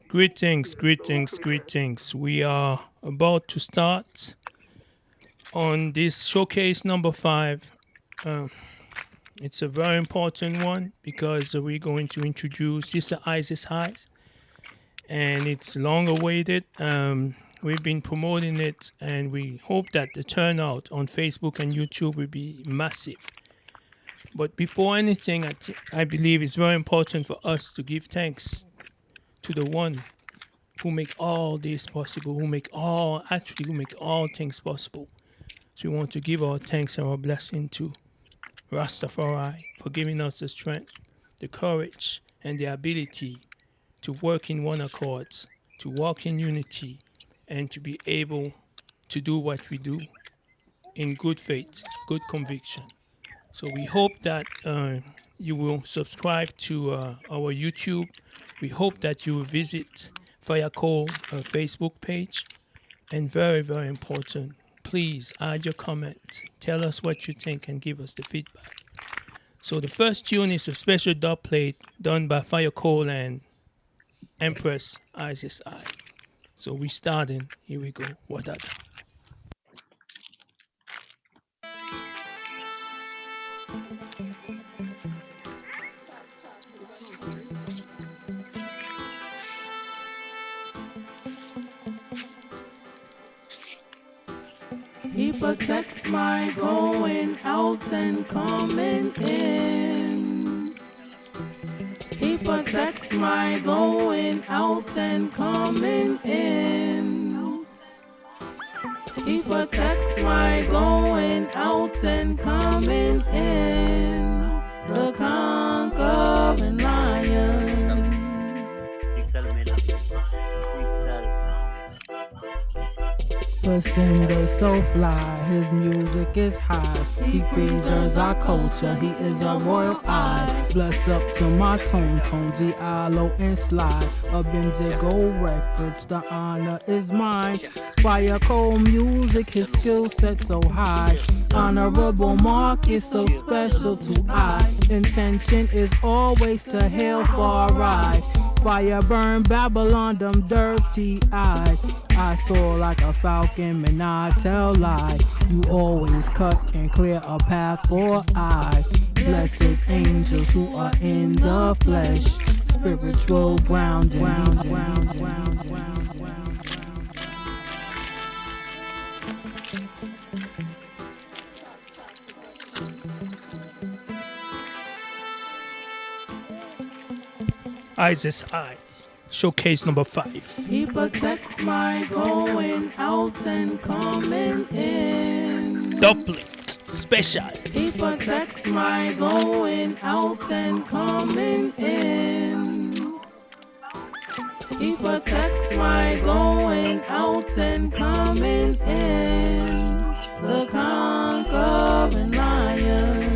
Greetings, greetings, greetings. We are about to start on this showcase number 5. Uh, it's a very important one because we're going to introduce Sister Isis I, and it's long awaited. We've been promoting it, and we hope that the turnout on Facebook and YouTube will be massive. But before anything, I believe it's very important for us to give thanks to the one who make all this possible, who make all things possible. So we want to give our thanks and our blessing to Rastafari for giving us the strength, the courage, and the ability to work in one accord, to walk in unity, and to be able to do what we do in good faith, good conviction. So we hope that you will subscribe to our YouTube. We hope that you will visit Fire Call Facebook page. And very, very important, please add your comment. Tell us what you think and give us the feedback. So the first tune is a special dub plate done by Fire Call and Empress Isis I. So we starting. Here we go. What other? He protects my going out and coming in. He protects my going out and coming in. He protects my going out and coming in. The conquering lion. Fasimbas so fly, his music is high. He preserves our culture, he is a royal eye. Bless up to my tone, Diallo and Slide. Up Indigo Records, the honor is mine. Fire Cold music, his skill set so high. Honorable mark is so special to I. Intention is always to hail far right. Fire burn Babylon, them dirty eyed. I soar like a falcon, and I tell lie. You always cut and clear a path for I. Blessed angels who are in the flesh, spiritual grounding. Izes I. Showcase number 5. He protects my going out and coming in. Doublet. Special. He protects my going out and coming in. He protects my going out and coming in. The conquering lion.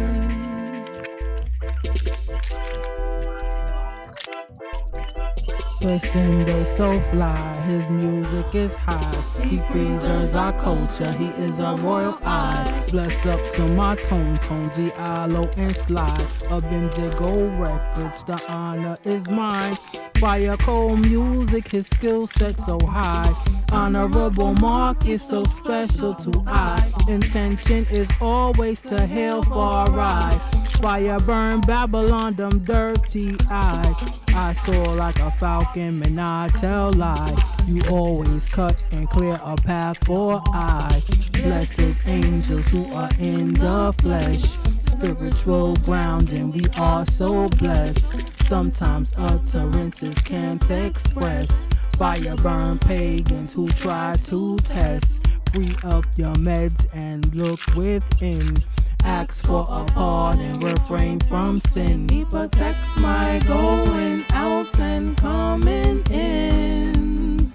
Fasimbas so fly, his music is high. He preserves our culture, he is a royal eye. Bless up to my tone, Diallo and Slide. Up Indigo Records, the honor is mine. Fire Cold music, his skill set so high. Honorable mark is so special to I. Intention is always to hail far right. Fire burn Babylon, them dirty eyes. I soar like a falcon, and I tell lie. You always cut and clear a path for I. Blessed angels who are in the flesh, spiritual grounding, we are so blessed. Sometimes utterances can't express. Fire burn pagans who try to test. Free up your meds and look within. Ask for a pardon, refrain from sin. He protects my going out and coming in.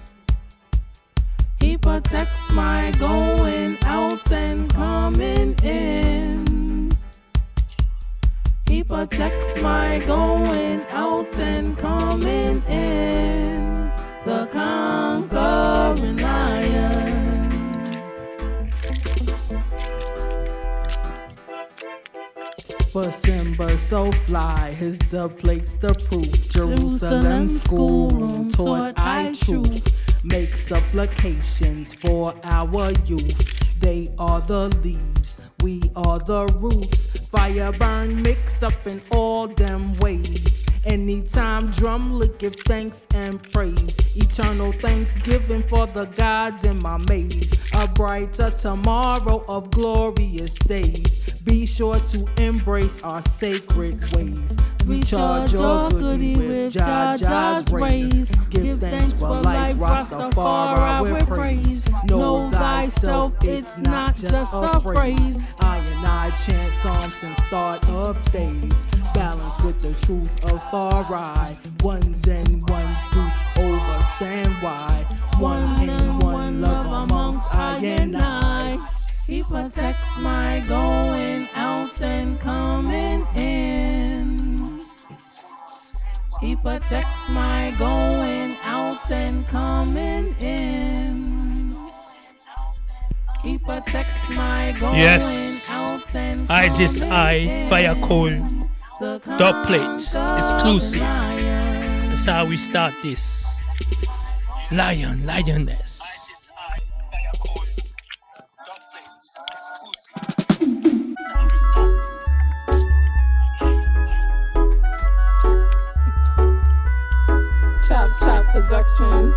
He protects my going out and coming in. He protects my going out and coming in. The conquering lion. Fasimbas so fly, his dub plates the proof. Jerusalem schoolroom taught I truth. Make supplications for our youth. They are the leaves, we are the roots. Fire burn, mix up in all them ways. Anytime drumlet, give thanks and praise. Eternal thanksgiving for the gods in my maze. A brighter tomorrow of glorious days. Be sure to embrace our sacred ways. Recharge your goodie with Jaja's rays. Give thanks for life, Rastafari with praise. Know thyself, it's not just a phrase. I and I chant psalms since start of days. Balance with the truth of Farai. Ones and ones do overstand why. One and one love amongst I and I. He protects my going out and coming in. He protects my going out and coming in. He protects my going Yes. out and Izes coming I, in. Fire Coal, The Dub Plate, exclusive. lion. That's how we start this. Lion, lioness. Chop Chop Production.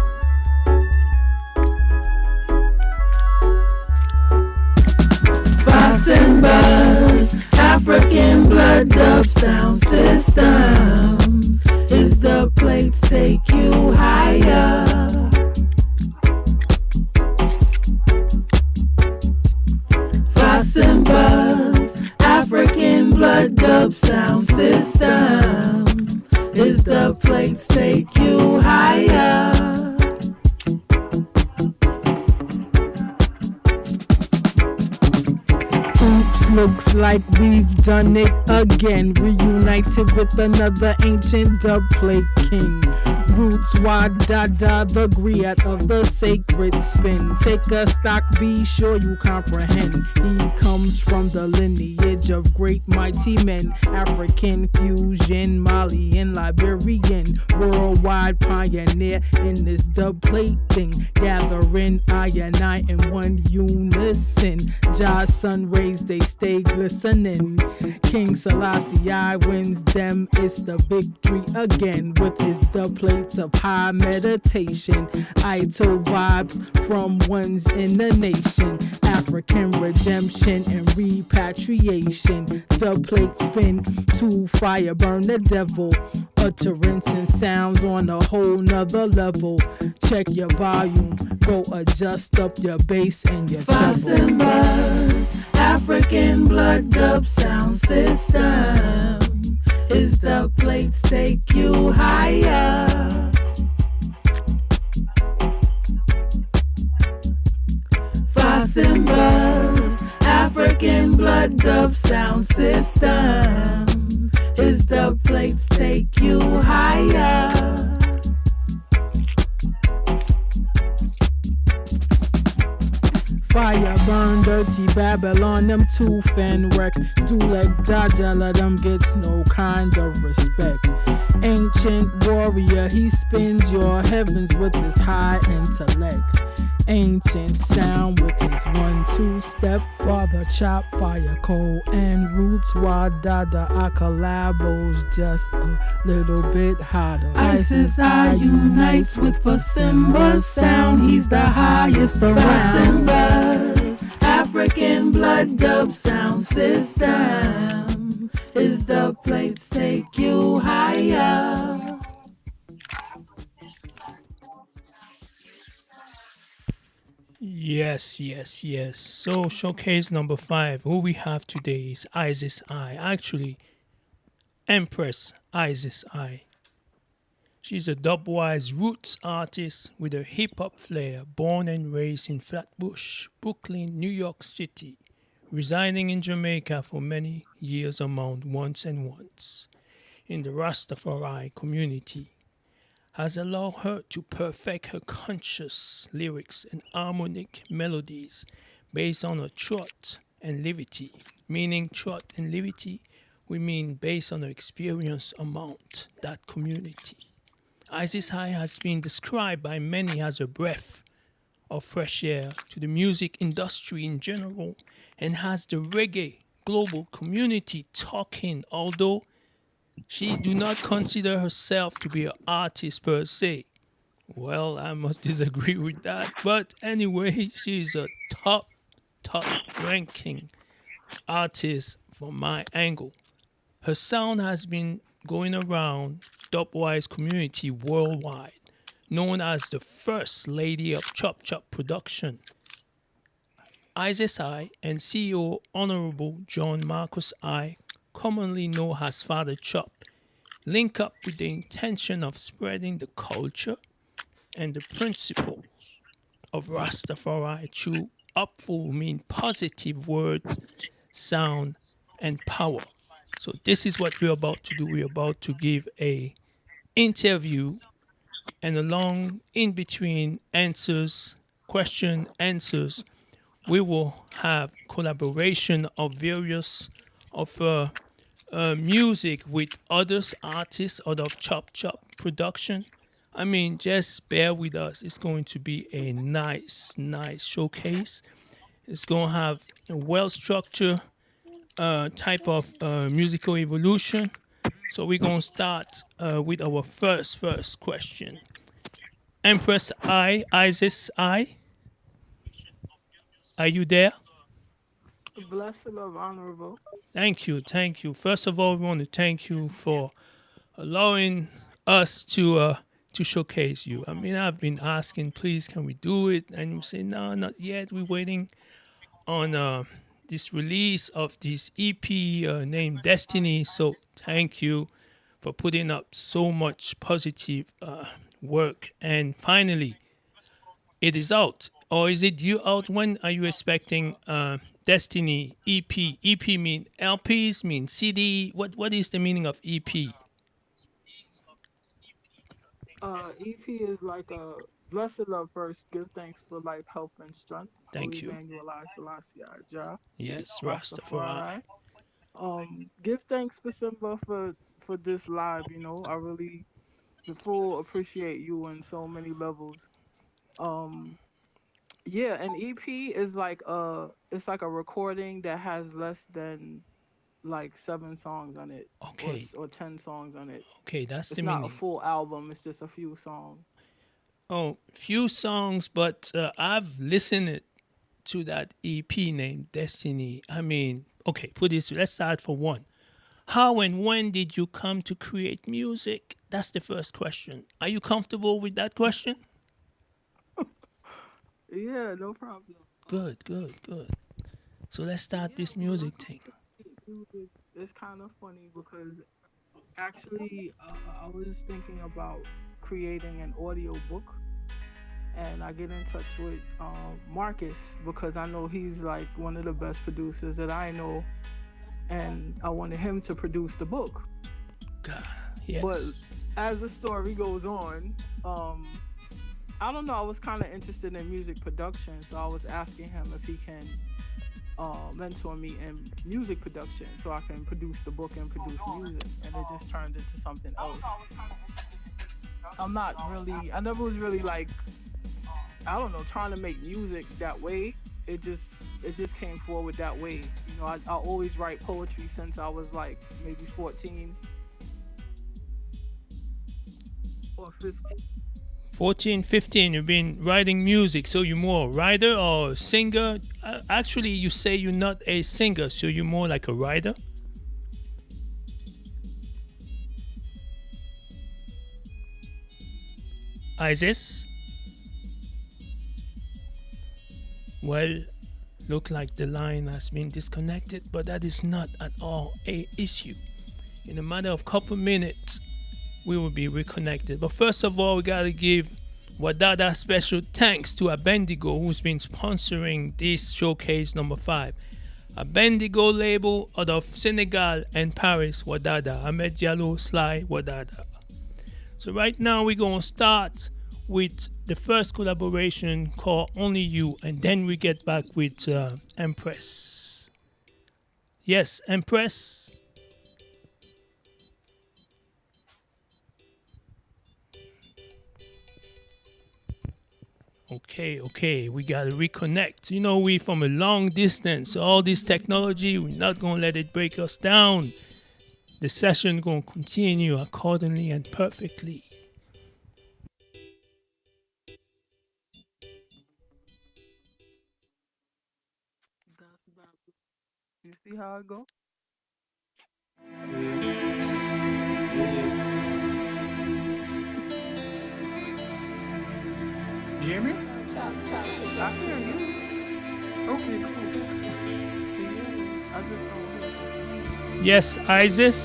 Fasimbas, African blood dub sound system. Is the plates take you higher? Fasimbas, African blood dub sound system. Is the plates take you higher? Oops, looks like we've done it again. Reunited with another ancient dub plate king. Roots Wadada, the griot of the sacred spin. Take a stock, be sure you comprehend. He comes from the lineage of great mighty men. African fusion, Malian, Liberian. Worldwide pioneer in this dub plate thing. Gathering I and I in one unison. Jah's sun rays, they stay glistening. King Selassie I wins them, it's the victory again. With his dub plates of high meditation. Outta vibes from ones in the nation. African redemption and repatriation. Dub plate spin to fire burn the devil. Utterance and sounds on a whole nother level. Check your volume, go adjust up your bass and your treble. Fasimbas, African blood dub sound system. Is the plates take you higher? Fasimbas, African blood dub sound system. Is the plates take you higher? Fire burn dirty Babylon, them tooth and wreck. Do like Dodger, let them gets no kind of respect. Ancient warrior, he spins your heavens with his high intellect. Ancient sound with his 1-2 step. Father chop, fire coal and roots. Wadada, our collabos just a little bit hotter. Isis I unites with Fasimbas sound. He's the highest around. Fasimbas, African blood dub sound system. Is the plates take you higher? Yes, yes, yes. So showcase number 5. Who we have today is Izes I. Actually, Empress Isis I. She's a dubwise roots artist with a hip-hop flair, born and raised in Flatbush, Brooklyn, New York City, residing in Jamaica for many years among ones and ones in the Rastafari community, has allowed her to perfect her conscious lyrics and harmonic melodies based on her trot and levity, meaning trot and levity we mean based on the experience amount that community. Isis I has been described by many as a breath of fresh air to the music industry in general and has the reggae global community talking, although she do not consider herself to be an artist per se. Well, I must disagree with that. But anyway, she's a top ranking artist from my angle. Her sound has been going around dubwise community worldwide, known as the First Lady of Chop Chop Production. Izes I and CEO Honorable John Marcus I, commonly known as Father Chop, link up with the intention of spreading the culture and the principles of Rastafari through upful mean positive words, sound, and power. So this is what we're about to do. We're about to give a interview and along in between answers, question answers, we will have collaboration of various of music with others artists out of Chop Chop production. I mean, just bear with us. It's going to be a nice showcase. It's going to have a well-structured type of musical evolution. So we're going to start with our first question. Empress Isis I, are you there? Blessed love, honorable. Thank you. First of all, we want to thank you for allowing us to showcase you. I mean, I've been asking, please, can we do it? And you say, no, not yet. We're waiting on this release of this EP named Destiny. So thank you for putting up so much positive work. And finally, it is out. Or is it due out? When are you expecting Destiny EP? EP mean LPs, mean CD? What is the meaning of EP? EP is like a blessed love first. Give thanks for life, health, and strength. Thank you. Emmanuel Selassie Jah. Yes, Rastafari. Give thanks for Simba for this live. You know, I really full appreciate you in so many levels. Yeah, an EP is like it's like a recording that has less than like 7 songs on it. Okay. Or 10 songs on it. Okay, that's it's the not meaning. A full album, it's just a few songs. Oh, few songs, but I've listened to that EP named Destiny. I mean, okay, let's start for one. How and when did you come to create music? That's the first question. Are you comfortable with that question? Yeah, no problem. Good. So let's start this music thing. It's kind of funny because actually I was thinking about creating an audio book, and I get in touch with Marcus because I know he's like one of the best producers that I know, and I wanted him to produce the book. God, yes. But as the story goes on, I don't know, I was kind of interested in music production, so I was asking him if he can mentor me in music production so I can produce the book and produce music, and it just turned into something else. I never was really like, I don't know, trying to make music that way. It just came forward that way. You know, I always write poetry since I was like maybe 14 or 15. 14, 15, you've been writing music, so you're more a writer or singer? Actually, you say you're not a singer, so you're more like a writer? Izes? Well, look like the line has been disconnected, but that is not at all a issue. In a matter of couple minutes, we will be reconnected. But first of all, we gotta give Wadada special thanks to Abendigo, who's been sponsoring this showcase number 5. Abendigo label out of Senegal and Paris, Wadada. Ahmed Diallo, Sly, Wadada. So right now we're gonna start with the first collaboration called Only You, and then we get back with Empress. Yes, Empress. Okay, we gotta reconnect. You know, we from a long distance, so all this technology, we're not gonna let it break us down. The session gonna continue accordingly and perfectly. That's about it. You see how it go? You hear me? I hear you. Okay, cool. Yeah, I just don't hear. Yes, Izes.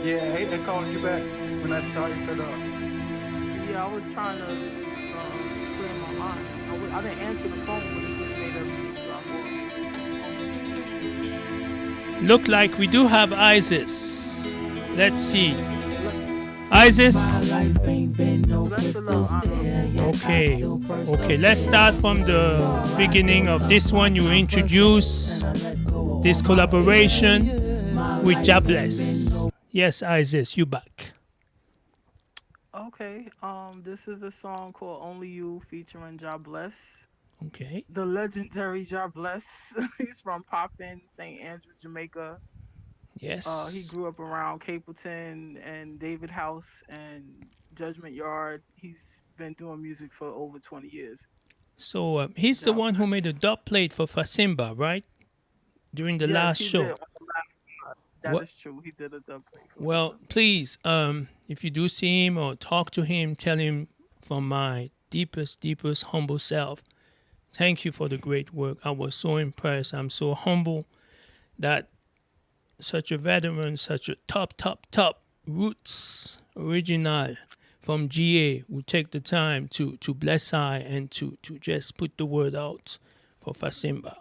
Yeah, I hate that calling you back when I saw you cut off. Yeah, I was trying to clear my mind. I didn't answer the phone, but it just made everything drop off. Look like we do have Izes. Let's see. Izes. Okay, let's start from the beginning of this one. You introduce this collaboration with Jobless. Yes, Izes, you back. Okay, this is a song called Only You featuring Jobless. Okay. The legendary Jobless. He's from Poppin, St. Andrew, Jamaica. Yes. He grew up around Capleton and David House and Judgment Yard. He's been doing music for over 20 years. So he's the one who made a dub plate for Fasimba, right? During the last show. Did on the last part. That is true. He did a dub plate. Well, please, if you do see him or talk to him, tell him from my deepest humble self, thank you for the great work. I was so impressed. I'm so humble that such a veteran, such a top roots original from GA would take the time to bless I and to just put the word out for Fasimba.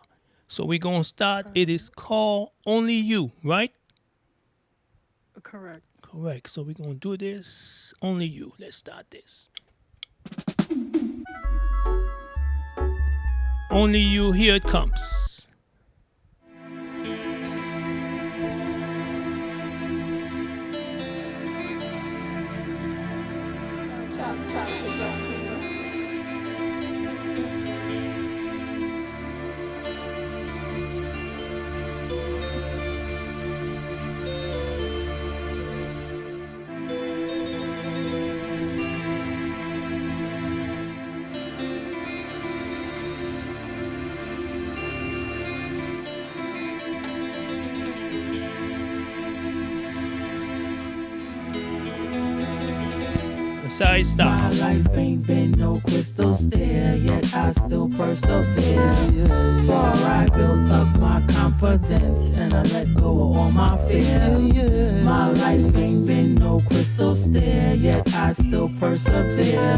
So we're going to start. It is called Only You, right? Correct. So we're going to do this. Only You. Let's start this. Only You, here it comes. Side stop. My life ain't been no crystal stair, yet I still persevere. For I built up my confidence and I let go of all my fear. My life ain't been no crystal stair, yet I still persevere.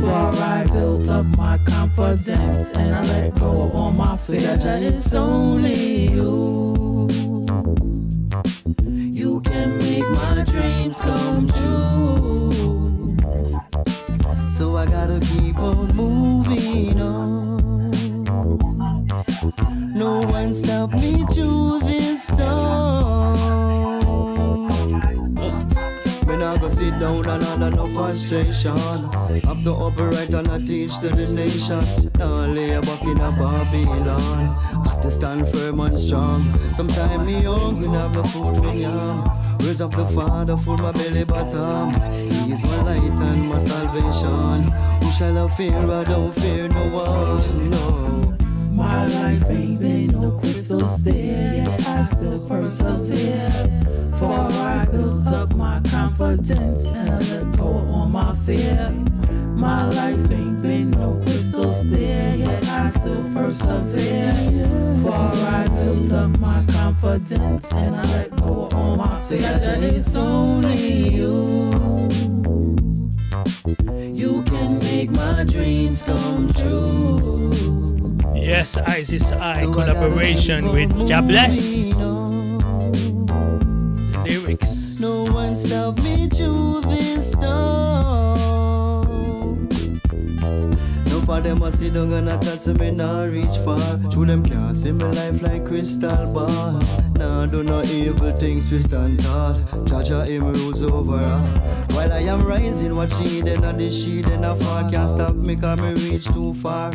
For I built up my confidence and I let go of all my fear. It's only you. You can make my dreams come true. So I gotta keep on moving on. No one stop me through this storm. When I go sit down and under no frustration, have to operate and I teach to the nation. Now lay back in a Babylon. Got to stand firm and strong. Sometime me hungry, have the food we yam. Raise up the Father, full my belly bottom. He is my light and my salvation. Who shall I fear? I don't fear no one, no. My life ain't been no crystal stair, yet I still persevere. For I built up my confidence and I let go of all my fear. My life ain't been no crystal stair, yet I still persevere. For I built up my confidence and I let go of all my fear. It's only you. You can make my dreams come true. Yes, Izes I collaboration with Jobless. The lyrics. No one stop me through this storm. No of them a sit down and a chat so me nah reach far. Through them can't see me life like crystal ball. Nah do no evil things we stand tall. Jaja him rules over all. While I am rising, watch Eden and the sheet and a fall. Can't stop me cause me reach too far.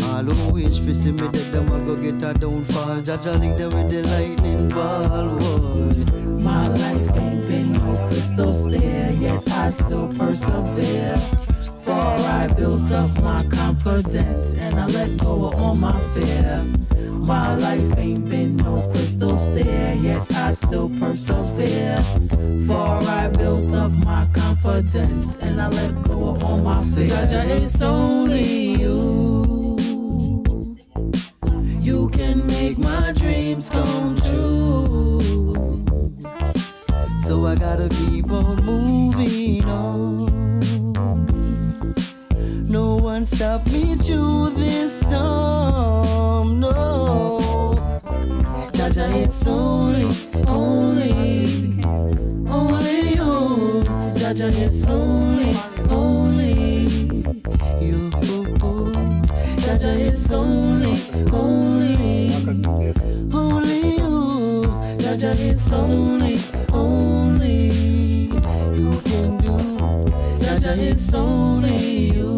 All who wish fi see me dead, them a go get a downfall. Jaja lick them with the lightning ball, boy. My life ain't been no crystal stair, yet I still persevere. For I built up my confidence and I let go of all my fear. My life ain't been no crystal stair, yet I still persevere. For I built up my confidence and I let go of all my fear. Jaja, it's only you. You can make my dreams come true. So I gotta keep on moving on. No one stop me through this storm, no. Jaja, it's only you. Jaja, it's only You, Jaja, it's only you. Jaja, it's only You can do. Jaja, it's only you.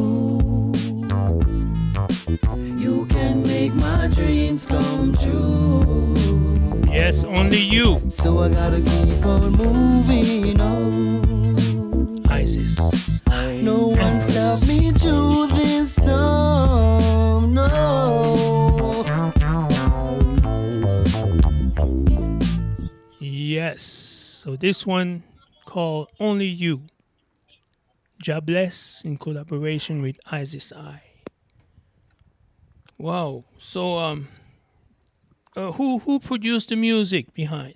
You can make my dreams come true. Yes, only you. So I gotta keep on moving on. Isis. No one stop me through this storm, no. Yes. So this one called Only You. Ja Bless in collaboration with Izes I. Wow. So who produced the music behind?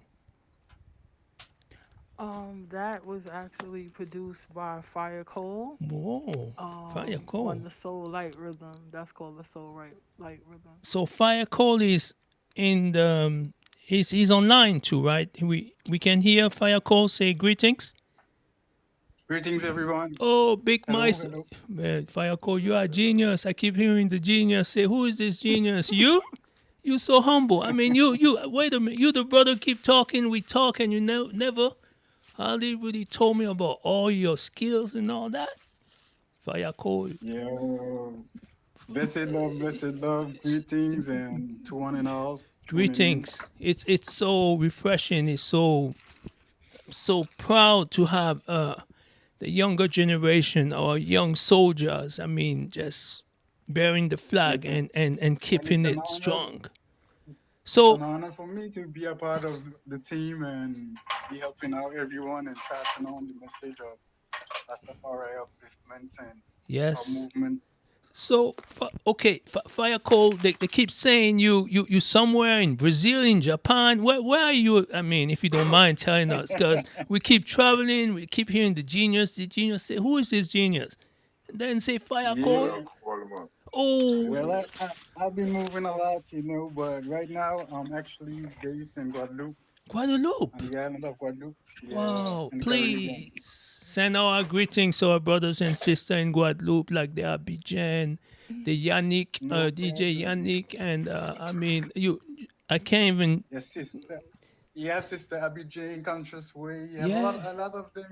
That was actually produced by Fire Cole. Whoa. Fire On Cole. the Soul Light rhythm. That's called the Soul Light rhythm. So Fire Cole is in the he's online too, right? We can hear Fire Cole say greetings. Greetings, everyone. Oh, Big Hello, Mice. hello. Man, Fire Cole, you are a genius. I keep hearing the genius say, who is this genius? You? You so humble. I mean, you wait a minute. You the brother keep talking, we talk, and you never hardly really told me about all your skills and all that. Fire Cole. Yo, blessed love, greetings, and to one and all. Greetings. It's so refreshing. It's so proud to have the younger generation or young soldiers. I mean, just bearing the flag and keeping it strong. It's So an honor for me to be a part of the team and be helping out everyone and passing on the message of Rastafari upliftments and our yes. movement. So okay, Fire Cole. They keep saying you somewhere in Brazil, in Japan. Where are you? I mean, if you don't mind telling us, because we keep traveling, we keep hearing the genius. The genius say, "Who is this genius?" And then say Fire Cole. Yeah, Oh, well, I've been moving a lot, but right now I'm actually based in Guadeloupe, Guadeloupe. on the island of Guadeloupe. Yeah, Wow, in the Caribbean. please send our greetings to our brothers and sisters in Guadeloupe, like the Abidjan, the Yannick, No DJ problem. Yannick, and I mean, I can't even. Yes, sister. You have Sister Abby Jane, Conscious Way. You have Yeah, a lot of them,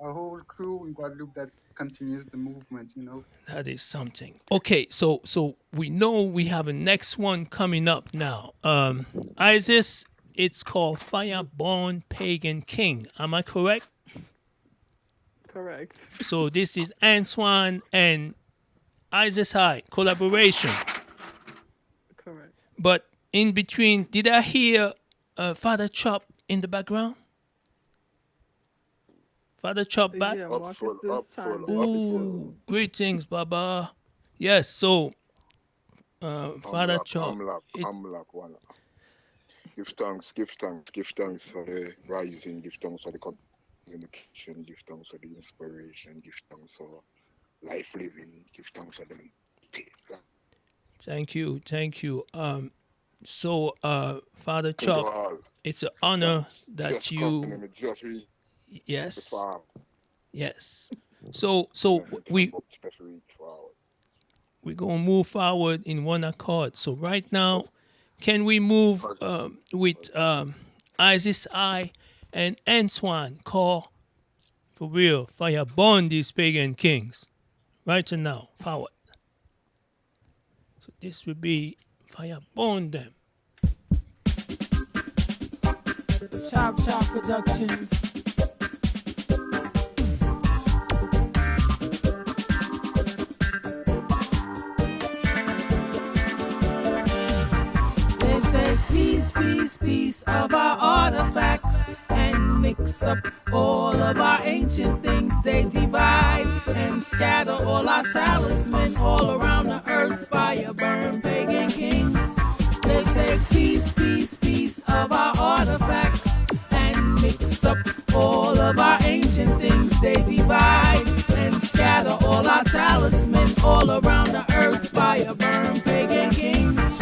a whole crew in Guadeloupe that continues the movement. that is something. Okay, so we know we have a next one coming up now. Isis, it's called Fireborn Pagan King. Am I correct? Correct. So this is Antoine and Izes I collaboration. Correct. But in between, did I hear Father Chop in the background? Father Chop back? Yeah, Marcus is chimed in Ooh, too. greetings, Baba. Yes, so Father Chop. It, One. Give thanks for the rising, give thanks for the communication, give thanks for the inspiration, give thanks for life living, give thanks for the thank you. So Father Chop, it's an honor that just you. coming and just read the Yes, farm. yes. So we Especially for we're gonna move forward in one accord. So right now, can we move with Isis I and Antoine call for real fire burn these pagan kings right now forward. So this will be fire burn them. Chop Chop Productions. They take piece of our artifacts and mix up all of our ancient things. They divide and scatter all our talisman all around the earth. Fire burn pagan kings. They take piece of our artifacts and mix up all of our ancient things. They divide and scatter all our talisman all around the earth. Fire burn pagan kings.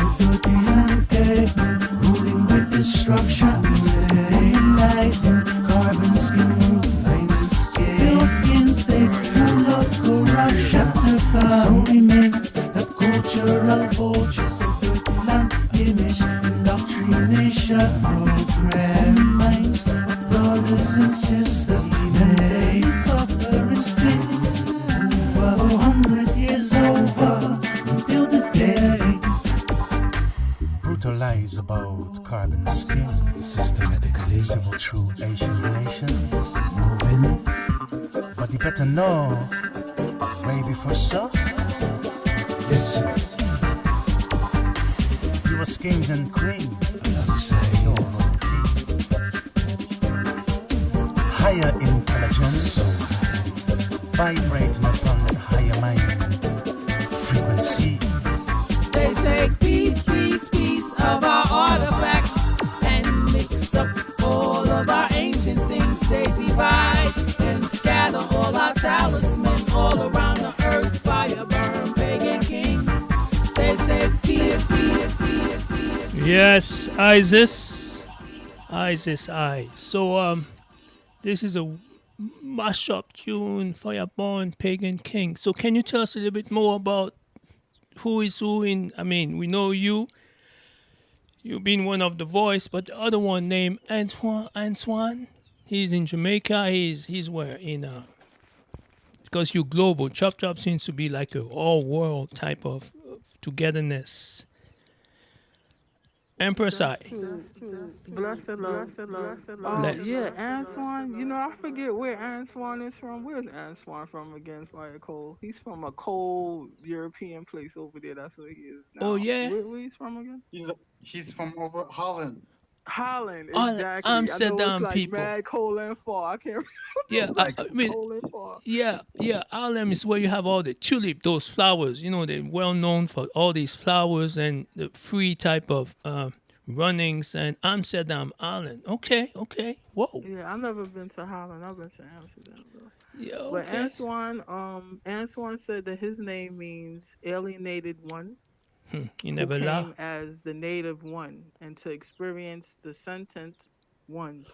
Ruling with destruction, staying nice, carbon skin, lines of skin. Your skin stay full of corruption. So remain the cultural vulture, so dirty land image, indoctrination, program minds of brothers and sisters, even they suffer still. 100 years over until this day. Brutal lies about carbon skin, systematically civil through Asian nations, moving. But you better know, way before so, listen. You was kings and queens, say your higher intelligence, vibrating upon that higher mind frequency. They take piece of our artifacts and mix up all of our ancient things. They divide and scatter all our talisman all around the earth. Fire burn pagan kings. They take piece. Yes, Izes I. So this is a mashup tune, Fireborn Pagan King. So can you tell us a little bit more about who is who in? I mean, we know you've been one of the voice, but the other one named Antoine, he's in Jamaica. He's where in because you global. Chop Chop seems to be like a all world type of togetherness. Empress I. Bless it, love. Bless. Yeah, Antoine. You know, I forget where Antoine is from. Where's Antoine from again, Fire Cold? He's from a cold European place over there. That's where he is now. Oh, yeah? Where he's from again? He's from over Holland. Holland, Holland, exactly. I know Amsterdam it's like people. mad cold and far. I can't remember. Yeah, like I mean, cold and far. yeah. Harlem is where you have all the tulip, those flowers. You know, they're well known for all these flowers and the free type of runnings. And Amsterdam, Ireland. Okay. Whoa. Yeah, I've never been to Holland. I've been to Amsterdam though. Yeah. But Okay. Antoine said that his name means alienated one. You Who never came lie. as the native one and to experience the sentient one.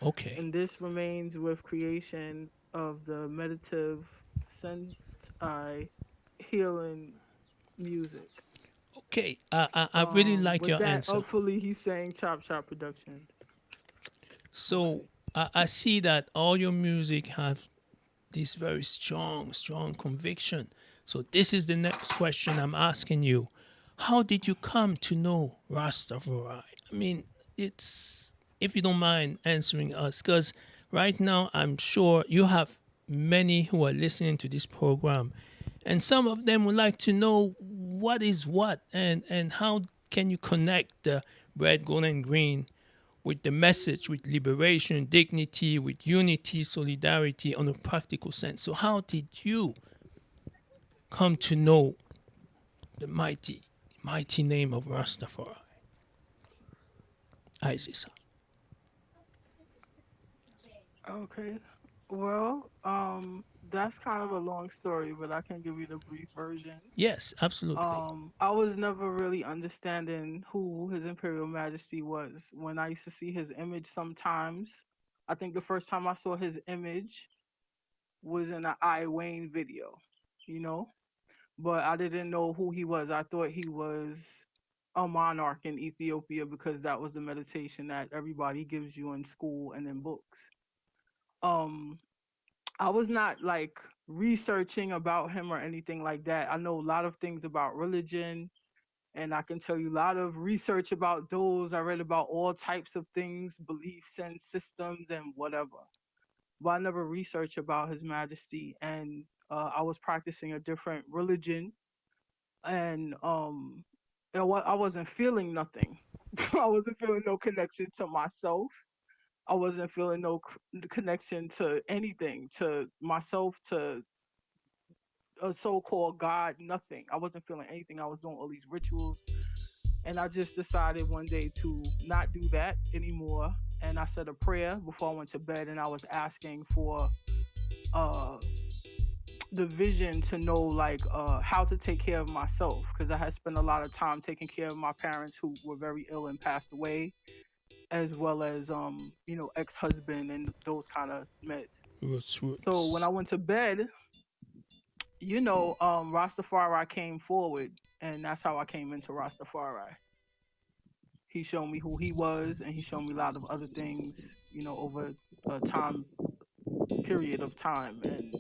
Okay. And this remains with creation of the meditative senti healing music. Okay. I really like With your that, answer. hopefully he's saying Chop Chop Production. So I see that all your music have this very strong conviction. So this is the next question I'm asking you. How did you come to know Rastafari? I mean, it's, if you don't mind answering us, because right now I'm sure you have many who are listening to this program, and some of them would like to know what is what, and how can you connect the red, gold, and green with the message, with liberation, dignity, with unity, solidarity on a practical sense. So how did you come to know the mighty name of Rastafari? Izes. Okay. Well, that's kind of a long story, but I can give you the brief version. Yes, absolutely. I was never really understanding who His Imperial Majesty was. When I used to see his image sometimes, I think the first time I saw his image was in an I Wayne video, you know? but I didn't know who he was. I thought he was a monarch in Ethiopia because that was the meditation that everybody gives you in school and in books. Um, I was not like researching about him or anything like that. I know a lot of things about religion, and I can tell you a lot of research about those. I read about all types of things, beliefs and systems and whatever. But I never researched about His Majesty, and I was practicing a different religion, and I wasn't feeling nothing. I wasn't feeling no connection to myself. I wasn't feeling no connection to anything, to myself, to a so-called God, nothing. I wasn't feeling anything. I was doing all these rituals, and I just decided one day to not do that anymore. And I said a prayer before I went to bed, and I was asking for uh the vision to know like how to take care of myself, because I had spent a lot of time taking care of my parents who were very ill and passed away, as well as ex-husband and those kind of meds. Roots, So when roots. I went to bed, Rastafari came forward, and that's how I came into Rastafari. He showed me who he was, and he showed me a lot of other things, over a time period of time, and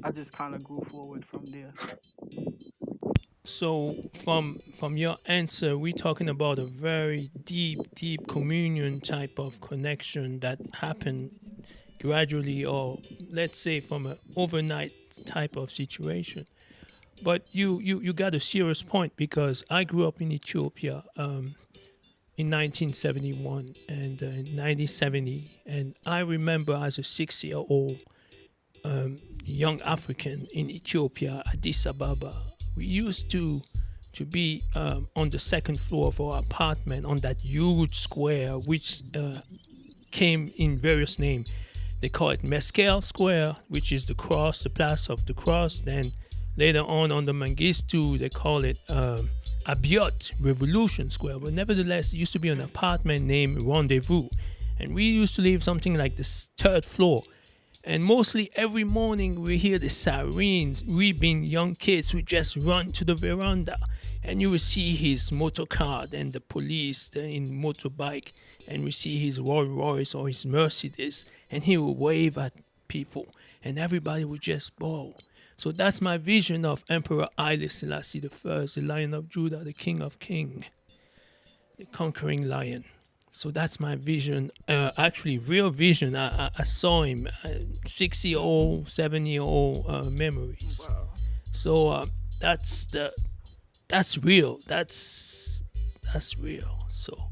I just kind of grew forward from there. So from your answer, we're talking about a very deep communion type of connection that happened gradually, or let's say from an overnight type of situation. But you got a serious point, because I grew up in Ethiopia in 1971 and in 1970, and I remember as a 6-year-old young African in Ethiopia, Addis Ababa, we used to be on the second floor of our apartment on that huge square, which came in various names. They call it Meskel Square, which is the cross, the place of the cross. Then later on the Mengistu, they call it Abiot, Revolution Square. But nevertheless, it used to be an apartment named Rendezvous. And we used to live something like this third floor. And mostly every morning we hear the sirens. We being young kids, we just run to the veranda, and you will see his motor car and the police in motorbike, and we see his Rolls Royce or his Mercedes, and he will wave at people, and everybody will just bow. So that's my vision of Emperor Haile Selassie I, the Lion of Judah, the King of Kings, the conquering lion. So that's my vision, actually real vision. I saw him, 6-year-old, 7-year-old memories. Wow. So that's real. That's real. So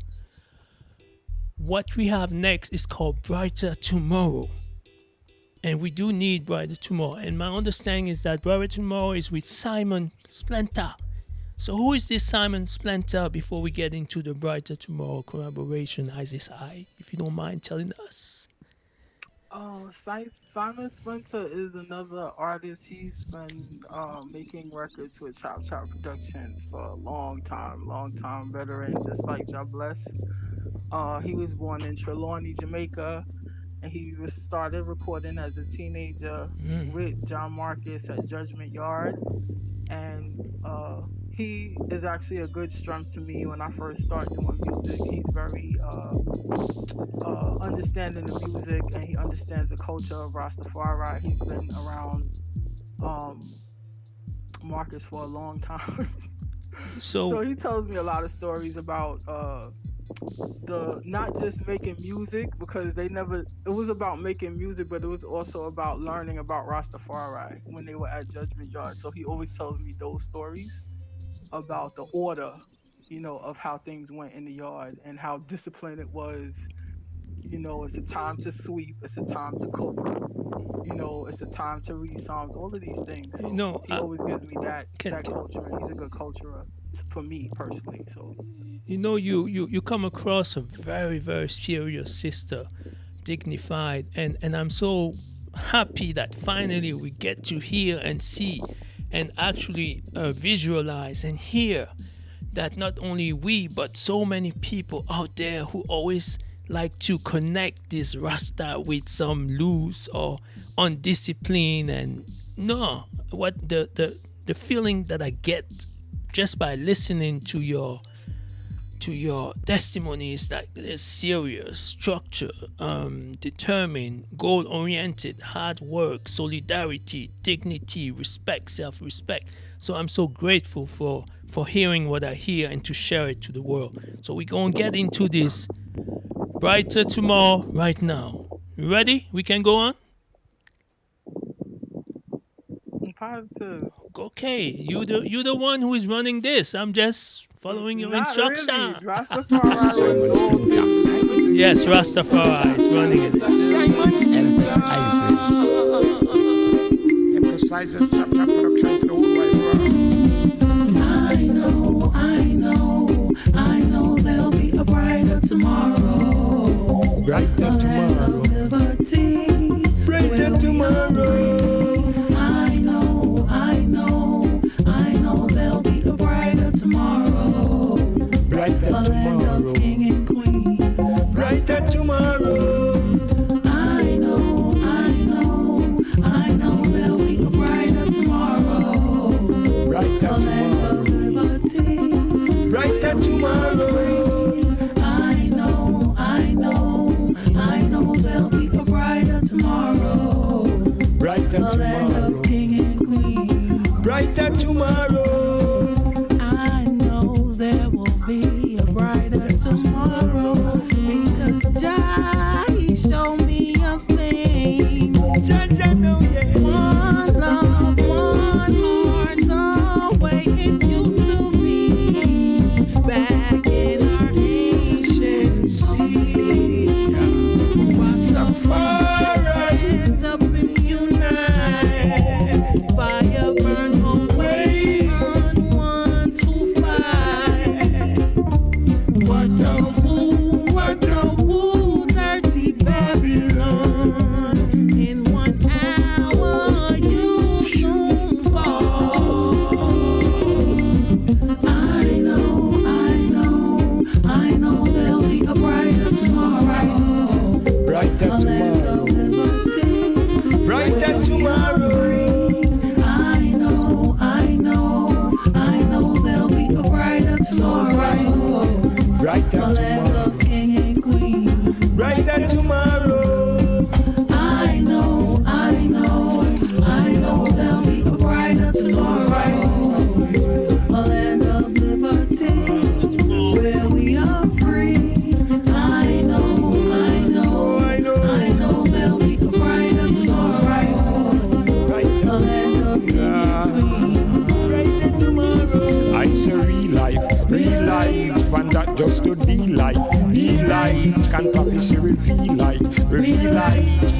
what we have next is called Brighter Tomorrow. And we do need Brighter Tomorrow. And my understanding is that Brighter Tomorrow is with Simon Splinter. So who is this Simon Splinter before we get into the Brighter Tomorrow collaboration, Izes I, if you don't mind telling us? Simon Splinter is another artist. He's been making records with Chop Chop Productions for a long time veteran, just like Ja Bless. He was born in Trelawney, Jamaica, and he started recording as a teenager with John Marcus at Judgment Yard. And he is actually a good strength to me when I first start doing music. He's very understanding the music, and he understands the culture of Rastafari. He's been around Marcus for a long time. So he tells me a lot of stories about the not just making music, because it was about making music, but it was also about learning about Rastafari when they were at Judgment Yard. So he always tells me those stories about the order, of how things went in the yard and how disciplined it was. It's a time to sweep, it's a time to cook, it's a time to read Psalms, all of these things. So he always gives me that culture, and he's a good culturer for me personally. So you come across a very, very serious sister, dignified, and I'm so happy that finally we get to hear and see and actually visualize and hear that not only we but so many people out there who always like to connect this Rasta with some loose or undisciplined, and no, what the feeling that I get just by listening to your testimony is that it's serious, structure, determined, goal-oriented, hard work, solidarity, dignity, respect, self-respect. So I'm so grateful for hearing what I hear and to share it to the world. So we're going to get into this brighter tomorrow right now. You ready? We can go on? Positive. Okay, you the one who is running this. I'm just following your instruction. Really. Rastafari. Yes, Rastafari is running it. Empress Isis. Empress Isis, top production to the whole wide world. I know there'll be a brighter tomorrow. Brighter tomorrow. Liberty. Brighter tomorrow. I know there'll be a brighter tomorrow. Brighter tomorrow. King and queen. Brighter tomorrow. I know there'll be a brighter tomorrow. Brighter tomorrow. Liberty. Brighter tomorrow. I know there'll be a brighter tomorrow. Brighter tomorrow. King and queen. Brighter tomorrow. I know there will be a brighter tomorrow because Jah, he showed me a thing. One love, one heart, the way it used to be back in our ancient sea. Rastafari, stand up and unite. Fire burn away on ones who fight. What a woo, dirty Babylon. In 1 hour you soon fall. I know there'll be a brighter tomorrow. Brighter tomorrow. Brighter tomorrow. I know there'll be a brighter tomorrow. Brighter tomorrow. King and queen. Brighter tomorrow. I know there'll be a brighter tomorrow. A land of liberty where we are free. I know there'll be a brighter tomorrow. A land of king and queen. Brighter tomorrow. I say real life, and that just to delight. Can prophecy reveal light,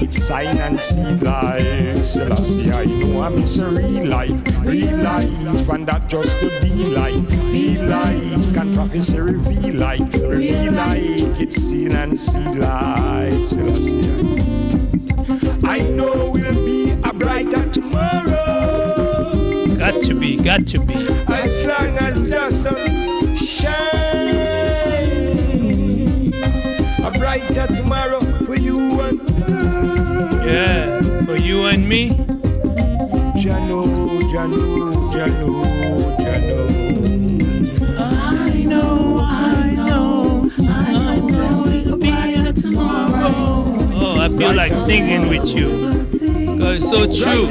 it's sign and see light. Selassie, I know I'm real life, and that just to delight. Can prophecy reveal light, it's seen and see light. Selassie, I know we'll be a brighter tomorrow. Got to be. As long as the sun shines, a brighter tomorrow for you and I. Yeah, for you and me. Jano. I know it'll be a tomorrow. Oh, I feel like singing with you. Cause it's so true.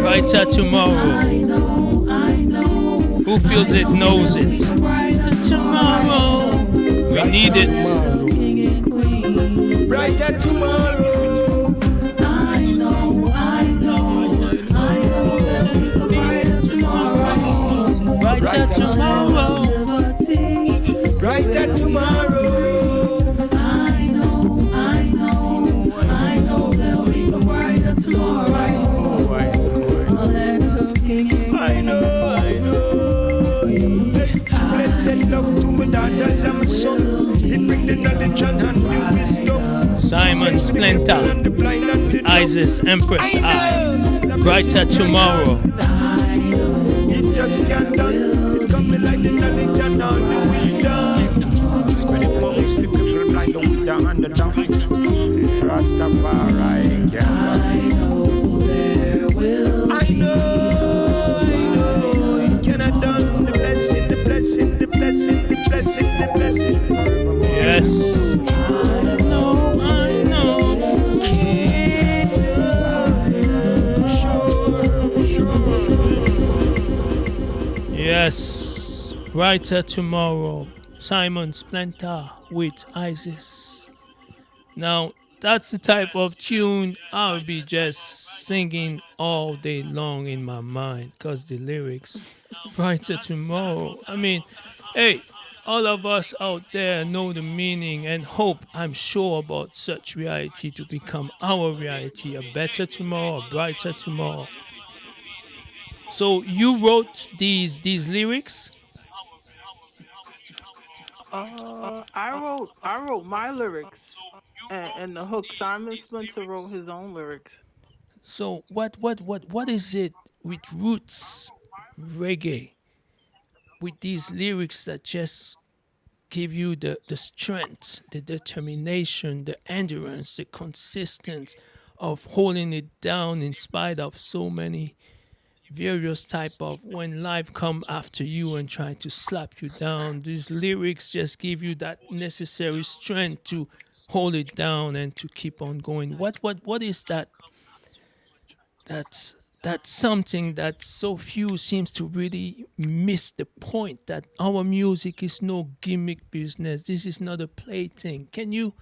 Brighter tomorrow. I know. Who feels it knows it. Brighter tomorrow. We need it. King and queen. Brighter tomorrow. I know there'll be a brighter tomorrow. Brighter tomorrow. Liberty. Brighter tomorrow. I know there'll be a brighter tomorrow. A land of king and I know. Blessed love to my daughters and my son. It bring the knowledge and the wisdom. Simon Splinter. Izes, Empress I. Brighter tomorrow. It just can't done. It coming like the knowledge and all the wisdom. Spread it amongst the people like the wheat and the down. Rastafari, I know there will be blessing forevermore. Yes. I know. Yes. Brighter tomorrow. Simon Splinter with Izes. Now, that's the type of tune I'll be just singing all day long in my mind because the lyrics, brighter tomorrow. I mean, hey, all of us out there know the meaning and hope, I'm sure, about such reality to become our reality, a better tomorrow, a brighter tomorrow. So you wrote these lyrics? I wrote my lyrics and the hook. Simon Splinter wrote his own lyrics. So what is it with roots reggae with these lyrics that just give you the strength, the determination, the endurance, the consistency of holding it down in spite of so many various type of when life come after you and try to slap you down. These lyrics just give you that necessary strength to hold it down and to keep on going. What is that? That's something that so few seems to really miss the point that our music is no gimmick business. This is not a plaything. Can you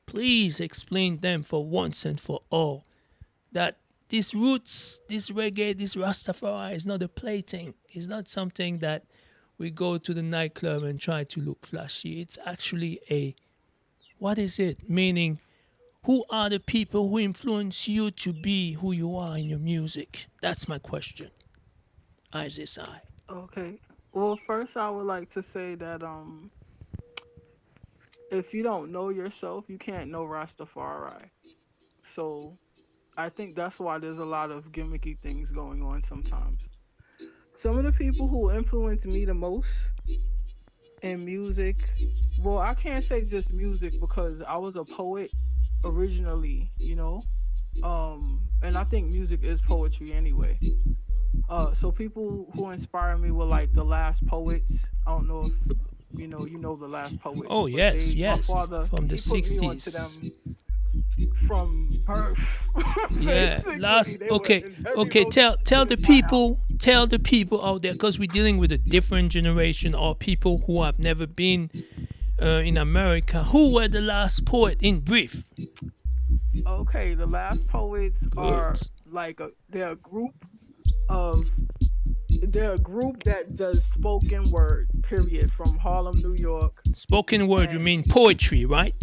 please explain them for once and for all that these roots, this reggae, this Rastafari is not a plaything. It's not something that we go to the nightclub and try to look flashy. It's actually a, what is it? Meaning, who are the people who influence you to be who you are in your music? That's my question. Izes I. Okay. Well, first I would like to say that if you don't know yourself, you can't know Rastafari. So I think that's why there's a lot of gimmicky things going on sometimes. Some of the people who influence me the most in music, well, I can't say just music because I was a poet originally, and I think music is poetry anyway. So people who inspire me were like the Last Poets. I don't know if you know the Last Poets. Oh but yes, my yes, father, from the he put me onto 60s. them from birth. Yeah, Basically, last they were okay, in heavy okay. Tell the rotation in my house. people out there because we're dealing with a different generation or people who have never been in America. Who were the last poet in brief? Okay, the Last Poets are Good. like of they're a group that does spoken word, period, from Harlem, New York, Spoken word, you and mean poetry, right?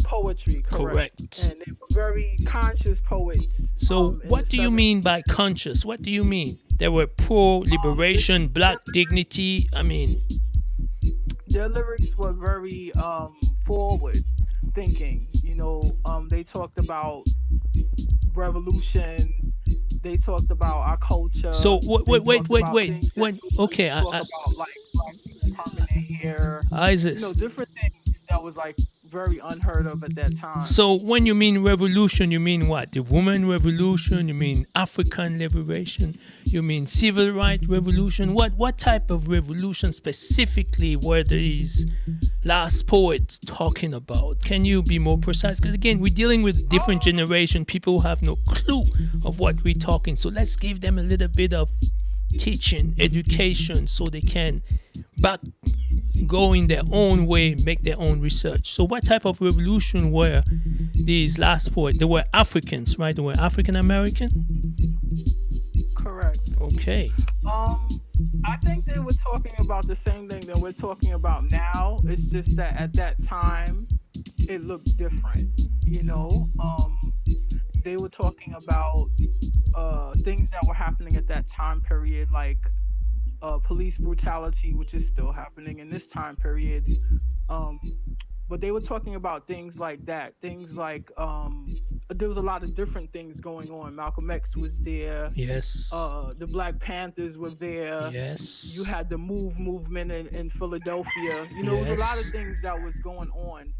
poetry, correct. Correct. And they were very conscious poets. So, In the what do you mean 70s. by conscious? What do you mean? They were pro liberation, black dignity. I mean, Their lyrics were very forward thinking. They talked about revolution. They talked about our culture. so They wait, talked wait, about wait. things that When we used okay, to talk about, like black people permanent hair. Isis. Different things that was like very unheard of at that time. So when you mean revolution, you mean what? The woman revolution? You mean African liberation? You mean civil rights revolution? What type of revolution specifically were these last poets talking about? Can you be more precise? Because again, we're dealing with a different generation, people who have no clue of what we're talking. So let's give them a little bit of teaching, education, so they can back go in their own way, make their own research. So what type of revolution were these last poets? They were Africans, right? They were African American? Correct. Okay. I think they were talking about the same thing that we're talking about now. It's just that at that time it looked different. They were talking about things that were happening at that time period, like police brutality, which is still happening in this time period. But they were talking about things like that. Things like there was a lot of different things going on. Malcolm X was there. Yes. The Black Panthers were there. Yes. You had the Move movement in Philadelphia. It was a lot of things that was going on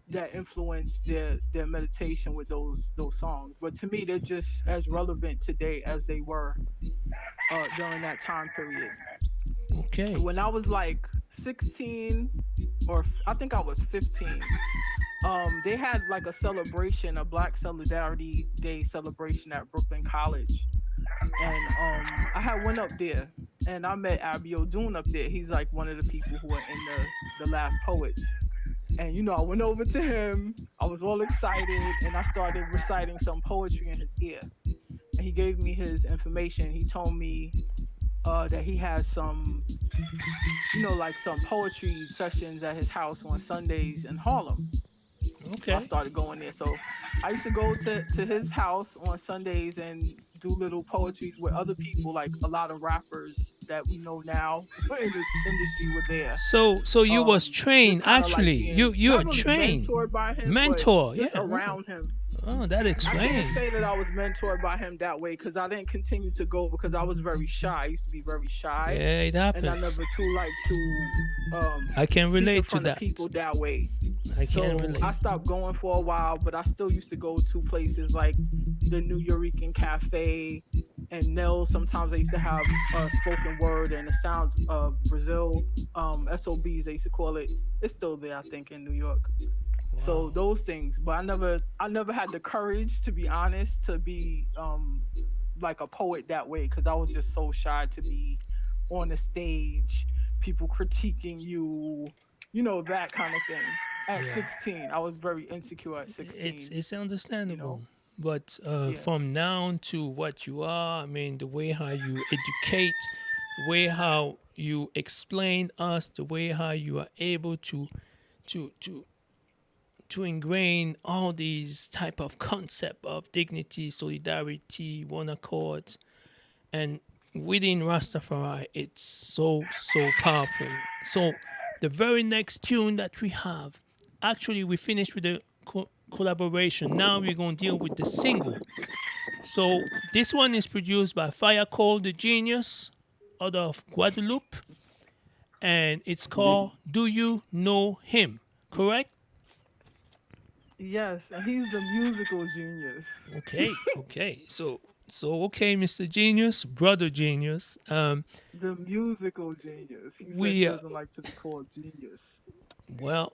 that influenced their meditation with those songs. But to me, they're just as relevant today as they were during that time period. Okay. When I was like 16, or I think I was 15. They had like a celebration, a Black Solidarity Day celebration at Brooklyn College, and I had went up there, and I met Abby O'Doon up there. He's like one of the people who are in the Last Poets. And I went over to him. I was all excited, and I started reciting some poetry in his ear. And he gave me his information. He told me that he has some, like some poetry sessions at his house on Sundays in Harlem. Okay. So I started going there. So I used to go to his house on Sundays and do little poetry with other people, like a lot of rappers that we know now in the industry were there. So you was trained actually. Like you're trained. Mentored by him. Mentor, just yeah. around him. Oh, that I explains. can't say that I was mentored by him that way because I didn't continue to go because I was very shy. I used to be very shy. Yeah, it happens. And I never too like to I can relate to speak in front that. of people that way. I can relate. I stopped going for a while, but I still used to go to places like the New Yorican Cafe and Nell. Sometimes they used to have spoken word and the sounds of Brazil, SOBs they used to call it. It's still there, I think, in New York. Wow. So those things, but I never had the courage, to be honest, to be like a poet that way because I was just so shy to be on the stage, people critiquing you, that kind of thing. At 16, I was very insecure at 16. It's understandable. But from now to what you are, I mean, the way how you educate, the way how you explain us, the way how you are able to ingrain all these type of concept of dignity, solidarity, one accord, and within Rastafari, it's so powerful. So the very next tune that we have, actually we finished with the collaboration. Now we're going to deal with the single. So this one is produced by Fire Call the Genius out of Guadeloupe, and it's called Do You Know Him? Correct? Yes, and he's the musical genius. Okay. So okay, Mr. Genius, Brother Genius. The musical genius. He doesn't like to be called genius. Well,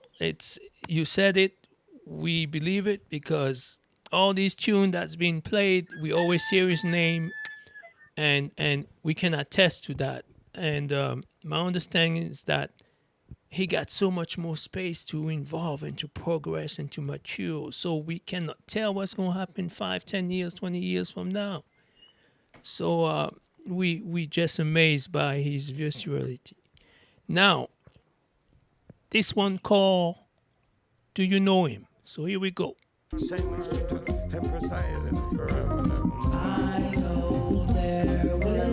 you said it. We believe it because all these tunes that's been played, we always hear his name, and we can attest to that. And my understanding is that he got so much more space to evolve and to progress and to mature. So we cannot tell what's going to happen 5, 10 years, 20 years from now. So we just amazed by his virtuality. Now, this one called Do You Know Him? So here we go. Same respect to Empress Isis I know there will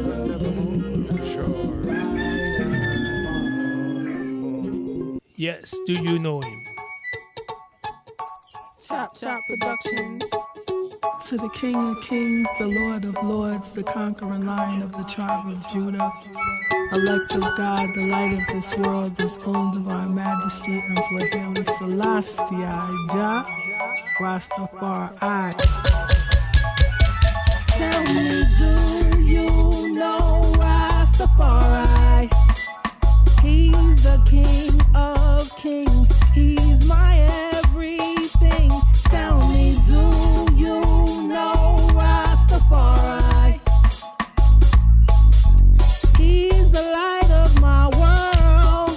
Yes, do you know him? Chop Productions. To the King of Kings, the Lord of Lords, the conquering lion of the tribe of Judah, elect of God, the light of this world, this own divine majesty, Emperor Haile Selassie, Jah, Rastafari. Tell me, do you know Rastafari? He's the King of Kings. He's my everything. Tell me, do you know Rastafari? He's the light of my world.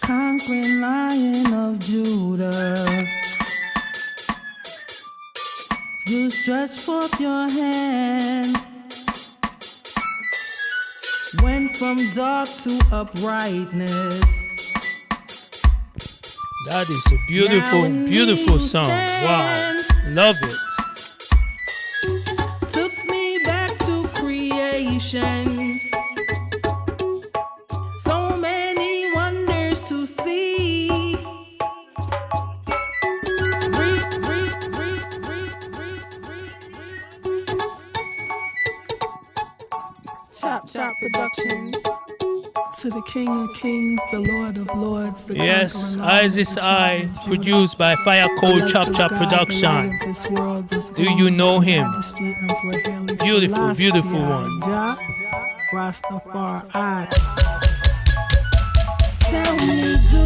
Conquering Lion of Judah. You stretch forth your hand. Went from dark to uprightness. That is a beautiful, beautiful song. Wow. Love it. Took me back to creation. So many wonders to see. Chop Productions. To the King of Kings, the Lord of Lords, the Yes, conquering lion of Izes the tribe I, of Judah, produced by Fire Cold elect Chop of Chop God, the light Production. of this world, this Do own you know divine him? majesty, Emperor Haile Beautiful, Selassie, beautiful one. Jah, Rastafari. Tell me, do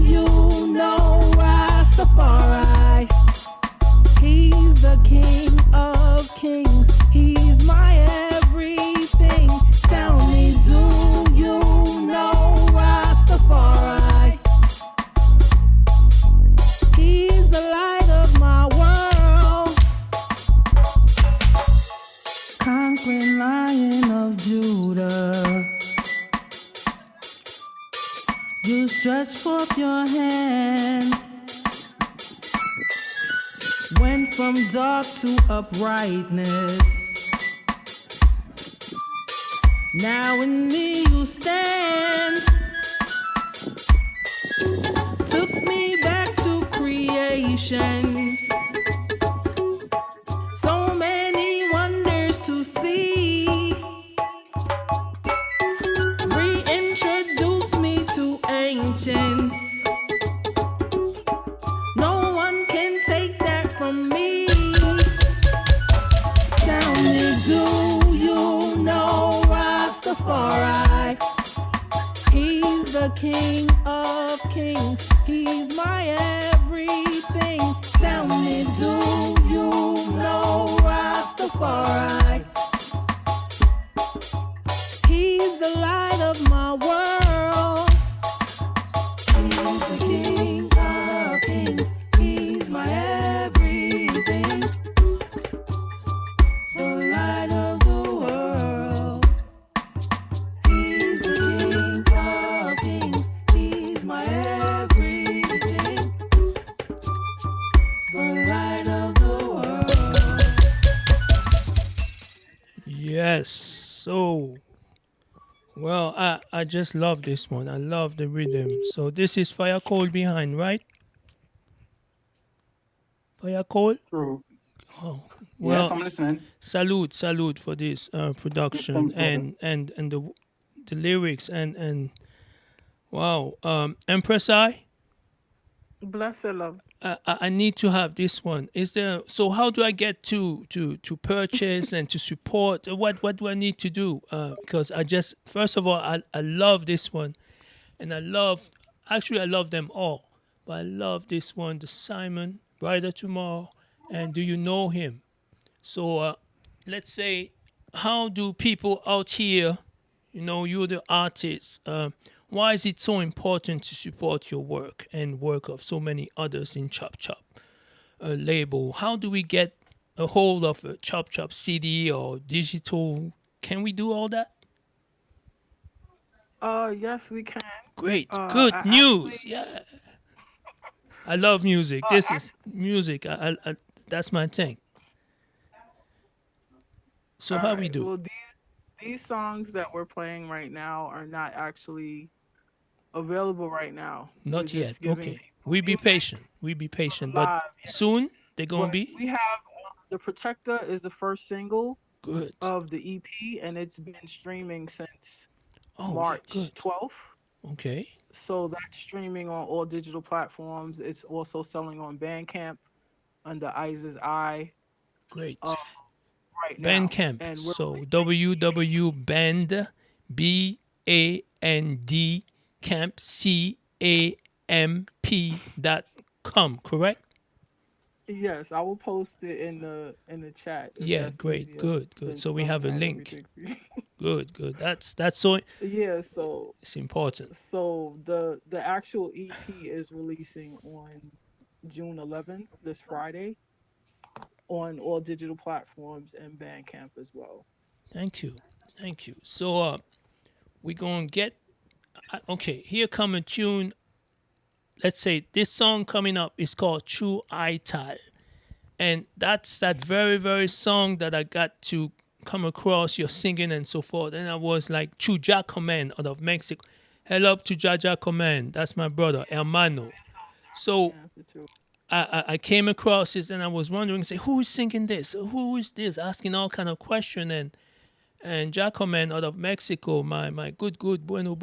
you know Rastafari? He's the king of kings. He's my everything. Tell me, do you know Rastafari? He's the light of my world. Conquering Lion of Judah. You stretch forth your hand. Went from dark to uprightness. Now in me you stand. Took me back to creation. So many wonders to see. Reintroduce me to ancients. No one can take that from me. Tell me, do you know Rastafari? He's the king of kings. He's my everything. Tell me, do you know Rastafari? He's the light of my world. He's the king of kings. He's my everything. The light of the world. He's the king of kings. He's my everything. The light of the world. Yes. So, well, I just love this one. I love the rhythm. So this is Fire Cold behind, right? Fire Cold? True. Oh, Yes, well, I'm listening. salute for this production Thanks, brother. and the lyrics and wow. Empress I. Bless her love. I need to have this one. Is there? So how do I get to purchase and to support? What do I need to do? Because I just first of all I love this one, and I love them all, but I love this one, the Simon Brighter Tomorrow, and Do You Know Him? So let's say, how do people out here, you're the artist, why is it so important to support your work and work of so many others in Chop Chop label? How do we get a hold of a Chop Chop CD or digital? Can we do all that? Yes, we can. Great, good news. Actually, Yeah, I love music. This is music. I that's my thing. So all how we right. do? Well, these songs that we're playing right now are not actually available right now. We're Not yet. just giving Okay, people we be music patient. We be patient, but live. soon they're gonna But be we have The Protector is the first single good. of the EP, and it's been streaming since Oh yeah, March good. 12th. Okay, So that's streaming on all digital platforms. It's also selling on Bandcamp under Izes I great. right now. Bandcamp. And we're So releasing www.band BAND camp CAMP.com, correct? yes, I will post it in the chat if Yeah, that's great. easier Good. than So we have spelling a out link. everything for you. Good. That's so Yeah, so it's important. the actual EP is releasing on June 11th, this Friday, on all digital platforms and Bandcamp as well. Thank you. So we're going to get okay, here come a tune. Let's say this song coming up is called True Ital. And that's that very, very song that I got to come across your singing and so forth. And I was like, True Jack Command out of Mexico. Hello up to Jaja Command. That's my brother, hermano. So Yeah, for sure. I came across this and I was wondering, say, who is singing this? Who is this? Asking all kind of question and Jacoman out of Mexico, my good bueno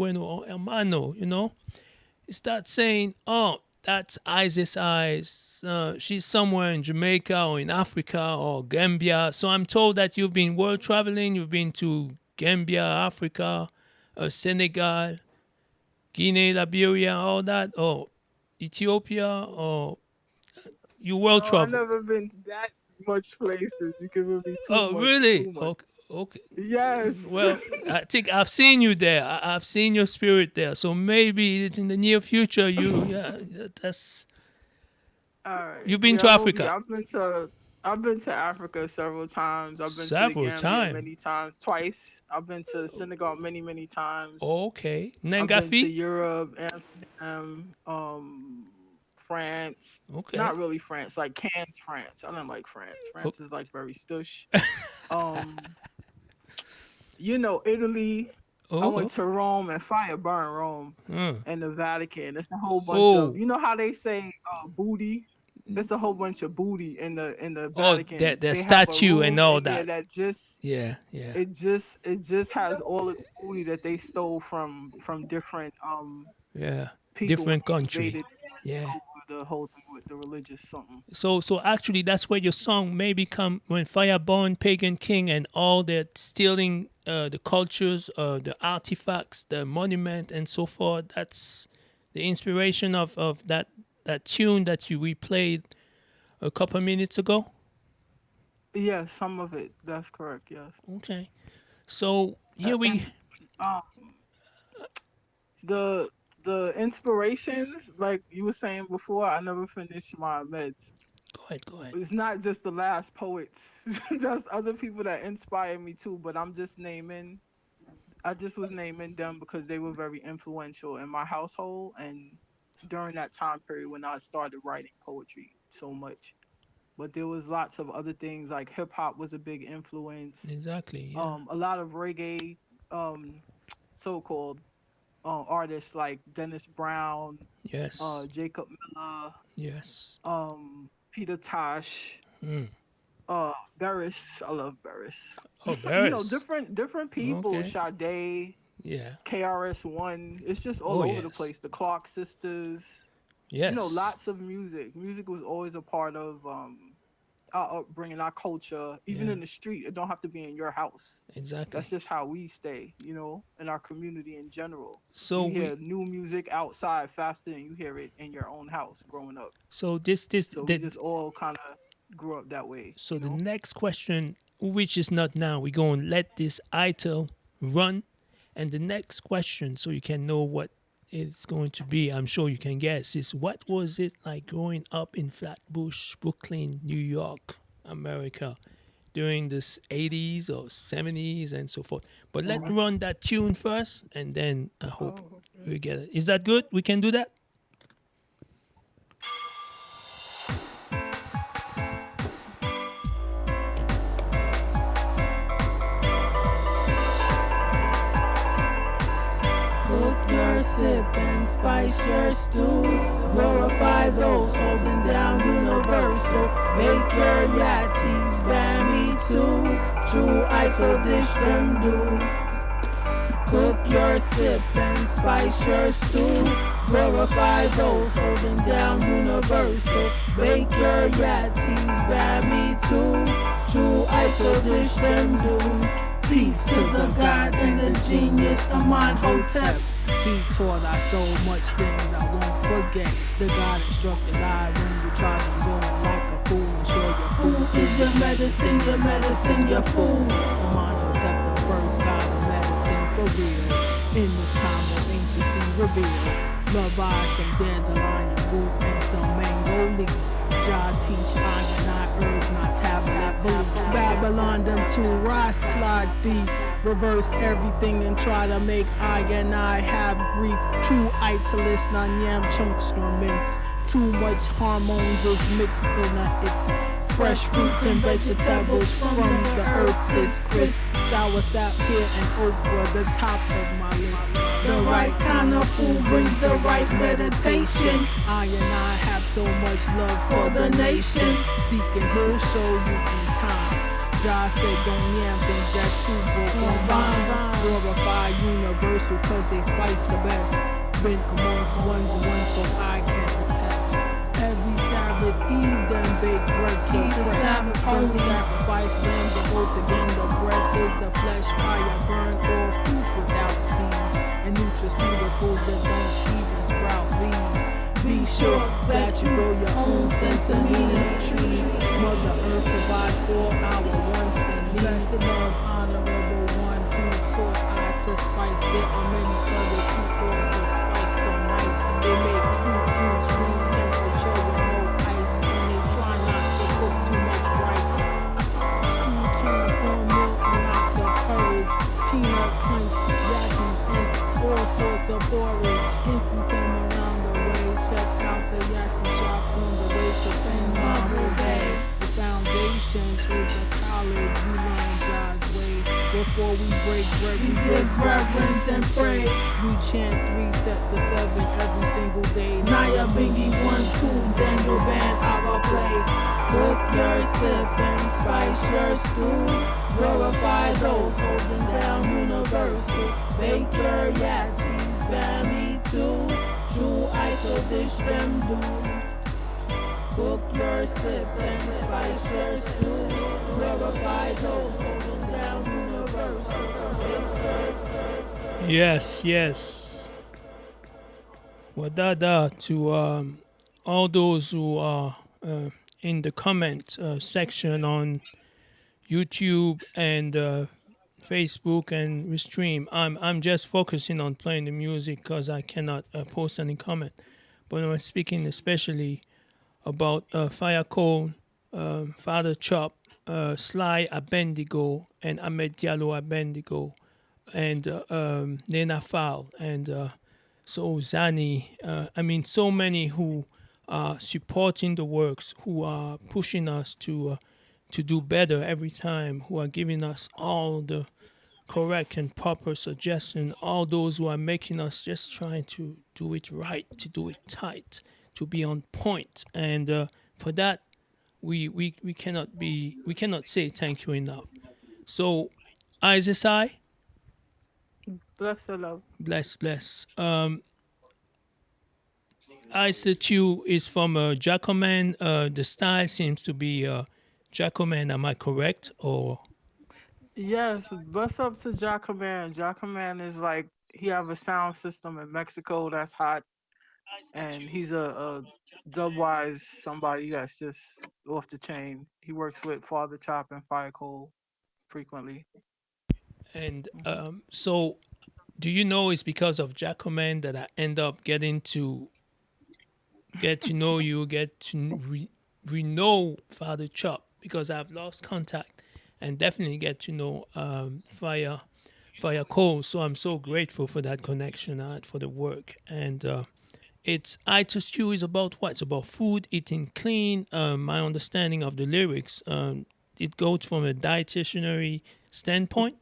hermano, he starts saying, oh, that's Isis I. She's somewhere in Jamaica or in Africa or Gambia. So I'm told that you've been world traveling. You've been to Gambia, Africa, Senegal, Guinea, Liberia, all that, or Ethiopia, or you world No, I've travel? never been that much places. You giving me too Oh, much. really? Too much. Okay. Okay. Yes. Well, I think I've seen you there. I've seen your spirit there. So maybe it's in the near future. That's. All right. You've been Yeah, to I will be. Africa I've been to Africa several times. I've been to the several Gambia times. many times, twice. I've been to Senegal many, many times. Okay. I've been to Nengafi. Europe, Amsterdam, France. Okay. Not really France, like Cannes, France. I don't like France. France is like very stush. Italy. I went to Rome and fire burn Rome and the Vatican. It's a whole bunch of, you know how they say booty? There's a whole bunch of booty in the Vatican. The They have a stand room all in there that. that just Yeah. it just has all of the booty that they stole from different Yeah. people Different when they country. invaded Yeah. over the whole thing with the religious something. So actually, that's where your song maybe come when Fireborn, Pagan King, and all that stealing the cultures, the artifacts, the monument, and so forth. That's the inspiration of that tune that we played a couple minutes ago. Yeah, some of it. That's correct. Yes. Okay. So here we. The inspirations, like you were saying before, I never finished my meds. Go ahead. It's not just the last poets. There's other people that inspire me too, but I just was naming them because they were very influential in my household and during that time period when I started writing poetry so much. But there was lots of other things, like hip hop was a big influence. Exactly. Yeah. A lot of reggae, so-called artists like Dennis Brown, Yes. Jacob Miller, Yes. Peter Tosh, Barris. I love Barris. Oh, Barris. Different people. Okay. Sade, Yeah. KRS-One. It's just all over the place. The Clark sisters. Yes. Lots of music. Music was always a part of our upbringing, our culture. Even in the street, it don't have to be in your house. Exactly. That's just how we stay, in our community in general. So you hear new music outside faster than you hear it in your own house growing up. So we just all kind of grew up that way. So the next question, which is not now, we're going to let this item run. And the next question, so you can know what it's going to be, I'm sure you can guess, is what was it like growing up in Flatbush, Brooklyn, New York, America, during this 80s or 70s and so forth. But let's run that tune first, and then I hope we get it. Is that good? We can do that? Cook your sip and spice your stew. Glorify those holding down universal. Make your yatties bammy too. True idol dish them do. Cook your sip and spice your stew. Glorify those holding down universal. Bake your yatties bammy too. True idol dish them do. Peace to the God and the genius Amon Hotep. He taught us so much things I won't forget. The God instructed I when you try to go like a fool and show your Food is your medicine, your food. Amon Hotep, the first God of medicine for real. In this time of anciency revealed. Love I some dandelion root and some mango leaf. Jah teach I and I urge my tablet belief. Babylon them two Rasclad thief. Reverse everything and try to make I and I have grief. True italist non yam chunks nor mints. Too much hormones is mixed in a it. Fresh fruits and vegetables from the earth is crisp. Sour sap here and okra, the top of my list. The right kind of food brings the right meditation. I and I have so much love for the nation. Seeking he'll show you in time. Jah said don't yam things that too go on vine. Glorify universal cause they spice the best. Been amongst ones and ones so I can attest. Every Sabbath Eve them bake bread so Keep the Sabbath don't holy. sacrifice lambs or Oh, to gain the breath is the flesh fire burn all fruit without seed and nutraceuticals that don't even sprout leaves. Be sure that you grow your own sentiments, trees. Mother Earth provides all our wants and needs. Bless the love, honorable one who taught I to spice. There are many others who also spice so nice. They make fruit juice, room temperature with no ice, and they try not to cook too much rice. Stew tuna, cornmeal, and lots of courage. Peanut punch, yakis, and all sorts of porridge. If you come around the way, check out the yaki shop on the way to 10 Mile Bay. The foundation is a college, we learn God's way. Before we break bread, we give reverence and pray. We chant 3 sets of 7 every single day. Naya, bingi, 1, 2, Daniel band, I'll play. Cook your sip and spice your stew. Glorify those holding down universal. Bake your yatis, family too. True, I could dish them do. Cook your sip and spice your stew. Glorify those holding down universal. Yes, yes. Wadada to all those who are in the comment section on YouTube and Facebook and Restream. I'm just focusing on playing the music because I cannot post any comment. But I'm speaking especially about Fire Cone, Father Chop, Sly Abendigo, and Ahmed Diallo Abendigo, and Nena Fal, and so Zani. I mean, so many who are supporting the works, who are pushing us to do better every time, who are giving us all the correct and proper suggestion, all those who are making us just trying to do it right, to do it tight, to be on point. And for that, we cannot say thank you enough. So, Izes I, Bless the love. bless. Izes II is from Jacoman. The style seems to be Jacoman. Am I correct? Or Yes, bust up to Jacoman. Jacoman is like he have a sound system in Mexico that's hot, and he's a dub-wise somebody that's just off the chain. He works with Father Chop and Fire Coal frequently. and so, do you know it's because of Jacoman that I end up getting to get to know you, get to know Father Chop, because I've lost contact, and definitely get to know Fire Cole. So I'm so grateful for that connection, for the work. And it's Itus Stew is about what? It's about food, eating clean. My understanding of the lyrics, it goes from a dietitianary standpoint.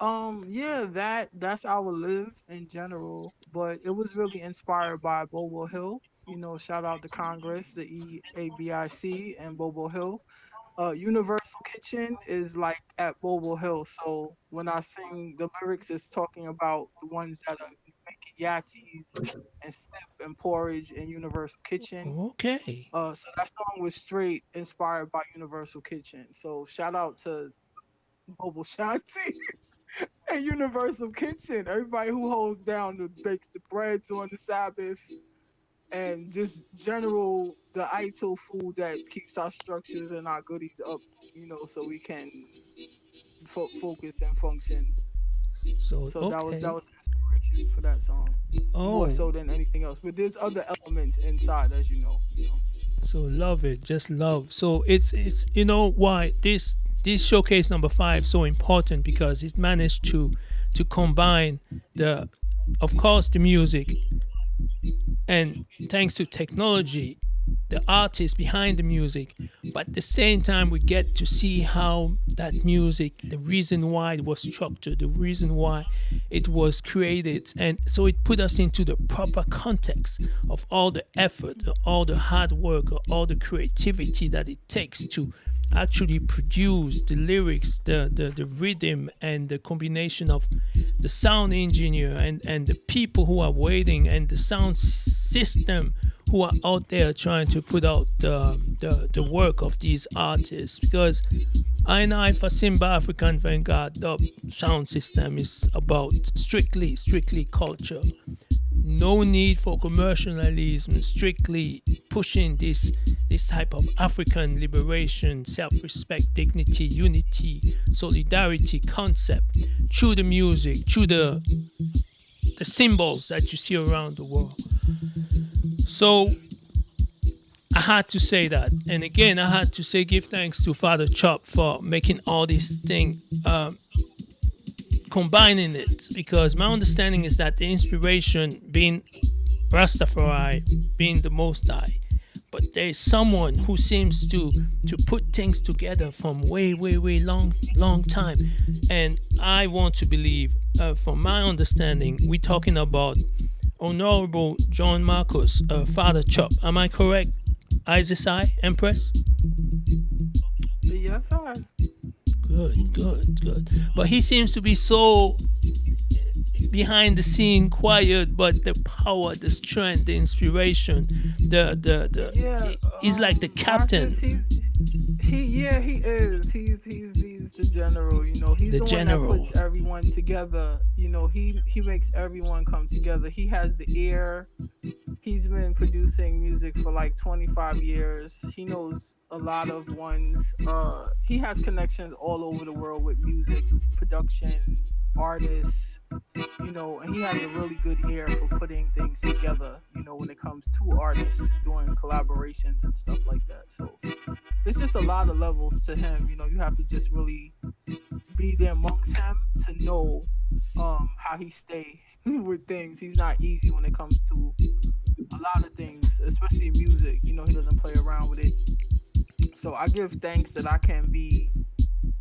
Yeah, that's our live in general, but it was really inspired by Bobo Hill. You know, shout out to Congress, the EABIC and Bobo Hill. Universal Kitchen is like at Bobo Hill. So when I sing the lyrics, it's talking about the ones that are making yatis and step and porridge in Universal Kitchen. Okay. So that song was straight inspired by Universal Kitchen. So shout out to Bobo Shanti and Universal Kitchen. Everybody who holds down the bakes the breads on the Sabbath and just general the ITIL food that keeps our structures and our goodies up, you know, so we can focus and function. So So that okay. was inspiration for that song, more Oh, so than anything else. But there's other elements inside, as you know. so love it, just love. So it's you know why this showcase number 5 so important, because it managed to combine the, of course, the music, and thanks to technology, the artist behind the music, but at the same time we get to see how that music, the reason why it was structured, the reason why it was created, and so it put us into the proper context of all the effort, all the hard work, all the creativity that it takes to actually produce the lyrics, the rhythm, and the combination of the sound engineer and the people who are waiting, and the sound system who are out there trying to put out the work of these artists, because I Fasimba African Vanguard dub sound system is about strictly culture. No need for commercialism, strictly pushing this type of African liberation, self-respect, dignity, unity, solidarity concept through the music, through the symbols that you see around the world. So I had to say that. And again, I had to say give thanks to Father Chop for making all these things, combining it, because my understanding is that the inspiration being Rastafari, being the Most High, but there's someone who seems to put things together from way long time. And I want to believe, from my understanding, we're talking about Honorable John Marcus, Father Chop. Am I correct? Izes I, Empress? Yes, sir. Good. But he seems to be so behind the scene, quiet, but the power, the strength, the inspiration, he's like the captain. He is. He's the general. You know, he's the general one that puts everyone together. You know, he makes everyone come together. He has the ear. He's been producing music for like 25 years. He knows a lot of ones. He has connections all over the world with music production, artists, you know, and he has a really good ear for putting things together, you know, when it comes to artists doing collaborations and stuff like that. So it's just a lot of levels to him. You know, you have to just really be there amongst him to know how he stay with things. He's not easy when it comes to a lot of things, especially music. You know, he doesn't play around with it. So I give thanks that I can be,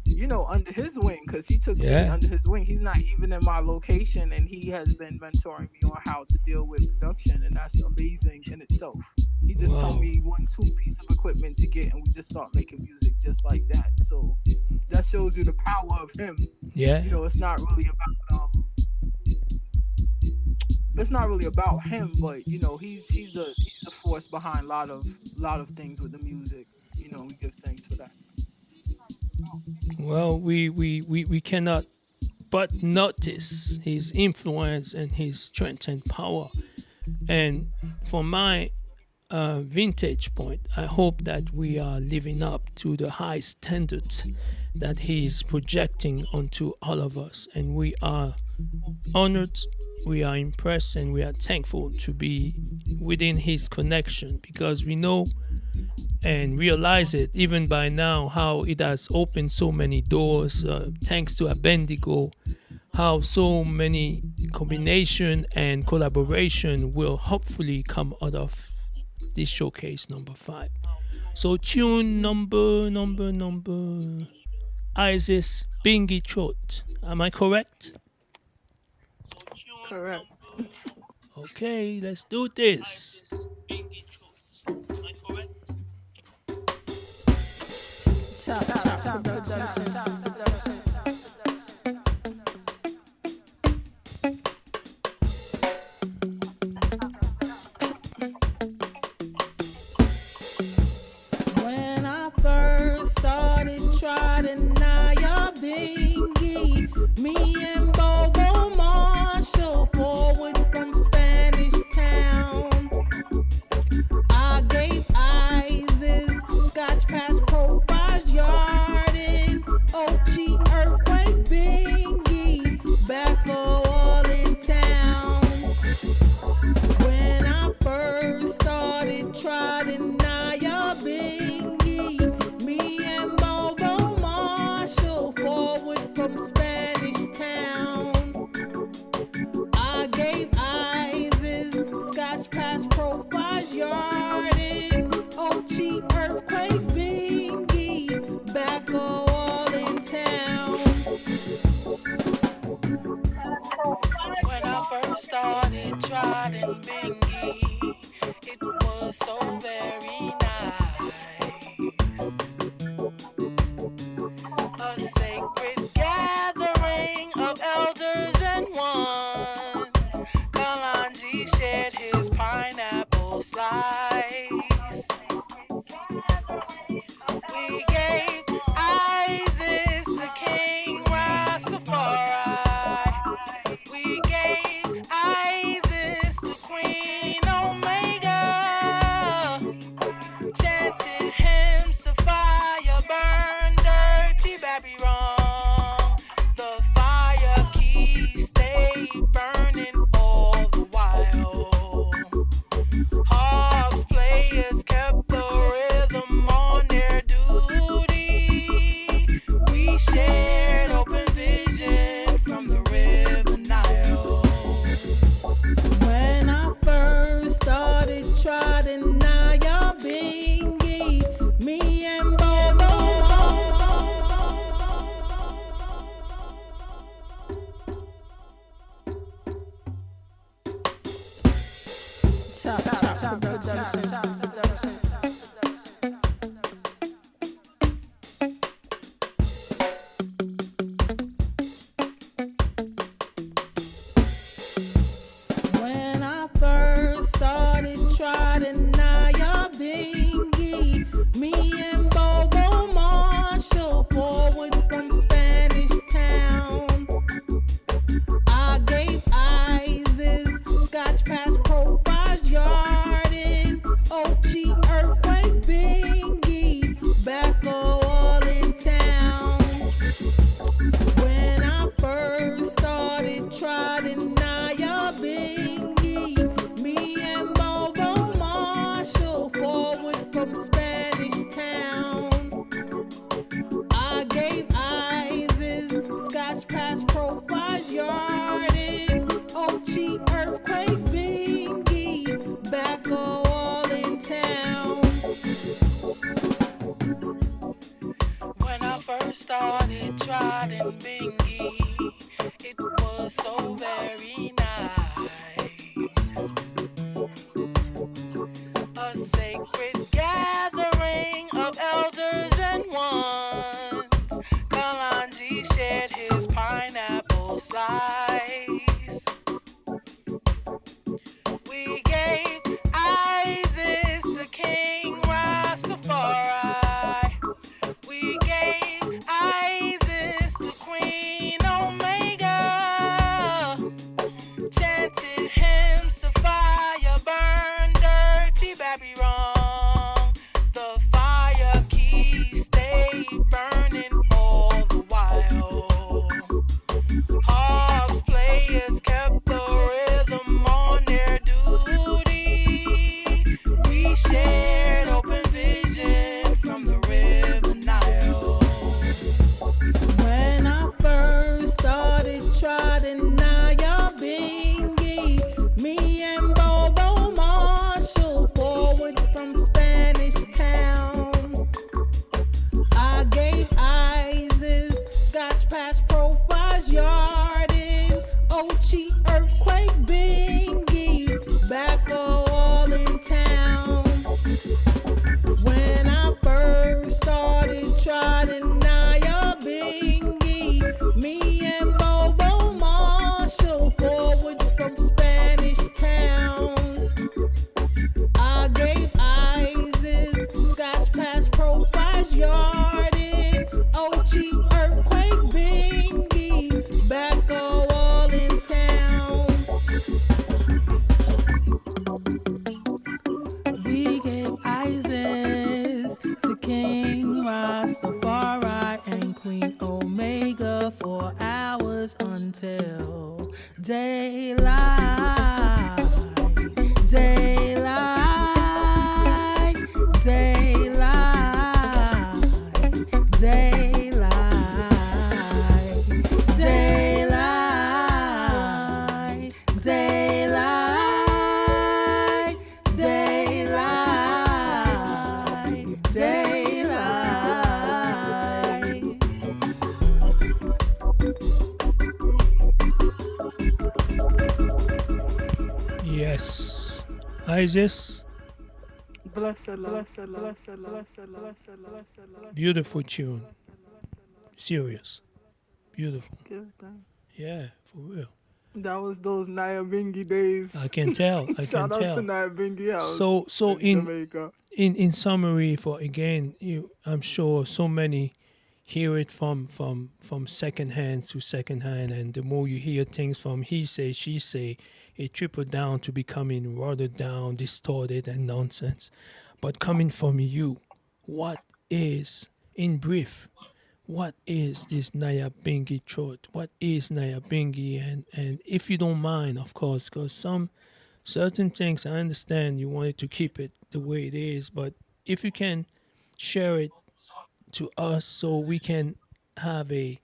you know, under his wing, because he took me under his wing. He's not even in my location, and he has been mentoring me on how to deal with production, and that's amazing in itself. He just told me 1-2 pieces of equipment to get, and we just start making music just like that. So that shows you the power of him. Yeah. You know, it's not really about him, but you know, he's the force behind a lot of things with the music. You know, we give thanks for that. Well, we cannot but notice his influence and his strength and power. And from my vintage point, I hope that we are living up to the high standards that he's projecting onto all of us. And we are honored, we are impressed, and we are thankful to be within his connection, because we know and realize it even by now how it has opened so many doors, thanks to Abendigo, how so many combination and collaboration will hopefully come out of this showcase number 5. So tune number Izes Bingi Throat. Am I correct? Correct. Okay, let's do this. When I first started trotting Naya bingi, me and Bobo Marshall forward from Spanish Town. I gave Izes Scotch Pass Profiles Yarding, Ochi Earthquake bingi, back all in town. When I first started trotting Naya bingi, me and Bobo Marshall forward from Spanish Town. I gave Izes Scotch Pass Profiles Yarding, Ochi Earthquake bingi, back all in town. When I first started trotting bingi, it was so very nice. A sacred gathering of elders and ones. Kalanji shared his pineapple slice. I gave Izes Scotch past profile yarded Ochi earthquake bingy back all in town. When I first started trotting bingy, it was so very nice. A sacred gathering of elders and ones. Kalanji shared his pineapple slice. We gave Izes to King Rastafari. We gave Izes to Queen Omega. Chanted hymns to fire, burn dirty Babby wrong. The fire key stayed burning all the while. Harps players kept the rhythm on their duty. We shared open vision from the river Nile. When I first started trotting Naya bingy, me and Bobo Marshall forward from Spanish Town. I gave Izes Scotch past profiles yarding Ochi earthquake bingy back all in town. When I first started trotting Naya bingy, me and Bobo Marshall forward from Spanish Town. I gave Izes Scotch past profiles yarded Ochi earthquake bingy back all in town. We gave Izes to King Rastafari and Queen Omega for hours until daylight. Daylight, daylight, daylight, daylight, daylight, daylight, daylight. Yes. Izes, Blessed love, blessed love, blessed love, blessed love, blessed love. beautiful tune. Serious. Beautiful. Give thanks. Yeah, for real. That was those Naya Bingi days. I can tell. I can Shout out to tell. Naya Bingi House So in Jamaica. in summary, for again, I'm sure so many hear it from second hand to second hand, and the more you hear things from he say, she say, it tripled down to becoming watered down, distorted, and nonsense. But coming from you, what is, in brief, what is this Naya Bingi throat? What is Naya Bingi? And if you don't mind, of course, because some certain things I understand you wanted to keep it the way it is, but if you can share it to us so we can have a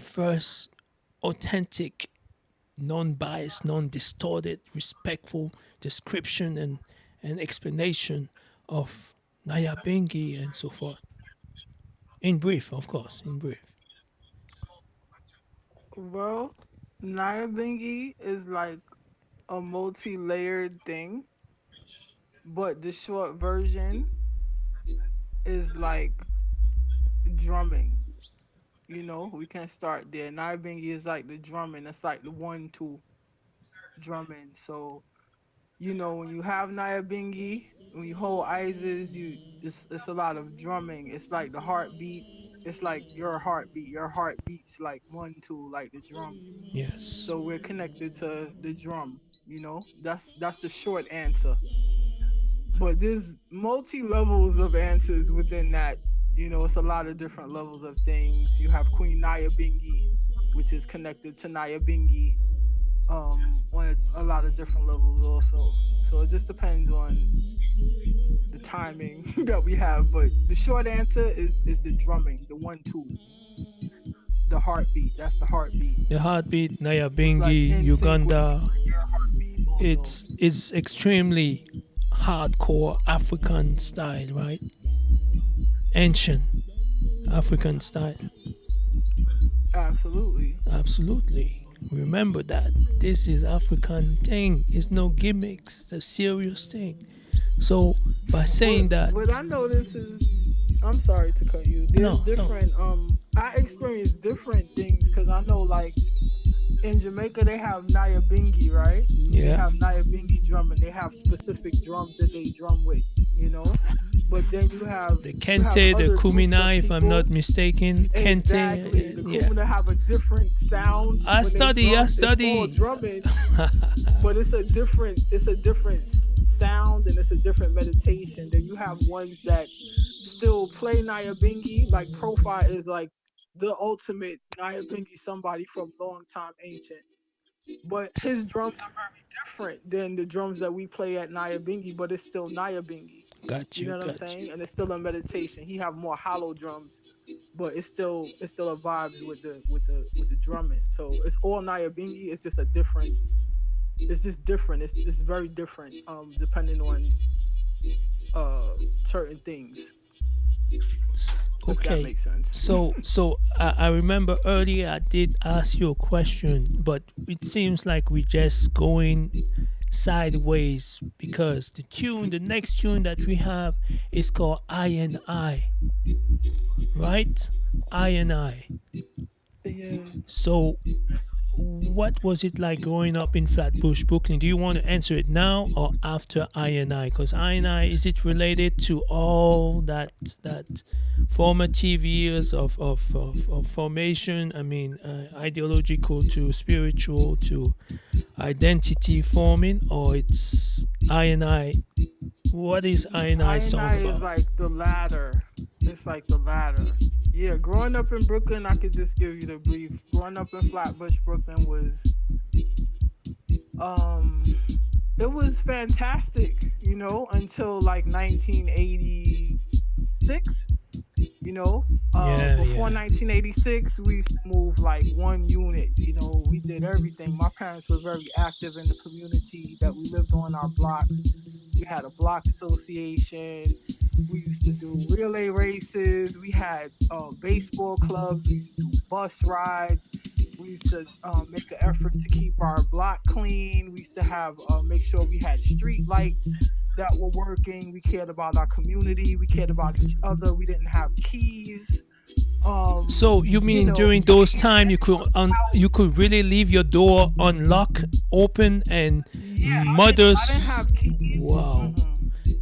first authentic, non-biased, non-distorted, respectful description and explanation of Naya Bingi and so forth. In brief, of course, in brief. Well, Naya Bingi is like a multi-layered thing, but the short version is like drumming. You know, we can start there. Naya Bingi is like the drumming. It's like the 1-2 drumming. So, you know, when you have Naya Bingi, when you hold Izes, it's a lot of drumming. It's like the heartbeat. It's like your heartbeat. Your heart beats like 1-2, like the drum. Yes. So we're connected to the drum. You know, that's the short answer. But there's multi levels of answers within that. You know, it's a lot of different levels of things. You have Queen Naya Bingi, which is connected to Naya Bingi, on a lot of different levels also. So it just depends on the timing that we have. But the short answer is the drumming, the 1 2, the heartbeat. That's the heartbeat. The heartbeat, Naya It's like bingi, in sync with Uganda. your heartbeat also. It's extremely hardcore African style, right? Ancient African style. Absolutely. Absolutely. Remember that. This is African thing. It's no gimmicks. It's a serious thing. So by saying that, What I notice is, I'm sorry to cut you. no, There's no, different. I experience different things because I know, like in Jamaica, they have Naya bingi, right? They yeah, have Naya bingi drum, and they have specific drums that they drum with. You know, but then the you have kente, the other groups kumina, of if I'm people. not mistaken, kente, Exactly. The yeah. Kumina have a different sound. I when they study, drum. I It's all study. drumming, but it's a different sound, and it's a different meditation. Then you have ones that still play Naya bingi. Like Profile is like the ultimate Naya bingi, somebody from long time ancient. But his drums are very different than the drums that we play at Naya bingi, but it's still Naya bingi. Got You you, know what I'm got you. saying? And it's still a meditation. He have more hollow drums, but it's still a vibes with the drumming. So it's all Naya bingi. It's just a different. It's just different. It's very different. Depending on certain things. If that Okay. makes sense. So I remember earlier I did ask you a question, but it seems like we're just going sideways because the next tune that we have is called I and I, right? I and I. Yeah. So what was it like growing up in Flatbush, Brooklyn? Do you want to answer it now or after I and I? Because I and I, is it related to all that formative years of formation? I mean, ideological to spiritual to identity forming, or it's I and I? What is I and I I and song I is about? like the ladder. It's like the ladder. Yeah, growing up in Brooklyn, I could just give you the brief. Growing up in Flatbush, Brooklyn um it was fantastic, until like 1986. Yeah, Before yeah. 1986, we used to move like one unit. We did everything. My parents were very active in the community that we lived on, our block. We had a block association. We used to do relay races. We had baseball clubs. We used to do bus rides. We used to make an effort to keep our block clean. We used to have make sure we had street lights that were working. We cared about our community. We cared about each other. We didn't have keys. So you mean during those time you could really leave your door unlocked, open, and Yeah, I didn't mothers? have keys. Wow. Mm-mm.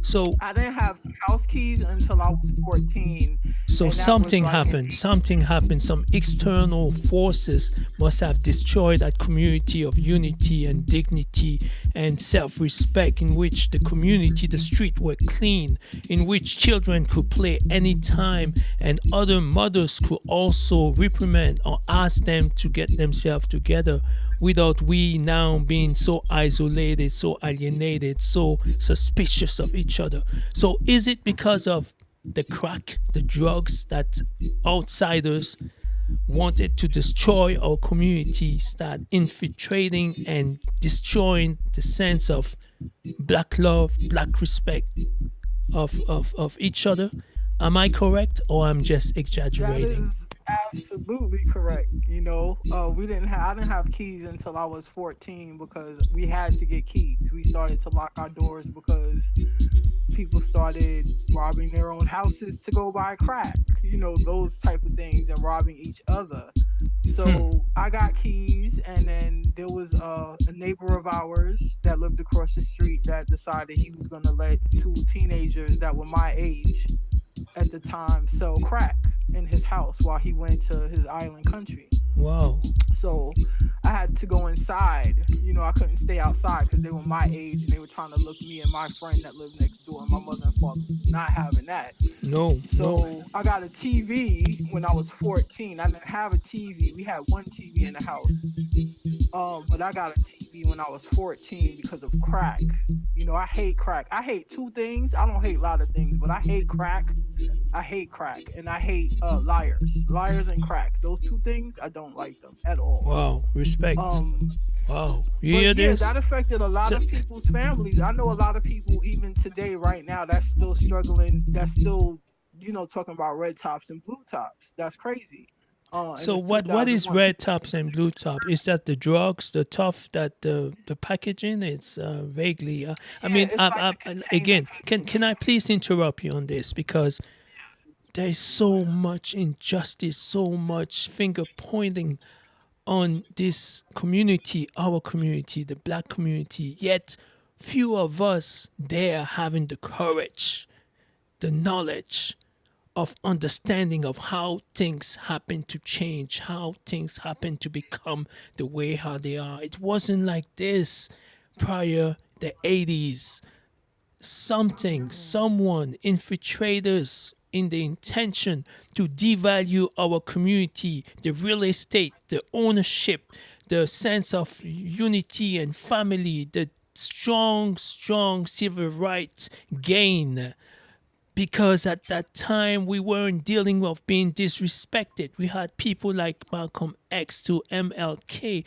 So I didn't have house keys until I was 14, so and that was something like in happened. Something happened. Some external forces must have destroyed that community of unity and dignity and self-respect in which the community, the street were clean, in which children could play anytime and other mothers could also reprimand or ask them to get themselves together without we now being so isolated, so alienated, so suspicious of each other. So is it because of the crack, the drugs that outsiders wanted to destroy our community, start infiltrating and destroying the sense of black love, black respect of each other? Am I correct or I'm just That exaggerating? is absolutely correct. I didn't have keys until I was 14 because we had to get keys. We started to lock our doors because people started robbing their own houses to go buy crack, those type of things, and robbing each other. Hmm. So I got keys, and then there was a neighbor of ours that lived across the street that decided he was going to let two teenagers that were my age at the time sell crack in his house while he went to his island country. Wow. So I had to go inside. I couldn't stay outside because they were my age and they were trying to look me and my friend that lived next door. And my mother and father was not having that. No, no. So I got a TV when I was 14. I didn't have a TV. We had one TV in the house. But I got a TV baby when I was 14 because of crack. You know, I hate crack. I hate two things. I don't hate a lot of things, but I hate crack. I hate crack, and I hate liars and crack. Those two things, I don't like them at all. Wow, respect. Wow, you But hear yeah, this? that affected a lot So- of people's families. I know a lot of people even today, right now, that's still struggling. That's still, talking about red tops and blue tops. That's crazy. And So it's what is 2001. red tops and blue top? Is that the drugs, the tough that the packaging? It's vaguely. I mean, it's like the again, container. can I please interrupt you on this because there is so much injustice, so much finger pointing on this community, our community, the black community. Yet few of us there having the courage, the knowledge of understanding of how things happen to change, how things happen to become the way how they are. It wasn't like this prior the 80s. Someone, infiltrators in the intention to devalue our community, the real estate, the ownership, the sense of unity and family, the strong civil rights gain. Because at that time we weren't dealing with being disrespected. We had people like Malcolm X to MLK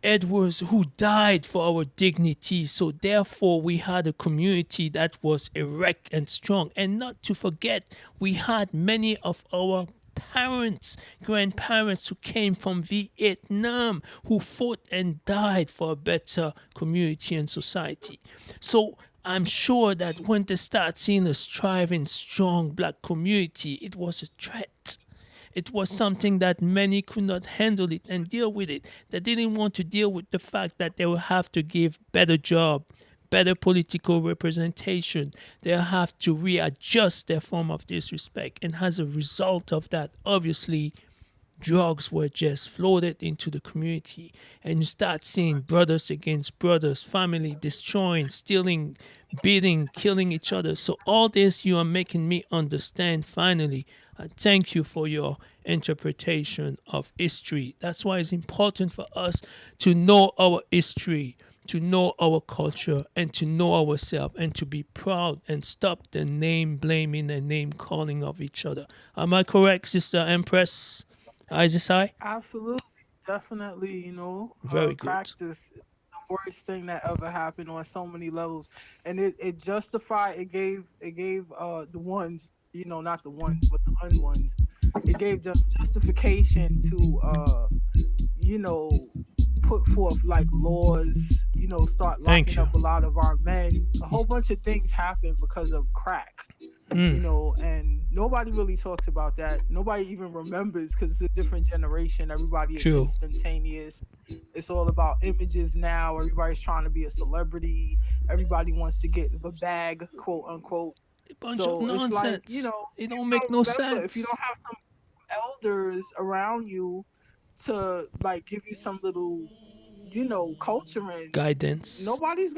Edwards who died for our dignity. So therefore we had a community that was erect and strong. And not to forget, we had many of our parents, grandparents who came from Vietnam, who fought and died for a better community and society. So I'm sure that when they start seeing a striving, strong black community, it was a threat. It was something that many could not handle it and deal with it. They didn't want to deal with the fact that they will have to give better job, better political representation. They'll have to readjust their form of disrespect. And as a result of that, obviously, drugs were just floated into the community. And you start seeing brothers against brothers, family destroying, stealing, beating, killing each other. So all this you are making me understand finally. Thank you for your interpretation of history. That's why it's important for us to know our history, to know our culture, and to know ourselves, and to be proud and stop the name blaming and name calling of each other. Am I correct, Sister Empress Isis I? Absolutely, definitely. Very good. Crack is the worst thing that ever happened on so many levels, and it justified. It gave the ones, not the ones, but the ones. It gave them justification to put forth like laws. Start Thank locking you. up a lot of our men. A whole bunch of things happened because of crack. And nobody really talks about that. Nobody even remembers because it's a different generation. Everybody is True. instantaneous. It's all about images now. Everybody's trying to be a celebrity. Everybody wants to get the bag, quote unquote. A bunch So of it's like, nonsense. It don't make no remember, if you sense. don't have some elders around you to like give you some little, culturing, Guidance. nobody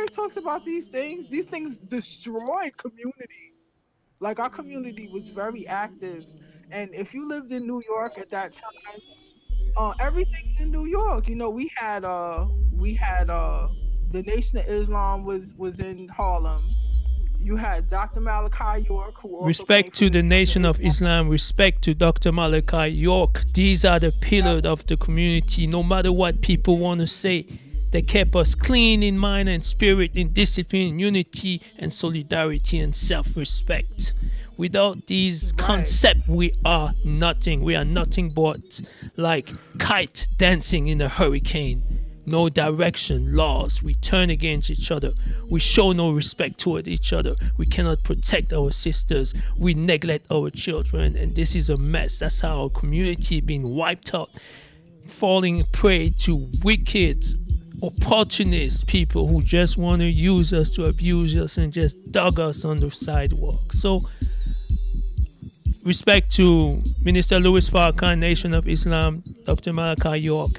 talks about these things. These things destroy communities. Like our community was very active, and if you lived in New York at that time, everything's in New York. The Nation of Islam was in Harlem. You had Dr. Malachi York, who also Respect to came from the Nation of Islam, respect to Dr. Malachi York. These are the pillars of the community. No matter what people want to say, they kept us clean in mind and spirit, in discipline, in unity and solidarity and self-respect. Without these concepts, we are nothing. We are nothing but like kite dancing in a hurricane. No direction, laws. We turn against each other. We show no respect toward each other. We cannot protect our sisters. We neglect our children. And this is a mess. That's how our community being wiped out, falling prey to wicked, opportunist people who just want to use us to abuse us and just dog us on the sidewalk. So, respect to Minister Louis Farrakhan, Nation of Islam, Dr. Malachi York,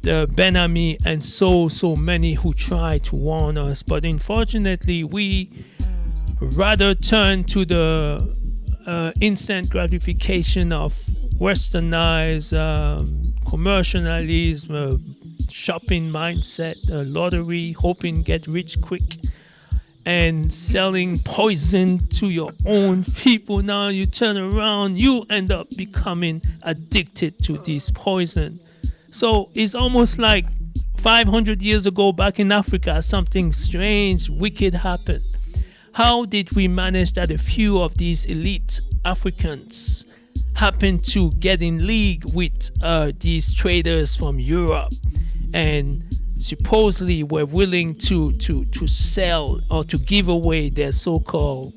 the Ben Ami, and so many who try to warn us. But unfortunately, we rather turn to the instant gratification of westernized commercialism, shopping mindset, lottery, hoping get rich quick, and selling poison to your own people. Now you turn around, you end up becoming addicted to this poison. So it's almost like 500 years ago back in Africa, something strange, wicked happened. How did we manage that a few of these elite Africans happened to get in league with these traders from Europe and supposedly were willing to sell or to give away their so-called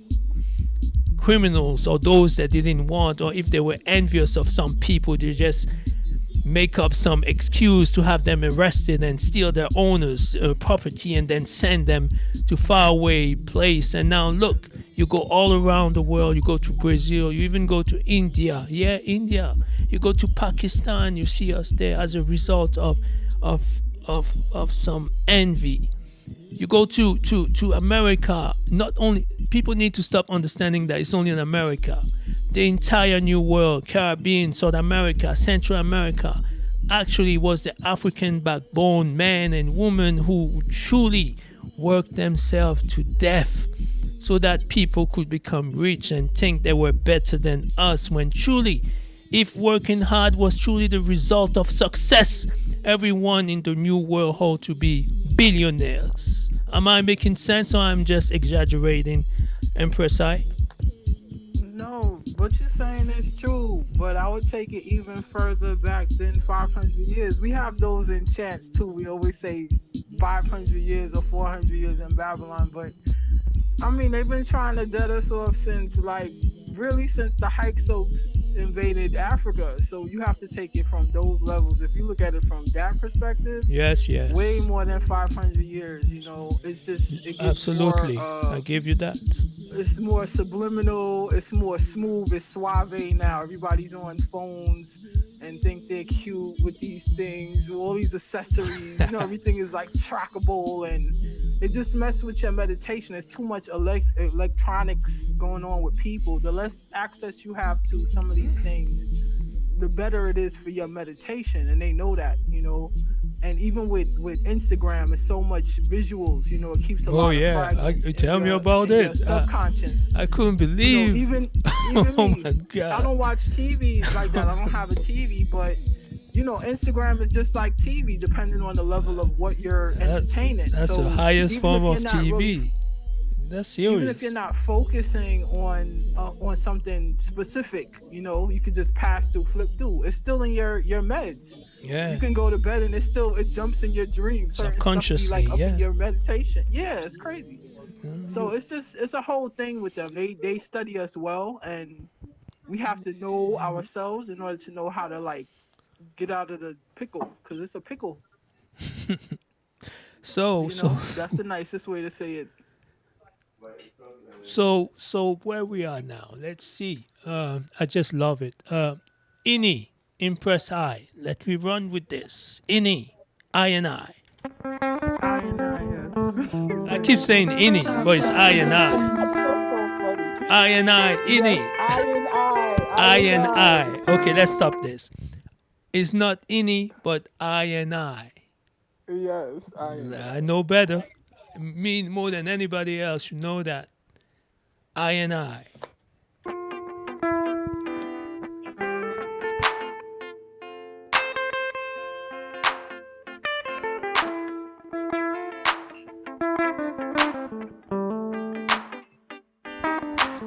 criminals, or those that didn't want, or if they were envious of some people, they just make up some excuse to have them arrested and steal their owners' property and then send them to faraway place. And now look, you go all around the world. You go to Brazil, you even go to India. Yeah, India. You go to Pakistan, you see us there as a result of some envy. You go to America. Not only people need to stop understanding that it's only in America. The entire New World, Caribbean, South America, Central America, actually was the African backbone, man and woman who truly worked themselves to death so that people could become rich and think they were better than us, when truly, if working hard was truly the result of success, everyone in the New World ought to be billionaires. Am I making sense, or I'm just exaggerating, Empress I? No, what you're saying is true, but I would take it even further back than 500 years. We have those in chants too. We always say 500 years or 400 years in Babylon, but I mean, they've been trying to dead us off since the Hyksos invaded Africa. So you have to take it from those levels. If you look at it from that perspective, yes, way more than 500 years. You know, it's just it gets absolutely more, I give you that. It's more subliminal. It's more smooth. It's suave now. Everybody's on phones and think they're cute with these things, all these accessories. You know, everything is like trackable, and it just messes with your meditation. There's too much electronics going on with people. The less access you have to some of these things, the better it is for your meditation, and they know that, you know. And even with Instagram, it's so much visuals, you know, it keeps a lot of fragments. Tell me about it. Subconscious. I couldn't believe. You know, even oh me, my God. I don't watch TV like that. I don't have a TV, but you know, Instagram is just like TV, depending on the level of what you're entertaining. That's so the highest form of TV. That's serious. Even if you're not focusing on something specific, you know, you can just pass through, flip through. It's still in your meds. Yeah. You can go to bed and it jumps in your dreams. Subconsciously, like up yeah. in your meditation. Yeah, it's crazy. Mm-hmm. So it's a whole thing with them. They study us well, and we have to know ourselves in order to know how to like get out of the pickle, because it's a pickle. So that's the nicest way to say it. So where we are now, let's see. I just love it. Inni, Empress I. Let me run with this. Inni, I and I. I keep saying Inni, but it's I and I. I and I, Inni. I and I. Okay, let's stop this. It's not Inni, but I and I. Yes, I know better. Me more than anybody else, you know that. I and I.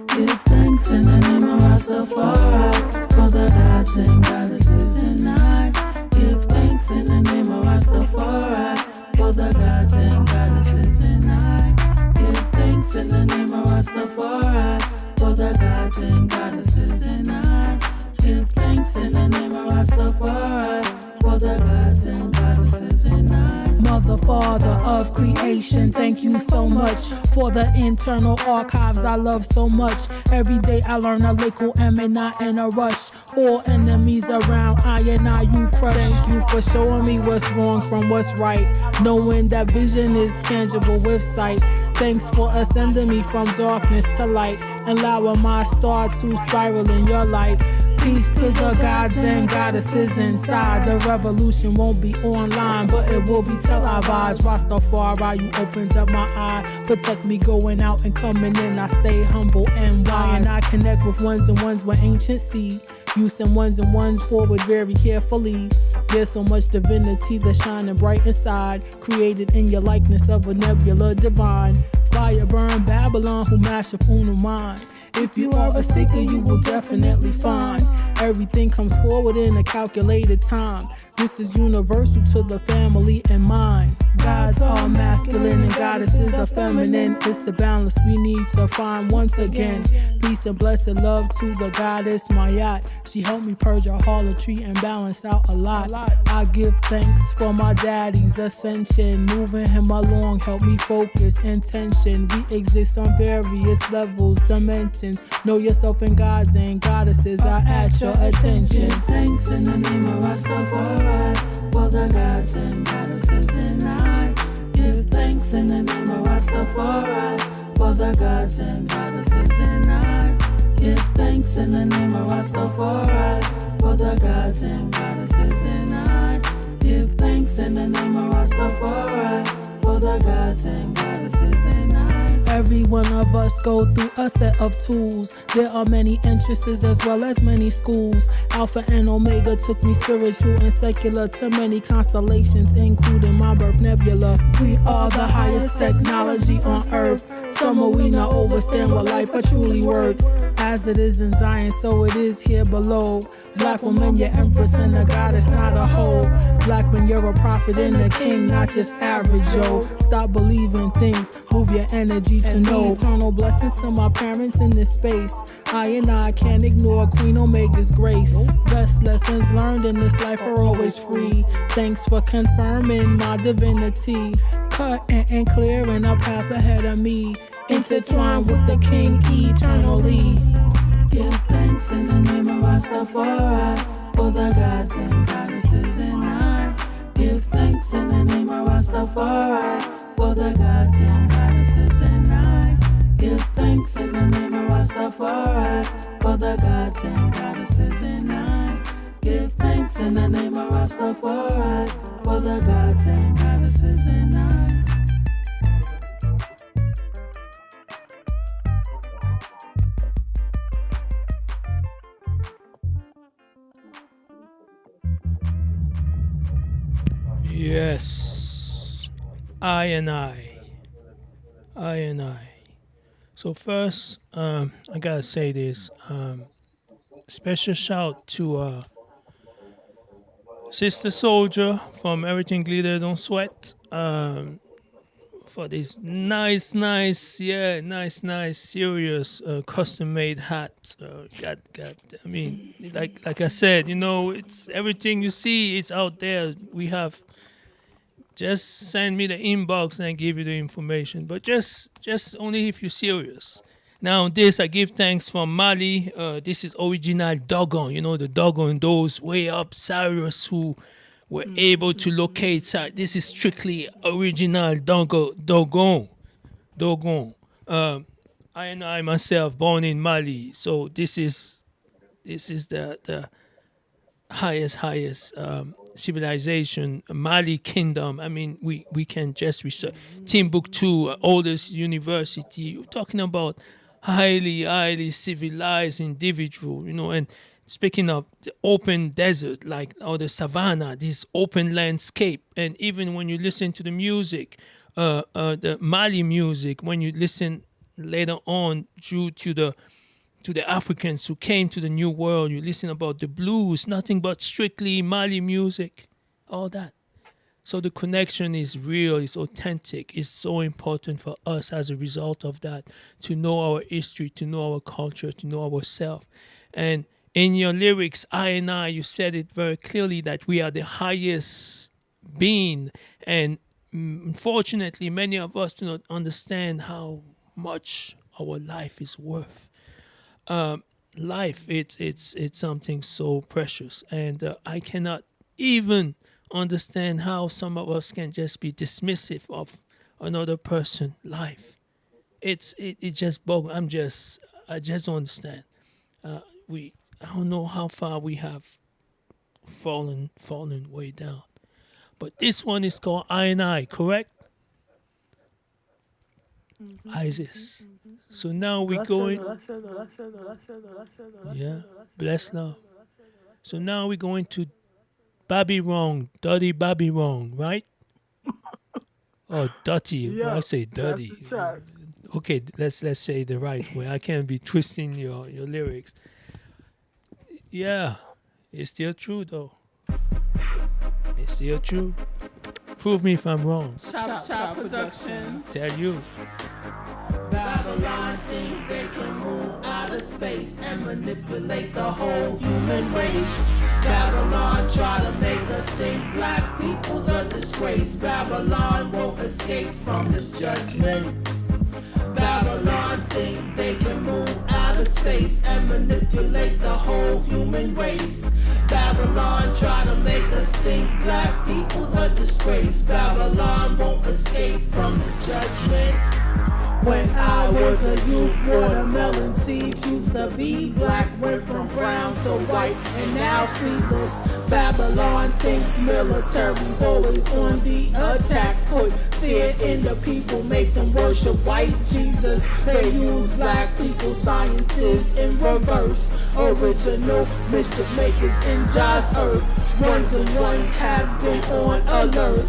Give thanks in the name of Rastafari for the gods and goddesses and I. Give thanks in the name of Rastafari for the gods and goddesses and I. Give thanks in the name of Rastafari for the gods and goddesses and I. Give thanks in the name of Rastafari for the gods and goddesses and I. Mother, Father of creation, thank you so much for the internal archives I love so much. Every day I learn a little, am not in a rush. All enemies around, I and I you crush. Thank you for showing me what's wrong from what's right, knowing that vision is tangible with sight. Thanks for ascending me from darkness to light, allowing my star to spiral in your light. Peace to the gods and goddesses inside. The revolution won't be online, but it will be televised. Rastafari, you opened up my eye. Protect me going out and coming in. I stay humble and wise. And I connect with ones and ones with ancient seed. Using ones and ones forward very carefully. There's so much divinity that's shining bright inside. Created in your likeness of a nebula divine. Fire burn Babylon who mash up Uno mind. If you are a seeker, you will definitely find everything comes forward in a calculated time. This is universal to the family and mine. Gods are masculine and goddesses are feminine. It's the balance we need to find once again. Peace and blessed love to the goddess Naya. She helped me purge a harlotry and balance out a lot. I give thanks for my daddy's ascension. Moving him along, help me focus intention. We exist on various levels, dimensions. Know yourself and gods and goddesses are at your attention. Give thanks in the name of Rastafari for the gods and goddesses and I. Give thanks in the name of Rastafari for the gods and goddesses and I. Give thanks in the name of Rastafari for the gods and goddesses and I. Give thanks in the name of Rastafari for the gods and goddesses and I. Every one of us go through a set of tools. There are many entrances as well as many schools. Alpha and Omega took me spiritual and secular to many constellations, including my birth nebula. We are the highest technology on earth. Some we not overstand what life are truly worth. As it is in Zion, so it is here below. Black woman, you're empress and a goddess, not a hoe. Black man, you're a prophet and a king, not just average Joe. Stop believing things, move your energy to know. Eternal blessings to my parents in this space. I can't ignore Queen Omega's grace. Best lessons learned in this life are always free. Thanks for confirming my divinity. Cutting and clearing a path ahead of me. Intertwined with the King eternally. Give thanks in the name of Rastafari for the gods and goddesses and I. Give thanks in the name of Rastafari for the gods and goddesses and I. Give thanks in the name of Rastafari for the gods and goddesses and I. Give thanks in the name of Rastafari for the gods and goddesses and I. Yes, I and I. So first, I gotta say this. Special shout to Sister Soldier from Everything Glitter Don't Sweat. For this nice, serious, custom-made hat. I mean, like I said, you know, it's everything you see is out there. We have. Just send me the inbox and I give you the information. But just only if you're serious. Now this I give thanks for Mali. This is original Dogon. You know the Dogon, those way up Cyrus who were able to locate. This is strictly original Dogon. I myself born in Mali, so this is the highest civilization, Mali kingdom. I mean, we can just research Timbuktu, oldest university. We're talking about highly civilized individual, you know. And speaking of the open desert, like or the savannah, this open landscape, and even when you listen to the music, the Mali music, when you listen later on due to the Africans who came to the New World, you listen about the blues, nothing but strictly Mali music, all that. So the connection is real, it's authentic, it's so important for us as a result of that to know our history, to know our culture, to know ourselves. And in your lyrics, I, you said it very clearly that we are the highest being. And unfortunately, many of us do not understand how much our life is worth. Life, it's something so precious, and I cannot even understand how some of us can just be dismissive of another person's life. It just boggles. I just don't understand. I don't know how far we have fallen way down. But this one is called I and I, correct? Isis. So now we're going. Yeah, bless love. So now we're going to Bobby Wrong, Dirty Bobby Wrong, right? Oh, dirty. Well, I say dirty. Okay, let's say the right way. I can't be twisting your lyrics. Yeah, it's still true though. It's still true. Prove me if I'm wrong. Chop Productions. Tell you. Babylon think they can move out of space and manipulate the whole human race. Babylon try to make us think black people's a disgrace. Babylon won't escape from this judgment. Babylon think they can move out of space and manipulate the whole human race. Babylon try to make us think black people's a disgrace. Babylon won't escape from this judgment. When I was a youth, watermelon seeds used to be black, went from brown to white, and now seedless. Babylon thinks military always on the attack, put fear in the people, make them worship white Jesus. They use black people, scientists in reverse, original mischief makers in Jah's earth. Ones and ones have been on alert.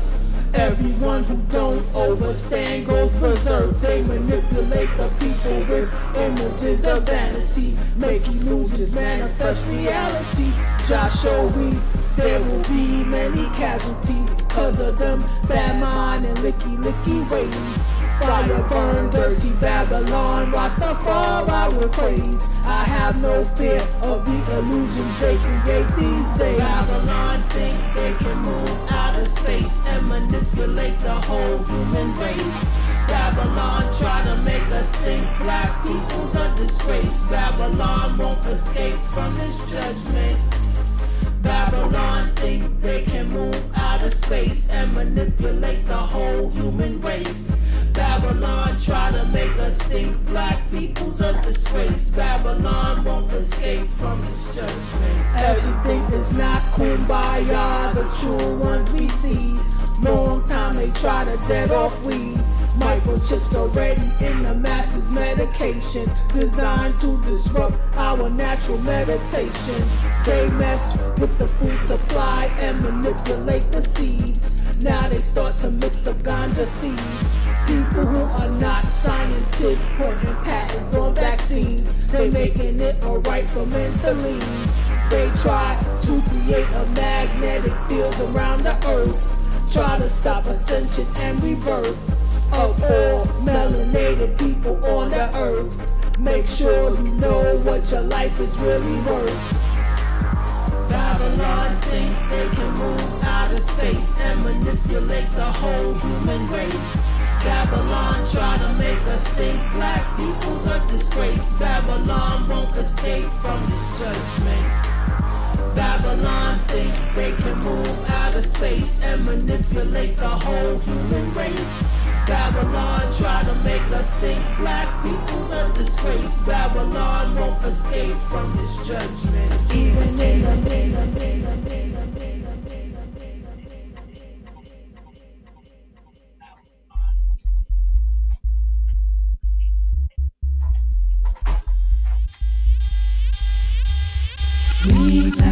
Everyone who don't overstand goes berserk. They manipulate the people with images of vanity, make illusions manifest reality. Josh showed me there will be many casualties cause of them bad mind and licky ways. Fire burn, dirty Babylon, Rastafari with praise. I have no fear of the illusions they create these days. Babylon think they can move out of space and manipulate the whole human race. Babylon try to make us think black people's a disgrace. Babylon won't escape from this judgment. Babylon think they can move out of space and manipulate the whole human race. Babylon try to make us think black people's a disgrace. Babylon won't escape from this judgment. Everything is not kumbaya, the true ones we see. Long time they try to dead off weed. Microchips already in the masses medication, designed to disrupt our natural meditation. They mess with the food supply and manipulate the seeds. Now they start to mix up ganja seeds. People who are not scientists putting patents on vaccines. They making it alright for men to leave. They try to create a magnetic field around the earth, try to stop ascension and rebirth of all melanated people on the earth. Make sure you know what your life is really worth. Babylon think they can move out of space and manipulate the whole human race. Babylon try to make us think black people's a disgrace. Babylon won't escape from this judgment. Babylon think they can move out of space and manipulate the whole human race. Babylon try to make us think black people's a disgrace. Babylon won't escape from this judgment. Even in the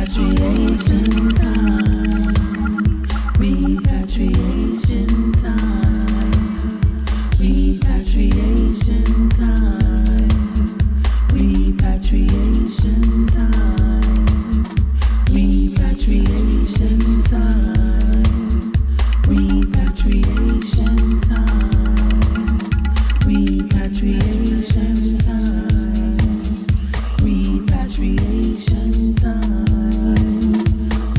repatriation time. Repatriation time. Repatriation time. Repatriation time. Repatriation time. Repatriation time. Repatriation time. Repatriation time.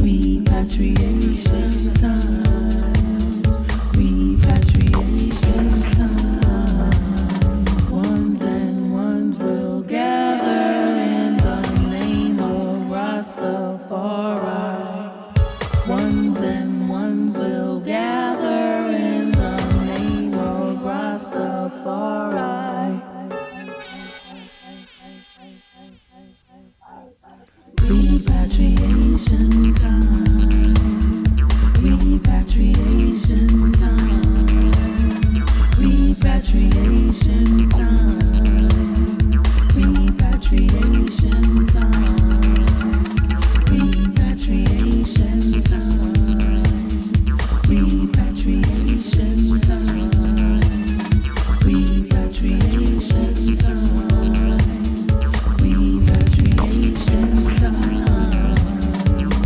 Repatriation time. Repatriation time. Ones and ones will gather in the name of Rastafari. Ones and ones will gather in the name of Rastafari. Repatriation time. Repatriation time. Repatriation time. Repatriation time. Repatriation time. Repatriation time. Repatriation time. Repatriation time.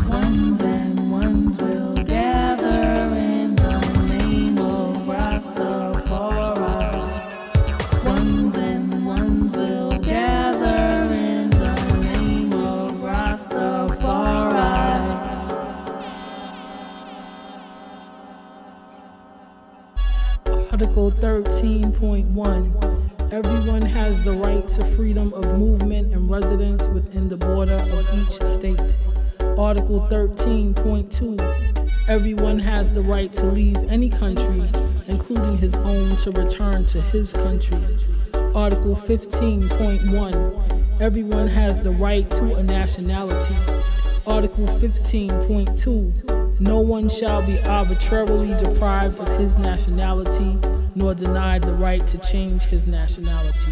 Ones and ones will gather in the name of Rastafari. Ones and ones will gather in the name of Rastafari. Article 13.1. Everyone has the right to freedom of movement and residence within the border of each state. Article 13.2. Everyone has the right to leave any country, including his own, to return to his country. Article 15.1. Everyone has the right to a nationality. Article 15.2. No one shall be arbitrarily deprived of his nationality, nor denied the right to change his nationality.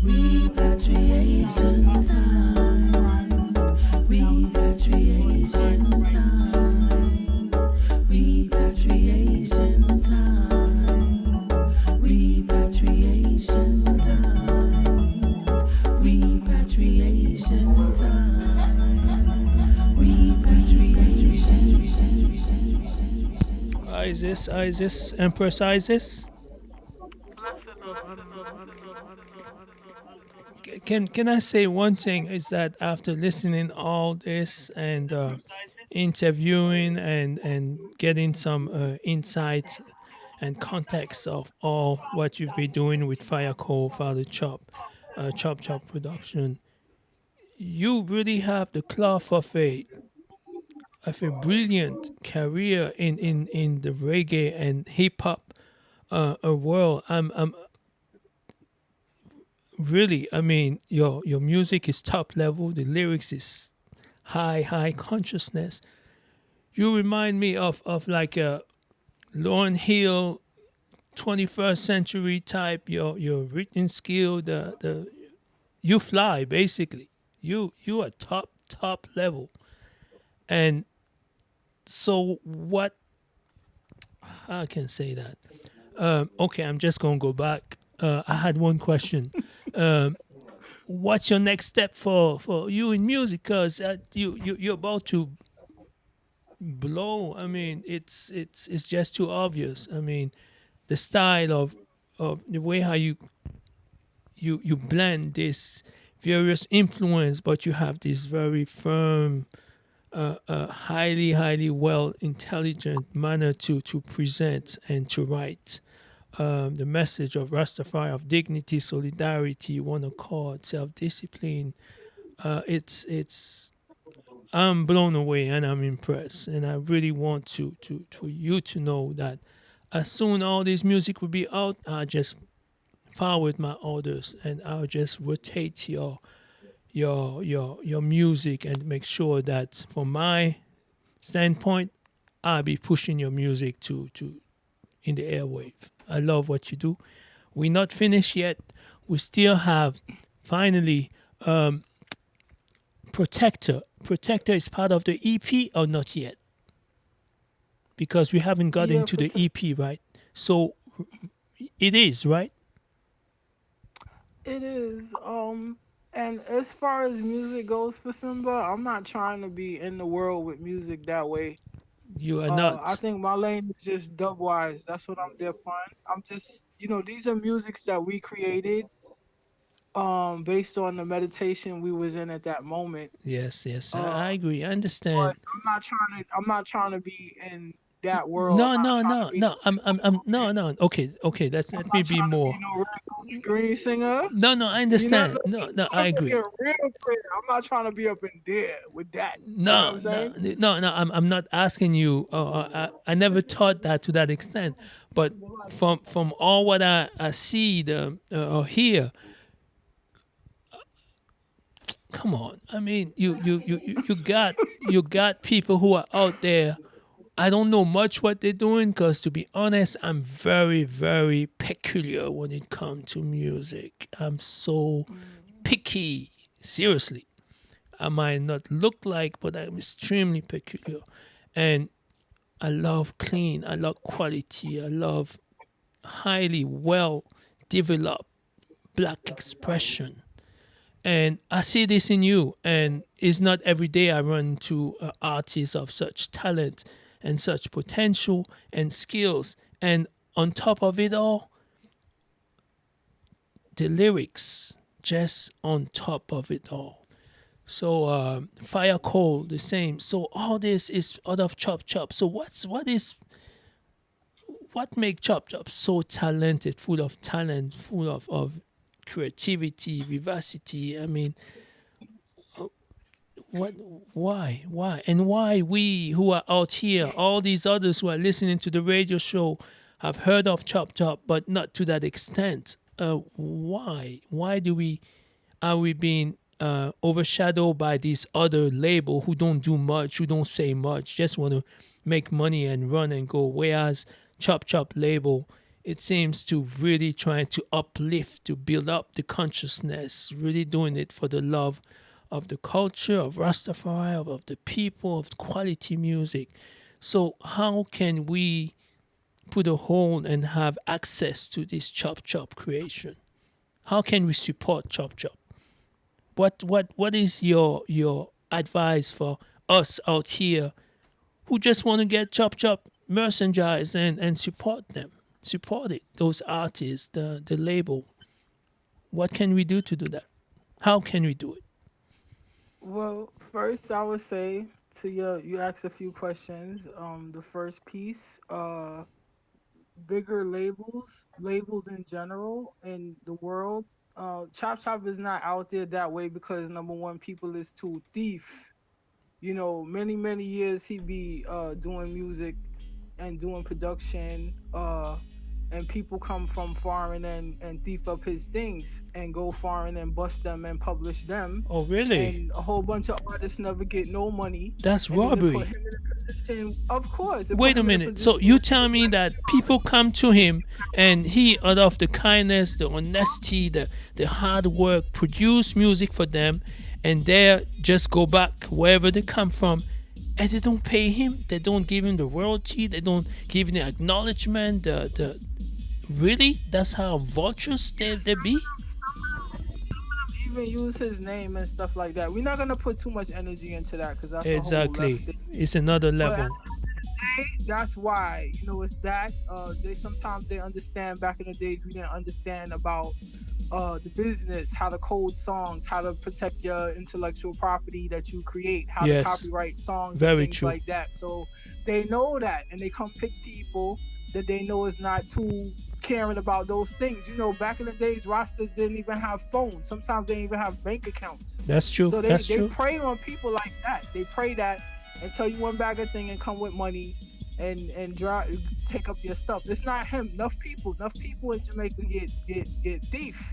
Repatriation time. Repatriation time. Repatriation time. Repatriation time. Repatriation time. Repatriation. Isis, Empress Isis. Can I say one thing is that after listening all this and interviewing and getting some insights and context of all what you've been doing with Fireco, Father Chop, Chop Chop Production, you really have the cloth of a brilliant career in the reggae and hip hop world. I'm really, I mean, your music is top level. The lyrics is high consciousness. You remind me of like a Lauryn Hill, 21st century type. Your written skill, the you fly basically. You are top level. And so what? I can say that. Okay, I'm just gonna go back. I had one question. What's your next step for you in music? Cause you're about to blow. I mean, it's just too obvious. I mean, the style of the way how you blend this various influence, but you have this very firm, highly well intelligent manner to present and to write the message of Rastafari, of dignity, solidarity, one accord, self-discipline. It's I'm blown away and I'm impressed, and I really want to for you to know that as soon all this music will be out, I just forward my orders and I'll just rotate your music and make sure that from my standpoint, I'll be pushing your music to in the airwave. I love what you do. We're not finished yet. We still have finally Protector. Protector is part of the EP or not yet? Because we haven't got into the EP, right? So it is, right? It is. And as far as music goes for Simba, I'm not trying to be in the world with music that way. You are not. I think my lane is just dubwise. That's what I'm there for. I'm just, these are musics that we created based on the meditation we was in at that moment. Yes, I agree. I understand. But I'm not trying to be in that world. No. I'm no. Okay. Let me be more. Green singer. No, I understand. No, I agree. I'm not trying to be up in there with that. No. I'm not asking you. I never thought that to that extent. But from all what I see or hear, come on. I mean, you got people who are out there. I don't know much what they're doing because, to be honest, I'm very, very peculiar when it comes to music. I'm so picky. Seriously, I might not look like, but I'm extremely peculiar, and I love clean. I love quality. I love highly well developed black expression. And I see this in you. And it's not every day I run to artists of such talent and such potential and skills. And on top of it all, the lyrics just on top of it all. So Fire Cold, the same. So all this is out of Chop Chop. So what makes Chop Chop so talented, full of talent, full of creativity, vivacity? I mean, what, why, and why we who are out here, all these others who are listening to the radio show, have heard of Chop Chop, but not to that extent. Why do we are we being overshadowed by this other label who don't do much, who don't say much, just want to make money and run and go? Whereas Chop Chop label, it seems to really trying to uplift, to build up the consciousness, really doing it for the love of the culture, of Rastafari, of the people, of quality music. So how can we put a hold and have access to this Chop Chop creation? How can we support Chop Chop? What is your advice for us out here who just want to get Chop Chop merchandise and support them? Support it, those artists, the label. What can we do to do that? How can we do it? Well, first I would say to you asked a few questions. The first piece, bigger labels in general in the world. Chop Chop is not out there that way because number one, people is too thief. You know, many years he be doing music and doing production, and people come from foreign and thief up his things and go foreign and bust them and publish them. Oh, really? And a whole bunch of artists never get no money. That's And then it robbery. put him in a position, of course. it put Wait a him in minute. So position you where tell me people that people come to him and he, out of the kindness, the honesty, the hard work, produce music for them, and they just go back wherever they come from, and they don't pay him. They don't give him the royalty. They don't give him the acknowledgement. Really? That's how vultures they be? even use his name and stuff like that. We're not gonna put too much energy into that because that's Exactly. a whole left thing. It's another But level. that's why it's that they sometimes they understand. Back in the days we didn't understand about the business, how to code songs, how to protect your intellectual property that you create, how Yes. to copyright songs, Very and things true. like that. So they know that, and they come pick people that they know is not too caring about those things. Back in the days, Rastas didn't even have phones. Sometimes they didn't even have bank accounts. That's true. So That's they true. prey on people like that. They pray that and tell you one bag of thing and come with money and take up your stuff. It's not him. Enough people in Jamaica get thief.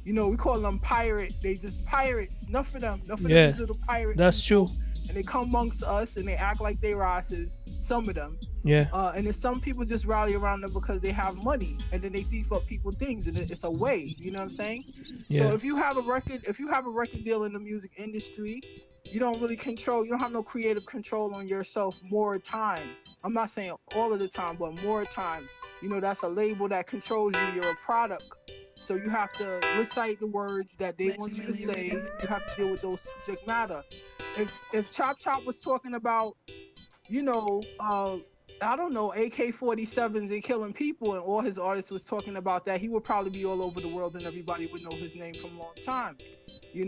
We call them pirate. They just pirates. Enough of them. Enough of Yeah, these little pirates. that's true. And they come amongst us and they act like they Rosses. Some of them. Yeah. And then some people just rally around them because they have money, and then they thief up people things, and it's a way. You know what I'm saying? Yeah. So if you have a record deal in the music industry, you don't really control. You don't have no creative control on yourself more time. I'm not saying all of the time, but more time. That's a label that controls you. You're a product. So you have to recite the words that they want you to say. You have to deal with those subject matter. If Chop Chop was talking about, I don't know, AK-47s and killing people, and all his artists was talking about that, he would probably be all over the world and everybody would know his name from a long time.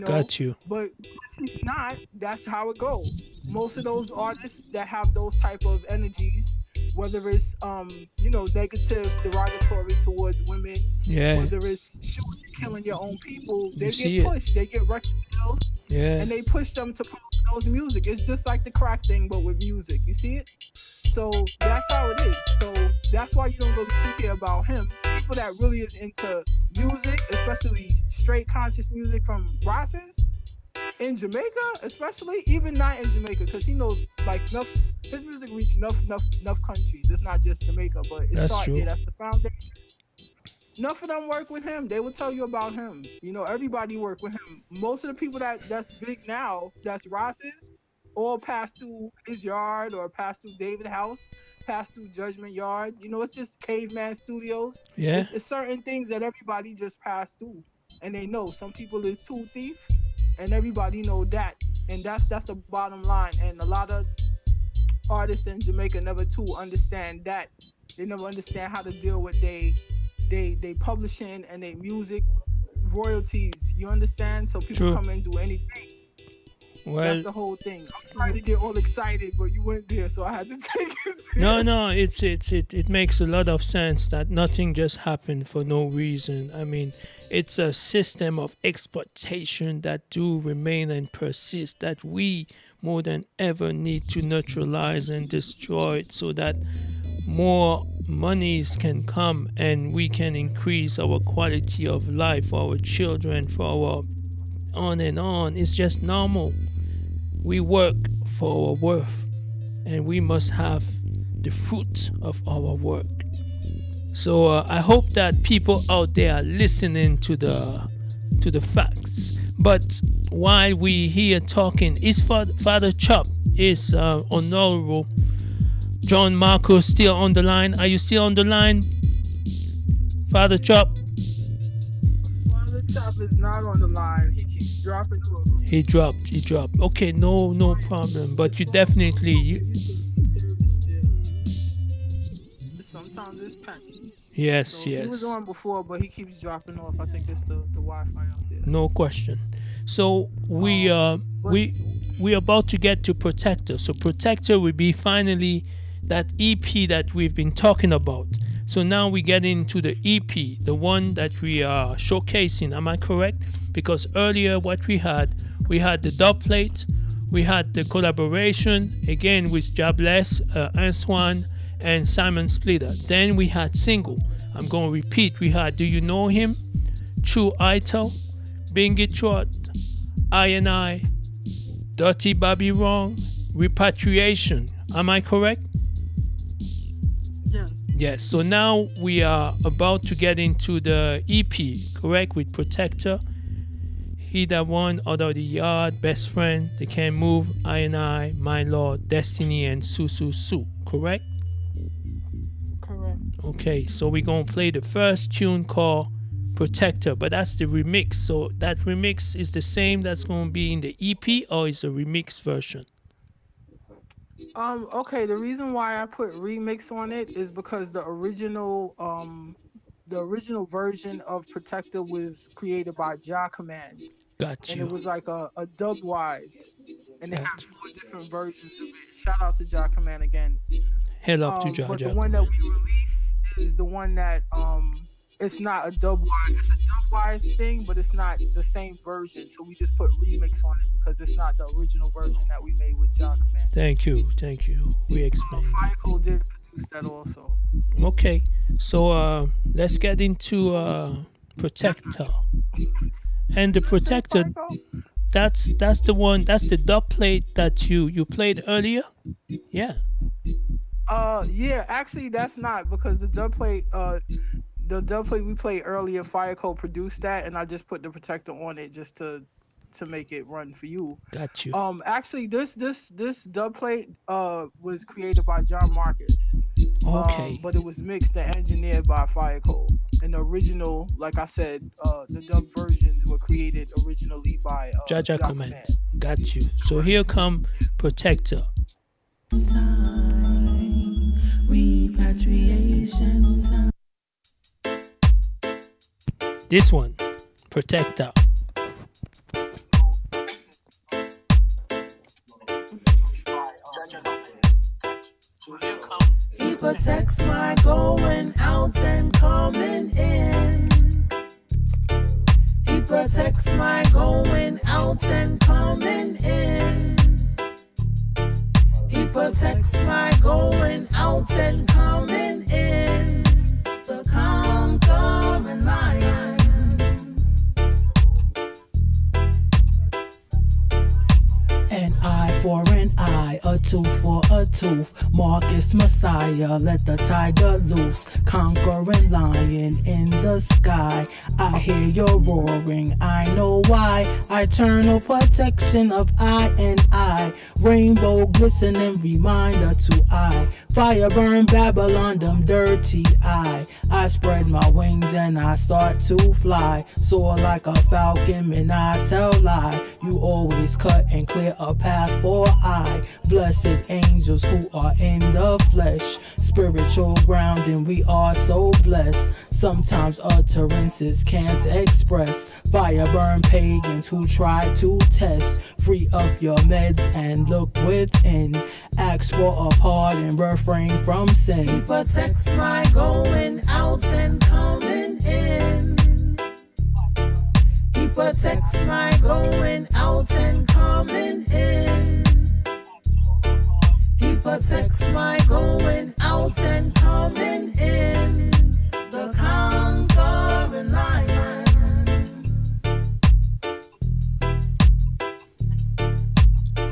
Got you. But he's not. That's how it goes. Most of those artists that have those type of energies, whether it's negative, derogatory towards women, Yeah. whether it's shooting, killing your own people, they see get it. pushed. They get record deals, Yeah. and they push them to promote those music. It's just like the crack thing, but with music. You see it? So that's how it is. So that's why you don't really too care about him. People that really is into music, especially straight conscious music from Rosses, in Jamaica, especially, even not in Jamaica, because he knows like enough. His music reached enough countries. It's not just Jamaica, but it That's started true. there. That's the foundation. Enough of them work with him. They will tell you about him. You know, everybody work with him. Most of the people that's big now, that's Ross's, all passed through his yard or passed through David House, passed through Judgment Yard. You know, it's just Caveman Studios. Yeah. It's certain things that everybody just passed through, and they know. Some people is Tool Thief, and everybody know that, and that's the bottom line. And a lot of artists in Jamaica never too understand that. They never understand how to deal with they publishing and they music royalties. You understand? So people True. come and do anything. Well, That's the whole thing. I'm trying to get all excited, but you weren't there, so I had to take it. no, it makes a lot of sense that nothing just happened for no reason. I mean, it's a system of exploitation that do remain and persist that we more than ever need to neutralize and destroy it so that more monies can come and we can increase our quality of life for our children, for our on and on. It's just normal. We work for our worth and we must have the fruit of our work. So I hope that people out there are listening to the facts. But while we here talking, is Father Chop, is Honorable John Marco still on the line? Are you still on the line, Father Chop? Father Chop is not on the line. He keeps dropping off. He dropped. Okay, no problem. But you definitely Sometimes it's patchy. yes, So yes. He was on before, but he keeps dropping off. I think it's the Wi-Fi out there. No question. So we about to get to Protector. So Protector will be finally that EP that we've been talking about. So now we get into the EP, the one that we are showcasing. Am I correct? Because earlier what we had the dub plate, we had the collaboration again with Jabless, Antoine, and Simon Splitter. Then we had single. I'm going to repeat. We had Do You Know Him, True Outta, Bingi Trot, I, Dirty Bobby Wrong, Repatriation. Am I correct? Yeah. Yes. So now we are about to get into the EP, correct? With Protector, He That Won, Out of the Yard, Best Friend, They Can't Move, I, My Lord, Destiny, and Su, correct? Correct. Okay, so we're going to play the first tune called Protector, but that's the remix. So that remix is the same that's going to be in the EP, or is a remix version? Okay, the reason why I put remix on it is because the original version of Protector was created by Ja Command. Got And you. it was like a dubwise. And they have 4 different versions of it. Shout out to Ja Command again. Hell up to But Ja the one that we release is the one that it's not a dubwise. It's a dubwise thing, but it's not the same version. So we just put remix on it because it's not the original version that we made with Ja Command. Thank you. We explained. Fireco did produce that also. Okay, so let's get into Protector. And the Protector, that's the one, that's the dub plate that you played earlier? Yeah. Yeah, actually that's not, because the dub plate we played earlier, Fireco produced that, and I just put the Protector on it just to make it run for you. Got you. Actually this dub plate was created by John Marcus. Okay. But it was mixed and engineered by Fireco. And the original, like I said, the dub versions were created originally by Ja Command. Got you. So here come Protector. Time, repatriation time. This one, Protector. He protects my going out and coming in. He protects my going out and coming in. He protects my going out and coming in. The conquering lion. for an eye, a tooth for a tooth. Marcus Messiah, let the tiger loose. Conquering lion in the sky. I hear your roaring, I know why. Eternal protection of I and I. Rainbow glistening reminder to I. Fire burn Babylon, them dirty eye. I spread my wings and I start to fly. Soar like a falcon and I tell lie. You always cut and clear a path for I. Blessed angels who are in the flesh. Spiritual grounding, we are so blessed. Sometimes utterances can't express. Fire burn pagans who try to test. Free up your meds and look within. Ask for a pardon, refrain from sin. He protects my going out and coming in. He protects my going out and coming in. He protects my going out and coming in. The conquering lion.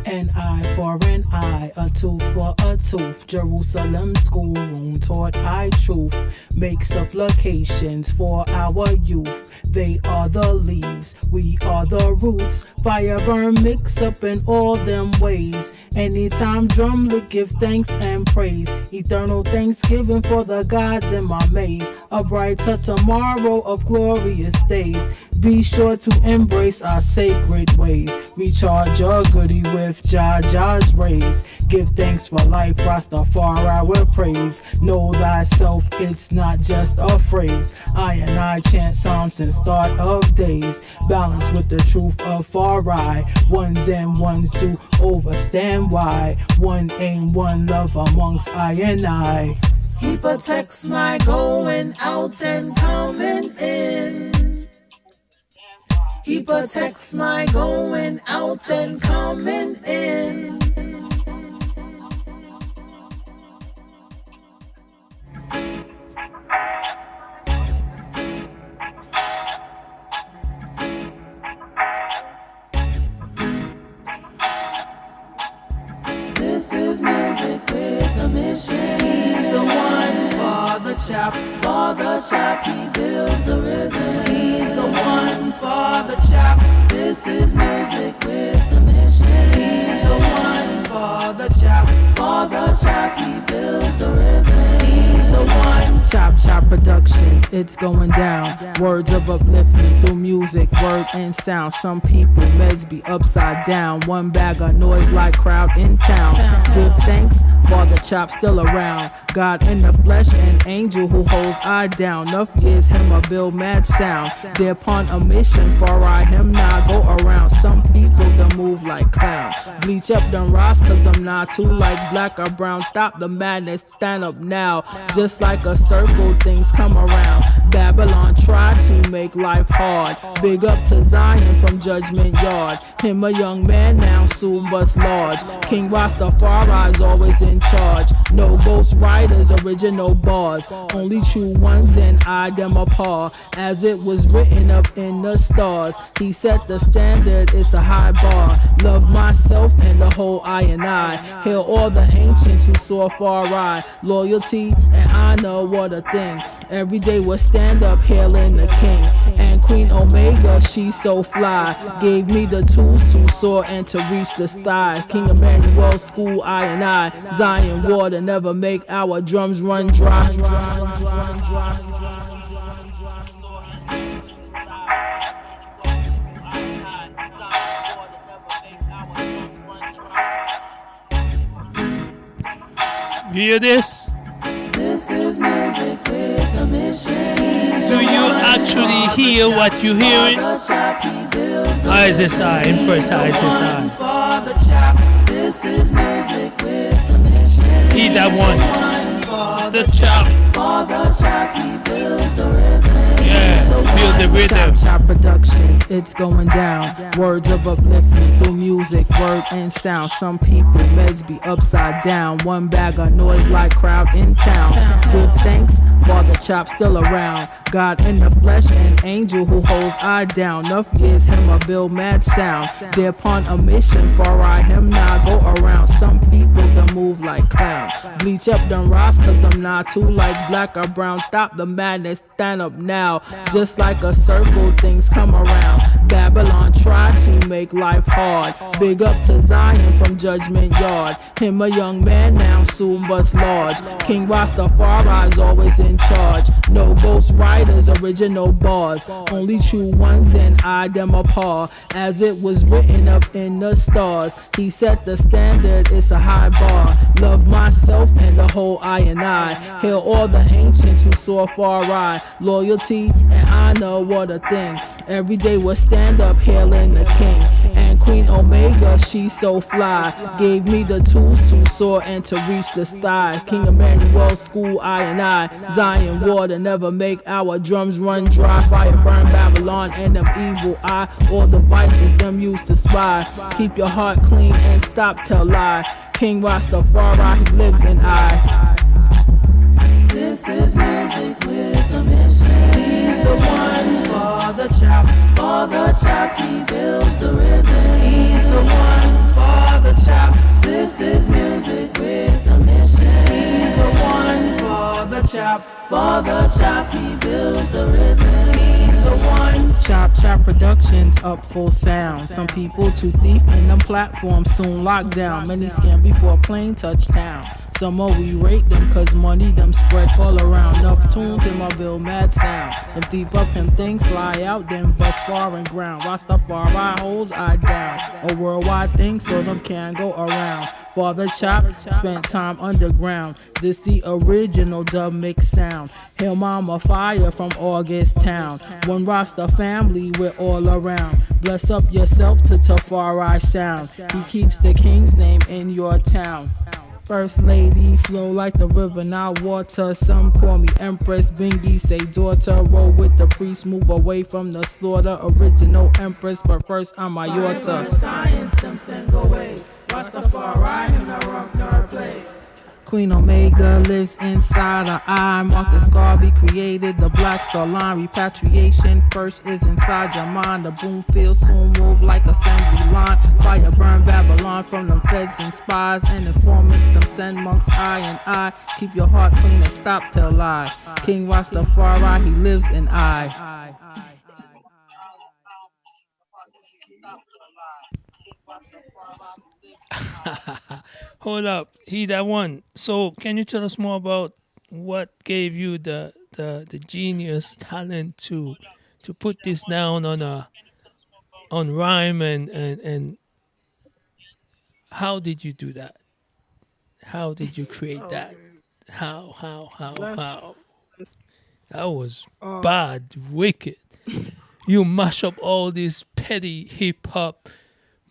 An eye for an eye, a tooth for a tooth. Jerusalem schoolroom taught I truth. Make supplications for our youth. They are the leaves, we are the roots. Fire burn mix up in all them ways. Anytime drumlet give thanks and praise. Eternal thanksgiving for the gods in my maze. A brighter tomorrow of glorious days. Be sure to embrace our sacred ways. Recharge your goodie with Jaja's rays. Give thanks for life, Rastafari with praise. Know thyself, it's not just a phrase. I chant psalms and start of days. Balance with the truth of Farai. Ones and ones to overstand why. One aim, one love amongst I and I. He protects my going out and coming in. He protects my going out and coming in. This is music with a mission. He's the one for the chop. For the chop, he builds the rhythm. He's the one for the chop. This is music with a mission. He's the one for the chop. For the chop, he builds the rhythm. He's the one. Chop Chop production, it's going down. Words of upliftment through music, word and sound. Some people meds be upside down. One bag of noise like crowd in town. Give thanks while the chop still around. God in the flesh, an angel who holds I down. Enough years him a build mad sound. They're upon a mission for I him now go around. Some people that move like clown. Bleach up them rocks cause them not too like black or brown. Stop the madness, stand up now. Just like a circle, things come around. Babylon tried to make life hard. Big up to Zion from Judgment Yard. Him a young man now soon bust large. King Rastafari's always in charge. No ghost riders, original bars. Only true ones and I them apart. As it was written up in the stars. He set the standard, it's a high bar. Love myself and the whole I and I. Hail all the ancients who saw far I. Loyalty and honor, what a thing. Every day we'll stand up hailing the king. And Queen Omega, she's so fly. Gave me the tools to soar and to reach the sky. King Emmanuel, school I and I. Zion water never make our drums run dry. You hear this? This is music with a mission. Do you actually hear what you're hearing? Izes I, Empress Isis I. This is music with a mission. He that one. The chop. For the chop, he builds the rhythm. Yeah, build the rhythm. Chop Chop production, it's going down. Words of upliftment through music, word and sound. Some people meds be upside down. One bag of noise like crowd in town. Give thanks while the chop still around. God in the flesh, an angel who holds I down. Enough years him a build mad sound. They're upon a mission for I him now go Bleach up them rocks, cause them not too like black or brown. Stop the madness, stand up now. Just like a circle, things come around. Babylon tried to make life hard. Big up to Zion from Judgment Yard. Him a young man now, soon bust large. King Rastafari's always in charge. No ghost riders, original bars. Only true ones and I them apart. As it was written up in the stars. He set the standard, it's a high bar. Love myself and the whole I and I. Hail all the ancients who saw far I. Loyalty and honor, what a thing. Every day we'll stand up hailing the king. And Queen Omega, she so fly. Gave me the tools to soar and to reach the sky. King Emmanuel, school I and I. Zion water never make our drums run dry. Fire burn Babylon and them evil eye. All the vices them used to spy. Keep your heart clean and stop tell lie. King Rastafari, he lives in I. This is music with a mission. He's the one for the chop. For the chop, he builds the rhythm. He's the one for the chop. This is music with a mission. He's the one for the chop. For the chop, he builds the rhythm. He's the one. Chop Chop Productions up full sound. Some people too thief in them platforms soon locked down. Many scam before plane touchdown. Some more we rate them cause money them spread all around. Enough tunes in my bill, mad sound. Them deep up him thing fly out, then bust foreign ground. Rastafari holds I down. A worldwide thing so them can't go around. Father Chop spent time underground. This the original dub mix sound. Hail Mama Fire from August Town. One Rasta family we're all around. Bless up yourself to Tafari sound. He keeps the king's name in your town. First lady, flow like the river, now water. Some call me Empress, bingi, say daughter. Roll with the priest, move away from the slaughter. Original Empress, but first I'm a Yorta. Science them send away. Rastafari, him no rump nor play. Queen Omega lives inside her eye. Marcus Garvey created the Black Star Line. Repatriation first is inside your mind. The boom field soon move like assembly line. Fire burn Babylon from them feds and spies and informants. Them send monks eye and eye. Keep your heart clean and stop till lie. King Rastafari, he lives in I. Hold up, he that one. So, can you tell us more about what gave you the genius talent to put this down on rhyme and how did you do that? How did you create that? How? That was bad, wicked. You mash up all this petty hip hop,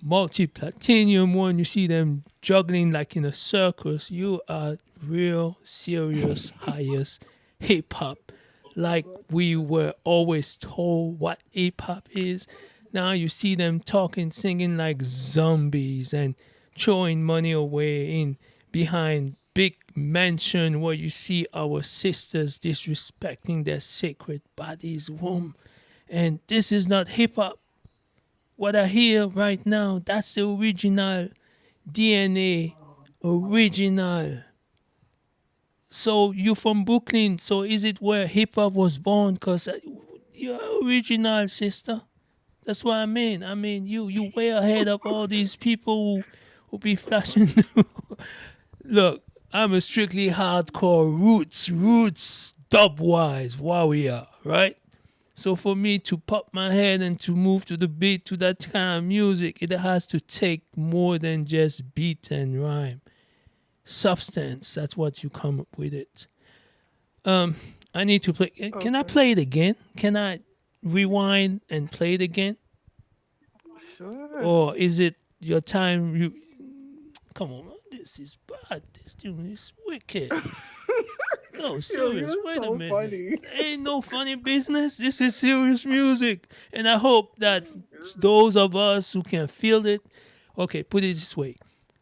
multi-platinum one. You see them juggling like in a circus. You are real serious highest hip hop. Like we were always told what hip hop is. Now you see them talking, singing like zombies and throwing money away in behind big mansion where you see our sisters disrespecting their sacred bodies, womb. And this is not hip hop. What I hear right now, that's the original DNA, original. So you from Brooklyn, so is it where hip hop was born? Cause you're original, sister. That's what I mean. I mean, you way ahead of all these people who be flashing. Look, I'm a strictly hardcore roots, dub-wise warrior, right? So for me to pop my head and to move to the beat, to that kind of music, it has to take more than just beat and rhyme. Substance, that's what you come up with it. I need to play. Can I play it again? Can I rewind and play it again? Sure. Or is it your time? Come on, man. This is bad. This tune is wicked. No, serious. You're Wait a so minute. funny. Ain't no funny business. This is serious music. And I hope that those of us who can feel it, okay, put it this way.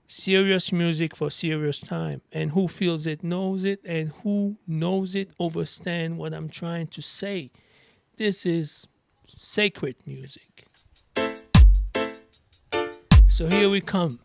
Serious music for serious time. And who feels it knows it. And who knows it understand what I'm trying to say. This is sacred music. So here we come.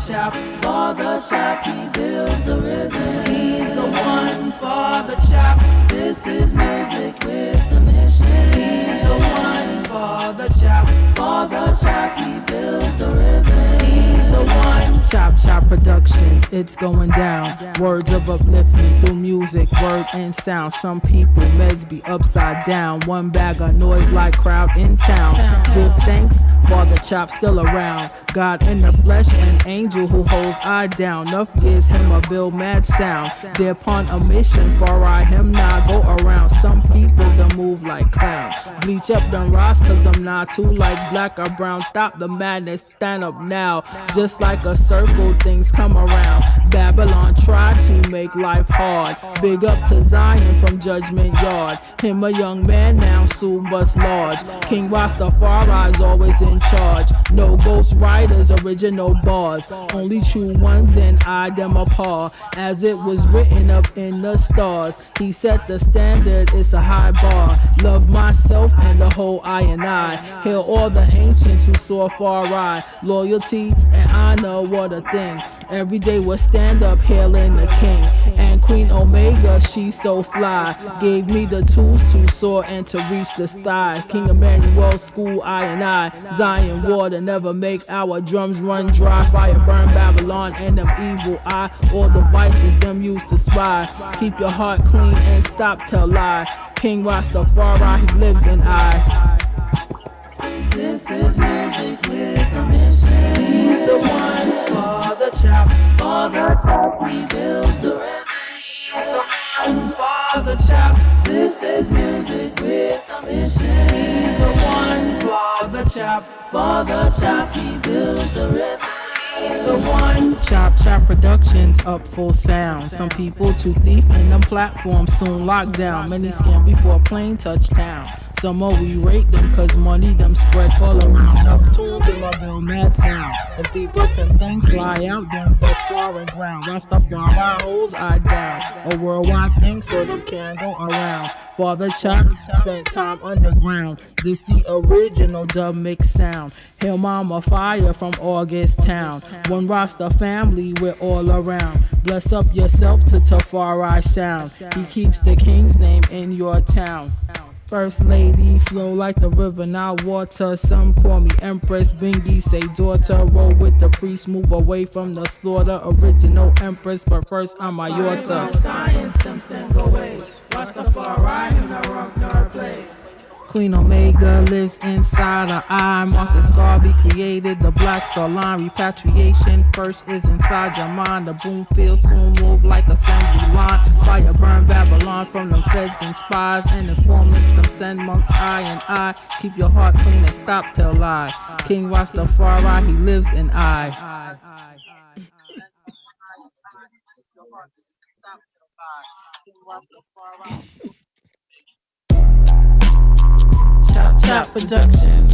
Chop, Father Chop, he builds the rhythm. He's the one, Father Chop. This is music with the mission. He's the one, Father Chop. Father Chop, he builds the rhythm. He's the one. Chop Chop Productions, it's going down. Words of upliftment through music, word and sound. Some people meds be upside down. One bag of noise like crowd in town. Give thanks, Father Chop still around. God in the flesh, an angel who holds I down. Enough years him a build mad sound. They're upon a mission, for I him now go around. Some people that move like clown. Bleach up them rocks cause them not too like black or brown. Stop the madness, stand up now. Just like a circle, things come around. Babylon tried to make life hard. Big up to Zion from Judgment Yard. Him a young man now, soon bust large. King Rastafari's always in charge. No ghost riders, original bars. Only true ones and I them apart. As it was written up in the stars. He set the standard, it's a high bar. Love myself and the whole I and I. Hail all the ancients who saw far I. Loyalty and honor, what a thing. Every day we'll stand up hailing the king. And Queen Omega, she so fly. Gave me the tools to soar and to reach the sky. King Emmanuel, school I and I. Zion water never make our drums run dry. Fire burn Babylon and them evil eye. All the vices them used to spy. Keep your heart clean and stop tell lie. King Rastafari, he lives in I. This is music with a mission. He's the one, Father Chop. Father Chop, he builds the rhythm. He's the one, Father Chop. This is music with a mission. He's the one, Father Chop. Father Chop, he builds the rhythm. He's the one. Chop Chop Productions up full sound. Some people too thief and them platforms soon locked down. Many scam before a plane touchdown. Some more we rate them cause money them spread all around. Enough tunes in my bill mad sound. If deep up and things fly out, them best foreign ground. Rastafari holds I down. A worldwide thing so they can't go around. Father Chop spent time underground. This the original dub mix sound. Hail Mama Fire from August Town. One Rasta family, we're all around. Bless up yourself to Tafari sound. He keeps the king's name in your town. First lady, flow like the river, now water. Some call me Empress, bingi, say daughter. Roll with the priest, move away from the slaughter. Original Empress, but first I'm a Outta. Science, them send away. Rastafari, him no rock nor play. Queen Omega lives inside her eye. Marcus Garvey created the Black Star Line. Repatriation first is inside your mind. The boom field soon move like assembly line. Fire burn Babylon from the feds and spies and informants. Them send monks eye and eye. Keep your heart clean and stop tell lie. King Rastafari, he lives in I. Chop Chop Productions.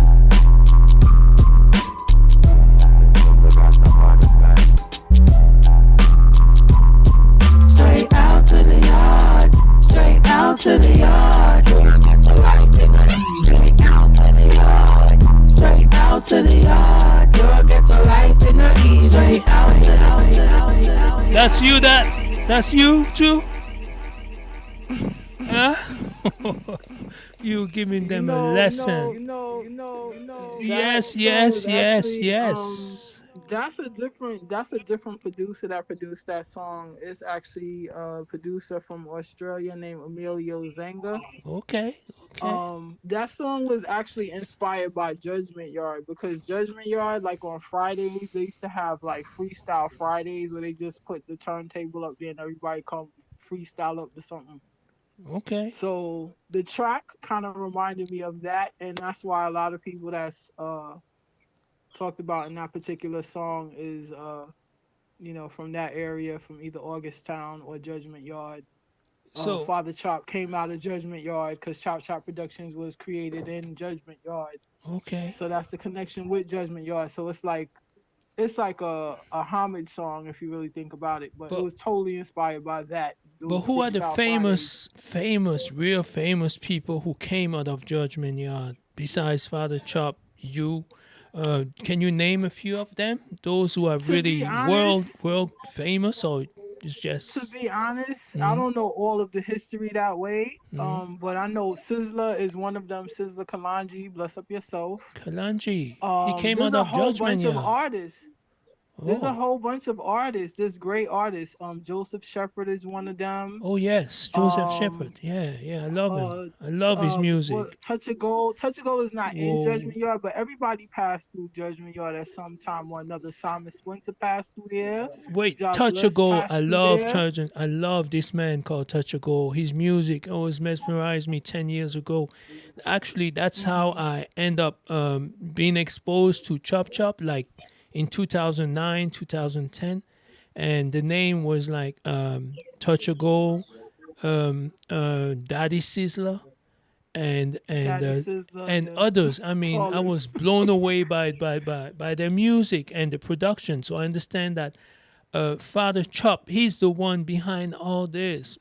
Straight out to the yard. Straight out to the yard. Girl, get to life in the straight out to the yard. Straight out to the yard. Girl, get to life in the east. Straight out to the yard. That's you, that's you too? Huh? You giving them a lesson. No. Yes. That's a different producer that produced that song. It's actually a producer from Australia named Emilio Zenga. Okay. That song was actually inspired by Judgment Yard because Judgment Yard, like on Fridays, they used to have like freestyle Fridays where they just put the turntable up there and everybody come freestyle up to something. Okay. So the track kind of reminded me of that, and that's why a lot of people that's talked about in that particular song is from that area, from either August Town or Judgment Yard. So Father Chop came out of Judgment Yard because Chop Chop Productions was created in Judgment Yard. Okay. So that's the connection with Judgment Yard. So it's like a homage song if you really think about it, but it was totally inspired by that. But who are the real famous people who came out of Judgment Yard besides Father Chop, you, Can you name a few of them? Those who are To be really honest, world famous, or it's to just be honest, I mm, don't know all of the history that way. mm. But I know Sizzla is one of them. Sizzla Kalanji, bless up yourself. Kalanji? He came There's out a of whole Judgment bunch of Yard. artists. There's a Oh, whole bunch of artists. There's great artists. Joseph Shepard is one of them. oh yes, Joseph Um, Shepard. Yeah, yeah, I love him. uh, I love his what music. Touch of Gold. Touch of Gold is not in Whoa. Judgment Yard, but everybody passed through Judgment Yard at some time or another. Simon Splinter passed through there. Wait, Job Touch a Bless Go. I passed through love there. Touch. I love this man called Touch a Go. His music always mesmerized me 10 years ago. Actually, that's how Mm-hmm. I end up being exposed to Chop Chop, like in 2009, 2010, and the name was like Touch a Go, Daddy Sizzler, and Daddy uh, Sizzler, and the others. I mean, I flawless. was blown away by their music and the production. So I understand that Father Chop, he's the one behind all this.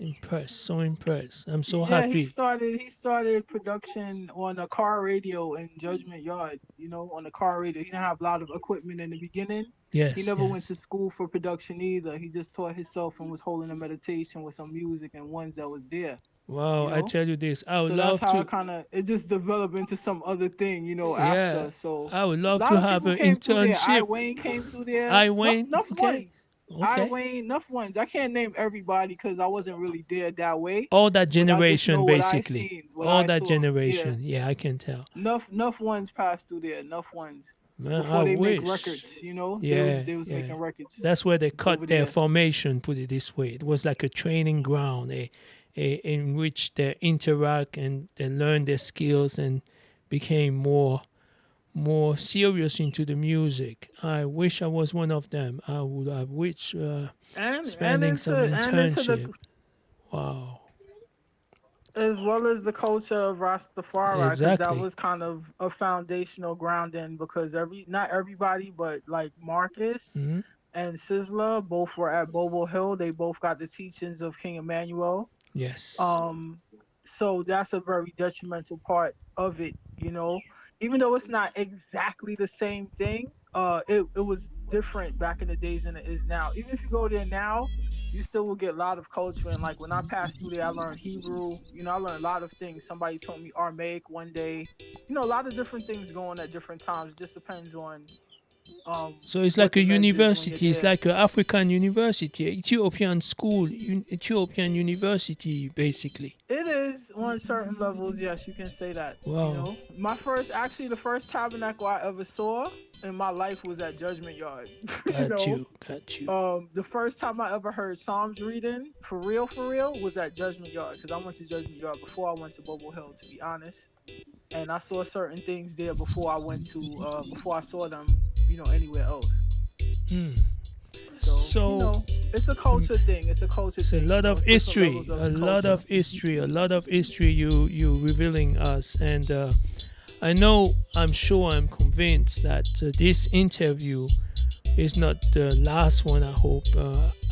Impressed, so impressed. I'm so Yeah, happy. he started production on a car radio in Judgment Yard, on the car radio. He didn't have a lot of equipment in the beginning. He Yes, never went yes. to school for production either. He just taught himself and was holding a meditation with some music and ones that was there, Wow, you I know? tell you this, I would So that's love how to. it just developed into some other thing, Yeah, after. So I would a love lot to of have people an came through there. I internship. Wayne came through there. I Enough, Wayne, enough okay, ones. I okay. Wayne, enough ones. I can't name everybody because I wasn't really there that way. All that But I just know generation, what I basically. seen, what All I that saw. Yeah. generation. Yeah, I can tell. Enough ones passed through there. Enough ones Man, I before they make wish. records. Yeah, They was yeah. making records That's where they over cut their there. formation, put it this way. It was like a training ground, in which they interact and they learn their skills and became more serious into the music. I wish I was one of them. I would have wished And spending some into the internship. Wow. as well as the culture of Rastafari, because that Exactly. was kind of a foundational grounding. Because not everybody, but like Marcus Hmm. and Sizzla both were at Bobo Hill. They both got the teachings of King Emmanuel. Yes. Um, so that's a very detrimental part of it. Even though it's not exactly the same thing, it was different back in the days than it is now. Even if you go there now, you still will get a lot of culture. And like when I passed through there, I learned Hebrew. I learned a lot of things. Somebody taught me Aramaic one day. A lot of different things going at different times. It just depends on So it's what like a the meds is when you're university. It's there. like an African university, Ethiopian school, Ethiopian university, basically. It is on certain levels, yes, you can say that. Wow. The first tabernacle I ever saw in my life was at Judgment Yard. you Got know, you. Got you. the first time I ever heard Psalms reading for real, was at Judgment Yard because I went to Judgment Yard before I went to Bobo Hill, to be honest. And I saw certain things there before I saw them, anywhere else. Hmm. So, So it's a culture thing. It's a culture it's a thing. lot of It's different history, levels of a lot culture. of history, a lot of history you revealing us, and I'm sure, I'm convinced that this interview is not the last one. I hope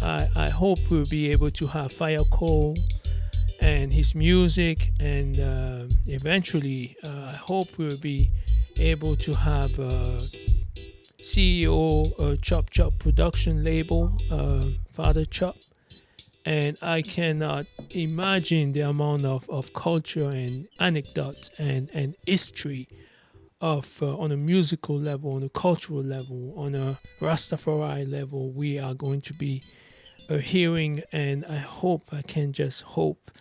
I hope we'll be able to have Fire Cole and his music, and eventually I hope we'll be able to have CEO Chop Chop production label, Father Chop. And I cannot imagine the amount of culture and anecdote and history of on a musical level, on a cultural level, on a Rastafari level we are going to be hearing. And I can just hope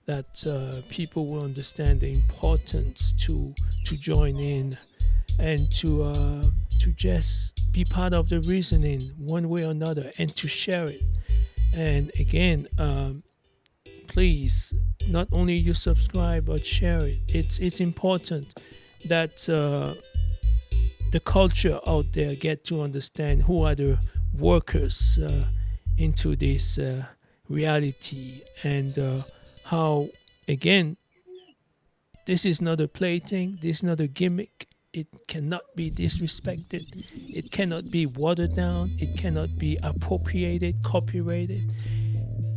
that people will understand the importance to join in and to just be part of the reasoning one way or another, and to share it. And again, please, not only you subscribe but share it. It's important that the culture out there get to understand who are the workers into this reality, and how, again, this is not a plaything, this is not a gimmick. It cannot be disrespected. It cannot be watered down. It cannot be appropriated, copyrighted.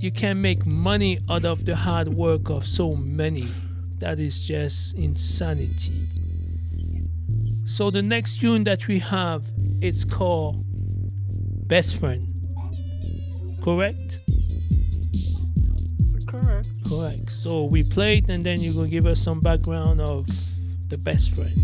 You can make money out of the hard work of so many. That is just insanity. So the next tune that we have, it's called Best Friend. Correct? Correct. Correct. So we play it, and then you're gonna give us some background of the best friend.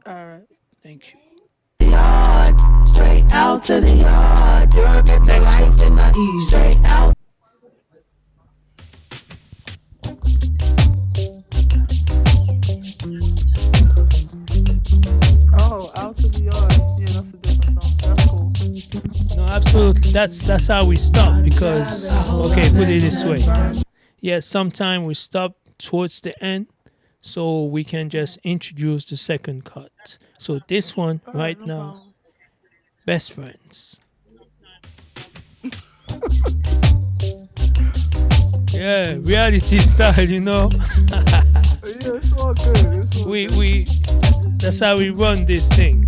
All right. Thank you. Yard, straight out to the yard. You're get to life in the east. Straight out. Oh, Out to the Yard. Yeah, that's a different song. That's cool. No, absolutely. That's how we stop because okay, put it this way. Yeah, sometimes we stop towards the end so we can just introduce the second cut. So this one right no now, problem. Best Friends. Yeah, reality style, you know. Yeah, it's all good. It's all good. we that's how we run this thing.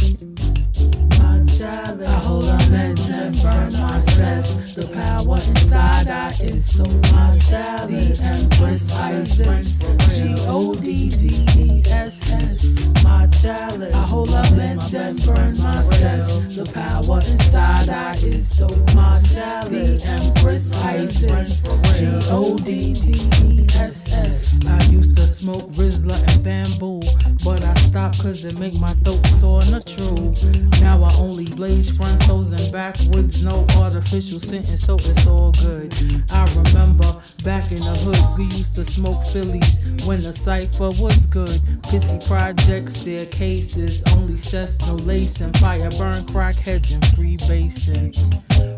I hold on meds and burn my stress. The power inside I is so much. The Empress Isis Goddes. My chalice. I hold on meds and burn my stress. The power inside I is so much. The Empress Isis Goddes. I used to smoke Rizla and bamboo, but I stopped cause it make my throat sore and true. Now I only blaze front toes and backwards, no artificial sentence, so it's all good. I remember back in the hood, we used to smoke Phillies when the cipher was good. Pissy projects, staircases, only cess, no lacing, fire burn crackheads and freebasing.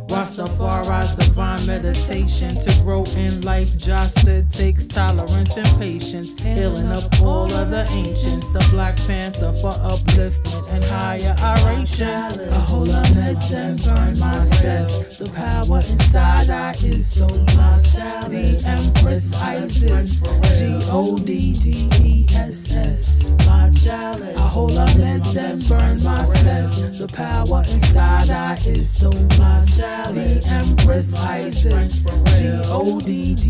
Rastafari's divine meditation to grow in life. Josh said takes tolerance and patience, healing up all of the ancients. The Black Panther for upliftment and higher oration. I hold on meds and burn my stress. The power inside I is so much. The Empress Isis Goddes. My chalice. I hold on meds and burn my stress. The power inside I is so much. The Empress Isis Goddes.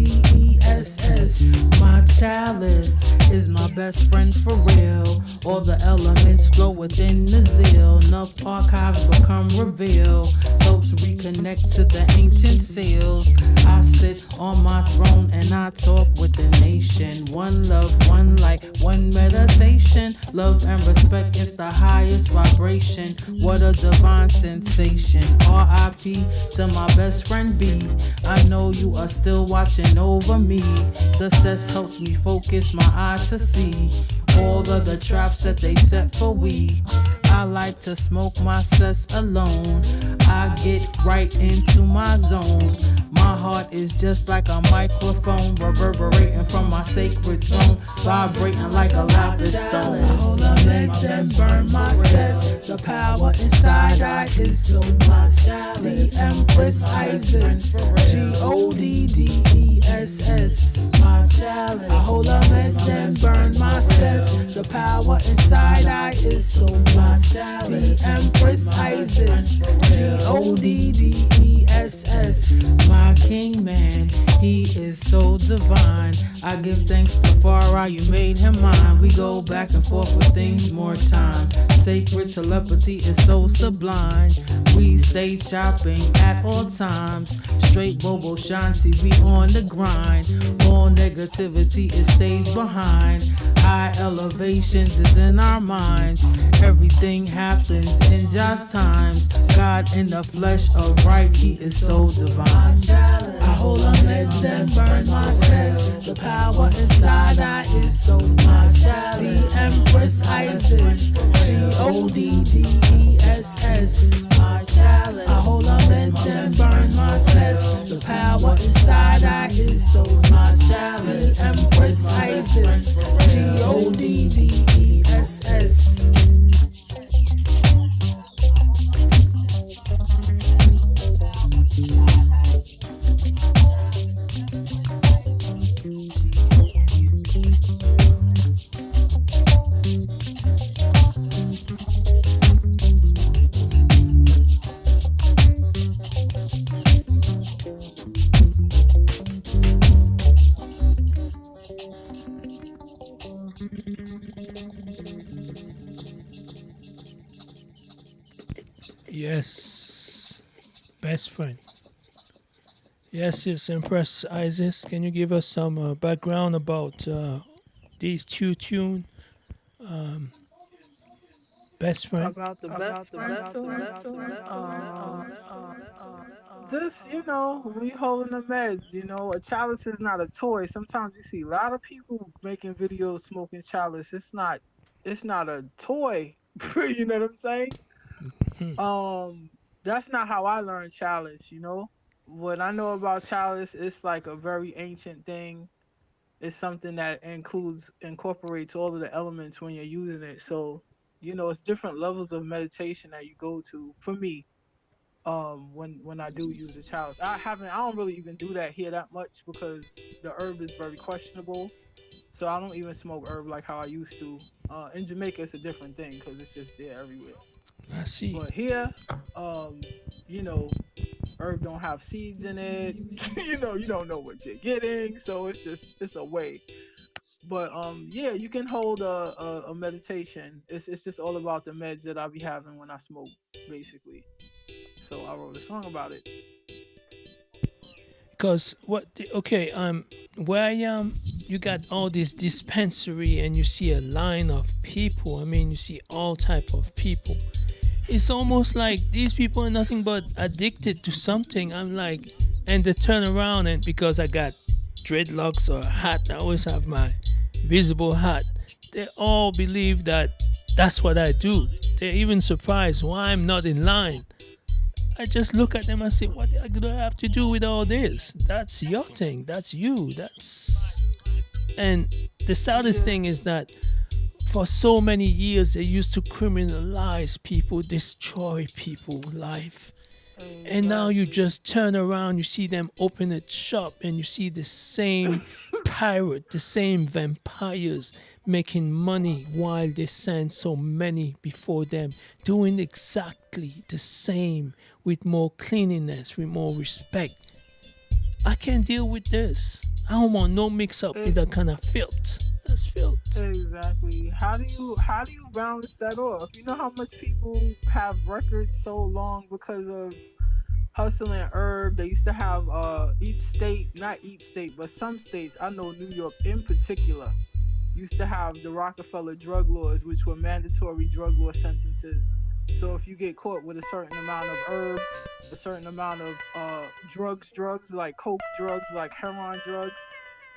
My chalice is my best friend for real. All the elements flow within the zeal. Enough archives become revealed. Helps reconnect to the ancient seals. I sit on my throne and I talk with the nation. One love, one light, one meditation. Love and respect is the highest vibration. What a divine sensation. R.I.P. to my best friend B. I know you are still watching over me. The cess helps me focus my eye to see all of the traps that they set for we. I like to smoke my cess alone. I get right into my zone. My heart is just like a microphone, reverberating from my sacred throne, vibrating like a lapis stone. I hold on meds and burn my cess. The power inside I is so much. The Empress Isis Goddes. My chalice. I hold on meds and burn my cess. The power inside I is so much. The Empress Isis Goddes. My king man, he is so divine. I give thanks to Farah, you made him mine. We go back and forth with things more time. Sacred telepathy is so sublime. We stay chopping at all times. Straight Bobo Shanti, we on the grind. All negativity, it stays behind. High elevations is in our minds. Everything happens in just times. God in the flesh of right, he is so divine. I hold on meds and burn my cess. The power inside I is so much. The Empress Isis Goddes. My chalice. I hold on meds and burn my cess. The power inside I is so much. The Empress Isis Goddes. Yes, best friend. Yes, Empress Isis. Can you give us some background about these two tune, best friend? About the best friend tune. Just when you holding the meds, a chalice is not a toy. Sometimes you see a lot of people making videos smoking chalice. It's not a toy. You know what I'm saying? Hmm. That's not how I learned chalice. What I know about chalice, it's like a very ancient thing. It's something that incorporates all of the elements when you're using it. So, it's different levels of meditation that you go to. For me, when I do use a chalice, I don't really even do that here that much because the herb is very questionable. So I don't even smoke herb like how I used to. In Jamaica, it's a different thing because it's just there everywhere. I see. But here, you know, herb don't have seeds in it. You don't know what you're getting, so it's a way. But yeah, you can hold a meditation. It's just all about the meds that I be having when I smoke, basically. So I wrote a song about it. Because okay, where I am, you got all this dispensary and you see a line of people. I mean, you see all type of people. It's almost like these people are nothing but addicted to something. I'm like, and they turn around, and because I got dreadlocks or a hat, I always have my visible hat. They all believe that that's what I do. They're even surprised why I'm not in line. I just look at them and say, what do I have to do with all this? That's your thing. That's you. And the saddest thing is that for so many years, they used to criminalize people, destroy people's life. And now you just turn around, you see them open a shop, and you see the same pirate, the same vampires making money while they send so many before them, doing exactly the same with more cleanliness, with more respect. I can't deal with this. I don't want no mix up with that kind of filth. That's filth. Exactly. How do you balance that off? You know how much people have records so long because of hustling herb. They used to have each state, not each state, but some states. I know New York in particular used to have the Rockefeller drug laws, which were mandatory drug law sentences. So if you get caught with a certain amount of herb, a certain amount of drugs like coke drugs, like heroin drugs,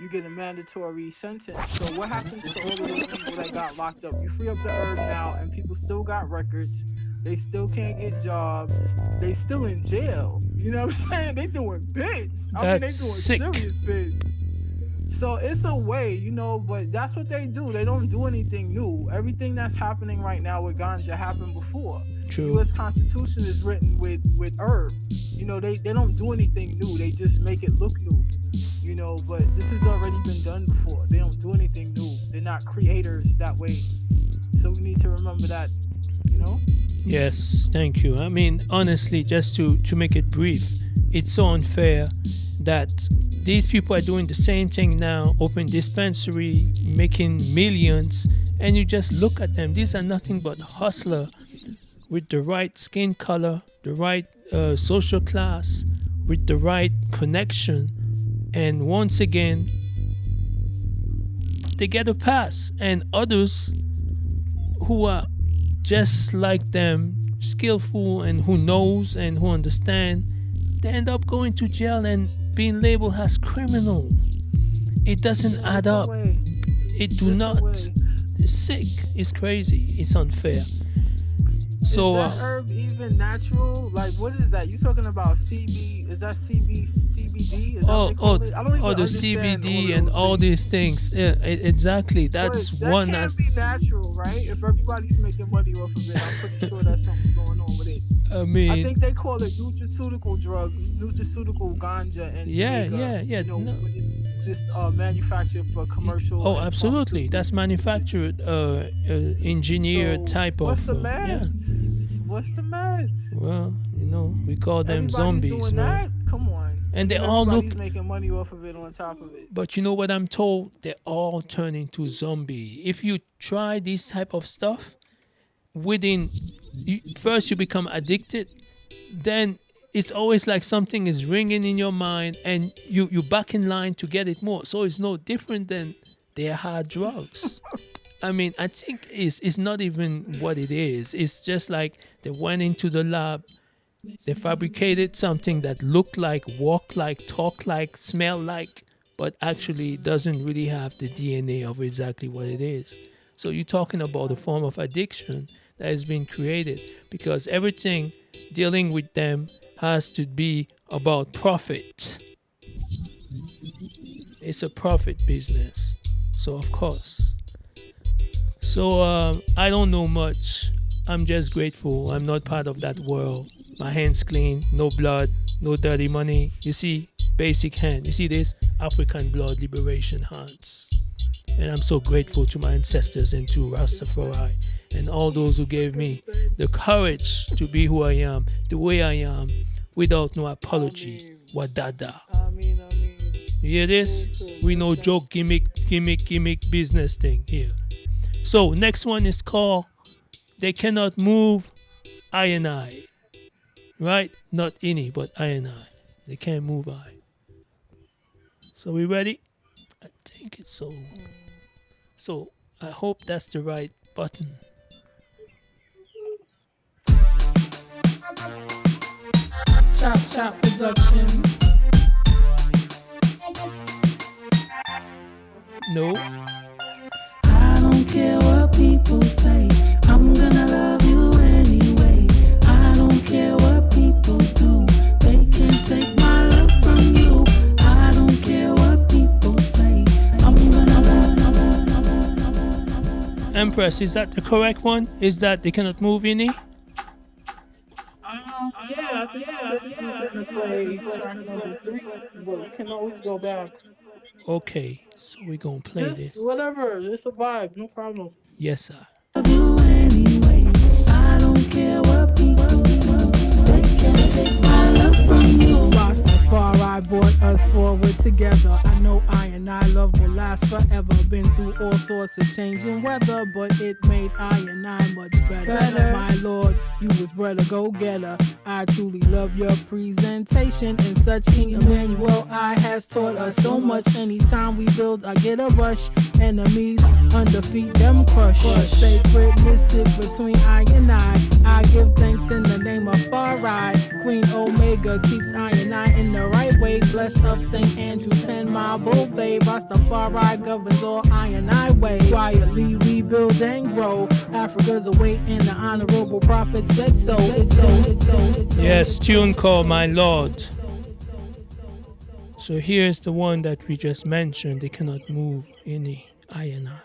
you get a mandatory sentence. So what happens to all of those people that got locked up? You free up the herb now, and people still got records. They still can't get jobs. They still in jail. You know what I'm saying? They doing bits. I mean, they doing sick. serious bits. So it's a way, but that's what they do. They don't do anything new. Everything that's happening right now with ganja happened before. True. The U.S. Constitution is written with herb. They don't do anything new. They just make it look new. But this has already been done before. They don't do anything new. They're not creators that way. So we need to remember that. Yes, thank you. I mean, honestly, just to make it brief, it's so unfair that these people are doing the same thing now, open dispensary, making millions, and you just look at them. These are nothing but hustler with the right skin color, the right social class, with the right connection, and once again, they get a pass. And others who are just like them, skillful and who knows and who understand, they end up going to jail and being labeled as criminal. It doesn't add up. It do not. It's sick. It's crazy. It's unfair. So is that herb even natural? Like, what is that? You talking about CB? Is that CBD? Is that what they call it? I don't even the understand CBD and all these things. Yeah, exactly. That's that one. That can't That's be natural, right? If everybody's making money off of it, I'm pretty sure that's something going on with it. I mean, I think they call it nutraceutical drugs, nutraceutical ganja, and yeah. This manufactured for commercial. Oh, absolutely. That's manufactured, engineered type what's of. The meds? Yeah. What's the meds? Well, we call them Everybody's zombies, doing man. That? Come on. And they all look. Everybody's making money off of it on top of it. But you know what I'm told? They all turn into zombie. If you try this type of stuff, within first you become addicted, then it's always like something is ringing in your mind and you back in line to get it more. So it's no different than their hard drugs. I mean, I think it's not even what it is. It's just like they went into the lab, they fabricated something that looked like, walked like, talked like, smelled like, but actually doesn't really have the DNA of exactly what it is. So you're talking about a form of addiction that has been created because everything dealing with them has to be about profit. It's a profit business. So of course. So I don't know much. I'm just grateful. I'm not part of that world. My hands clean, no blood, no dirty money. You see, basic hand. You see this? African blood liberation hands. And I'm so grateful to my ancestors and to Rastafari and all those who gave me the courage to be who I am, the way I am, without no apology. Wadada. You hear this? We no joke, gimmick business thing here. So next one is called They Cannot Move I and I. Right? Not any, but I and I. They can't move I. So we ready? I think it's so. So I hope that's the right button. Chop Chop Productions. No. I don't care what people say, I'm gonna love you anyway. I don't care what people do, they can't take my love from you. I don't care what people say, I'm gonna love you. Empress, is that the correct one? Is that They Cannot Move any? Yeah, I think it's in the play track number 3, but we can always go back. Okay, so we're gonna play Just this. whatever, it's a vibe, no problem. Yes, sir. I don't care what people do, they can't take my love from you. Rastafari brought us forward together. I know I and I love will last forever. Been through all sorts of changing weather, but it made I and I much better. My Lord, you was brother go-getter. I truly love your presentation and such. King Emmanuel I has taught us so much. Anytime we build, I get a rush. Enemies under feet, them crush. Sacred mystic between I and I give thanks in the name of Farai. Queen Omega keeps I and I in the right way. Blessed up St. Andrew, 10 Mile Boulevard. Rastafari governs all I and I way. Quietly we build and grow. Africa's awake and the honorable prophet said so. Yes, tune called My Lord. So here's the one that we just mentioned. They cannot move any I and I.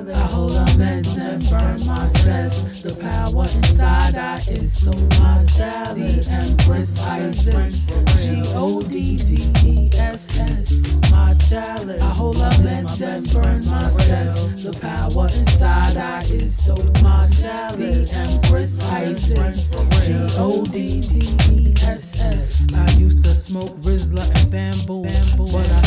I hold on meds and burn my stress. The power inside I is so much. The Empress Isis GODDESS. My chalice. I hold on meds and burn my stress. The power inside I is so much. The Empress Isis GODDESS. I used to smoke Rizla and bamboo, but I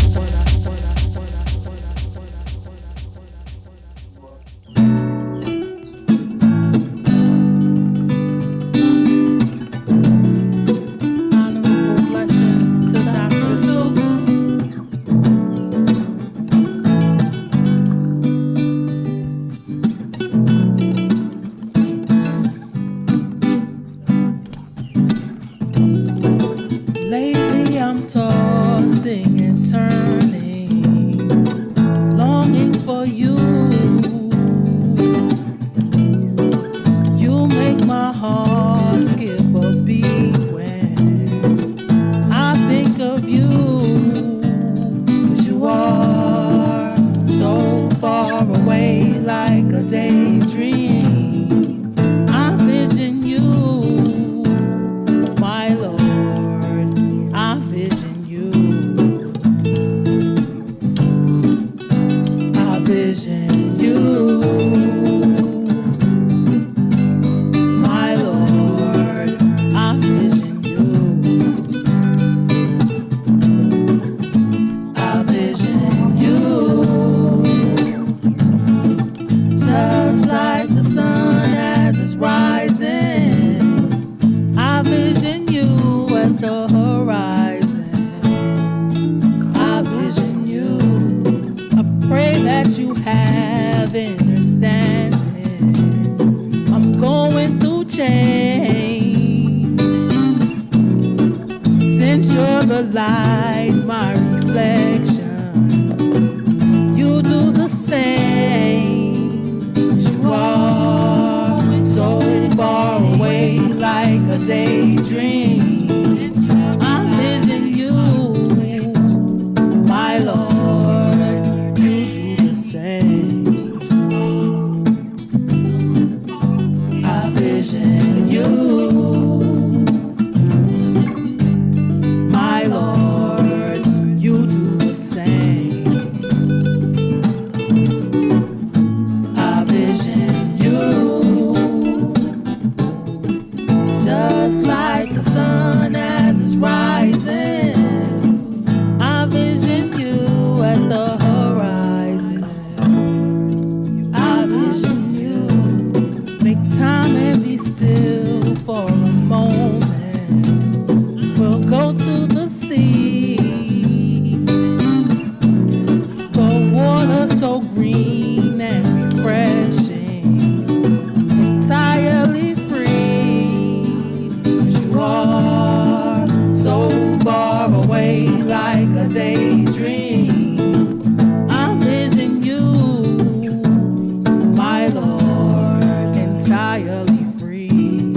tossing and turning, longing for you. You make my heart skip a beat when I think of you. 'Cause you are so far away like a daydream. I vision you, my Lord. I vision you. vision you at the horizon. I vision you. I pray that you have understanding. I'm going through change. Since you're the light, my reflection, you do the same. You are so far away like a daydream. I vision you, my Lord, you do the same. I vision you, my Lord, you do the same. I vision you, just like the sun as it's rising. I vision you at the horizon. I vision you. Make time and be still for a moment. We'll go to the sea. The water so green and refreshing, entirely free. You are so far away like a daydream. I vision you, my Lord, entirely free.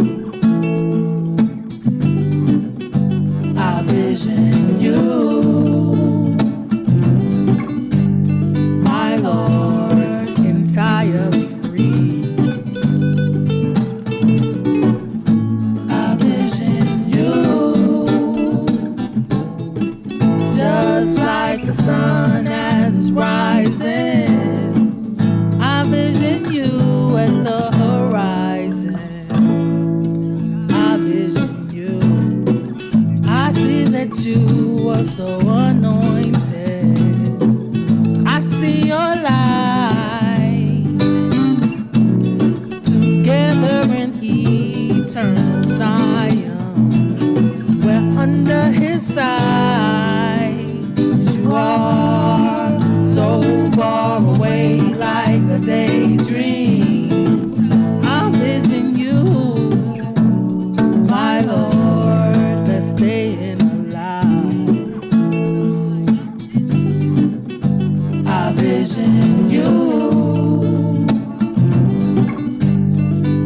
I vision you, my Lord, entirely free. I vision you, just like the sun as it's rising. I vision you at the horizon. I vision you. I see that you are so anointed. I see your light together in eternal Zion. We're under his side. You are so far away like a daydream. I vision you, my Lord, let's stay in alive. I vision you,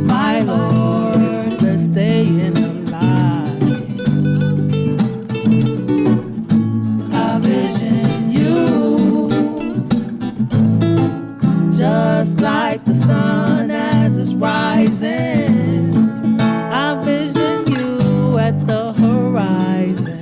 my Lord, let's stay in alive. I vision you, just like the sun as it's rising. I vision you at the horizon.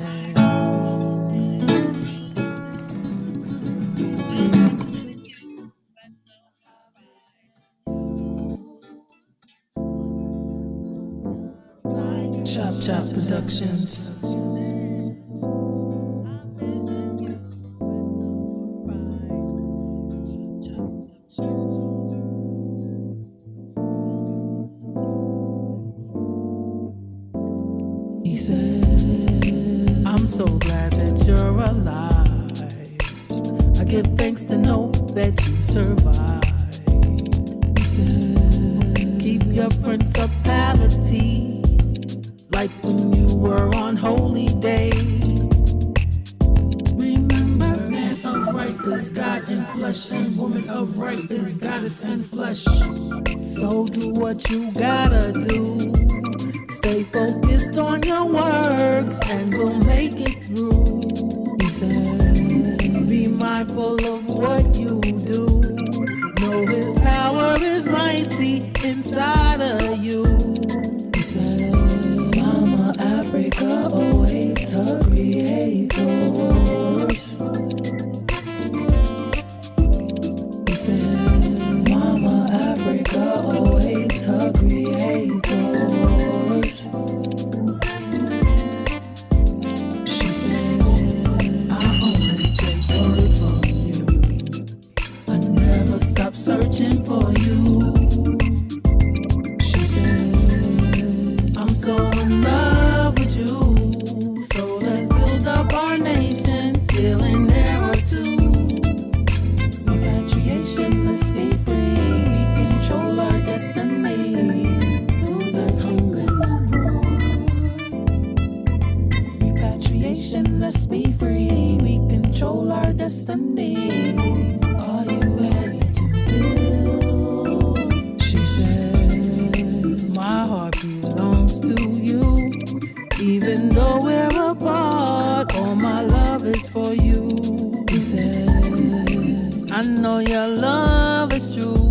Chop Chop Productions. He said, I'm so glad that you're alive. I give thanks to know that you survived. He said, keep your principality like when you were on holy day. Remember, man of right is God in flesh, and woman of right is goddess in flesh. So do what you gotta do. Stay focused on your works and we'll make it through. He said, be mindful of what you do. Know his power is mighty inside of you. He said, Mama Africa awaits her creators. He said, Mama Africa awaits her creators. creation, let's be free. We control our destiny. Are you ready to build? She said, my heart belongs to you. Even though we're apart, all my love is for you. He said, I know your love is true.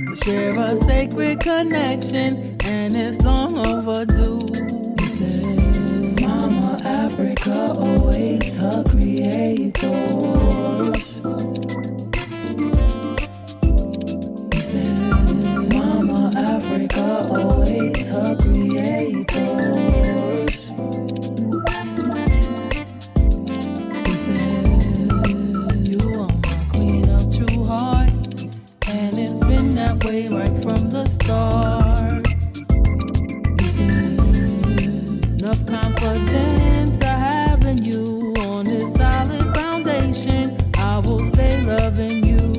We share a sacred connection, and it's long overdue. He said, Mama Africa awaits her creators. he said, Mama Africa awaits her creators. he said, you are my queen of true heart, and it's been that way right from the start. He said, enough confidence I have in you. On this solid foundation, I will stay loving you.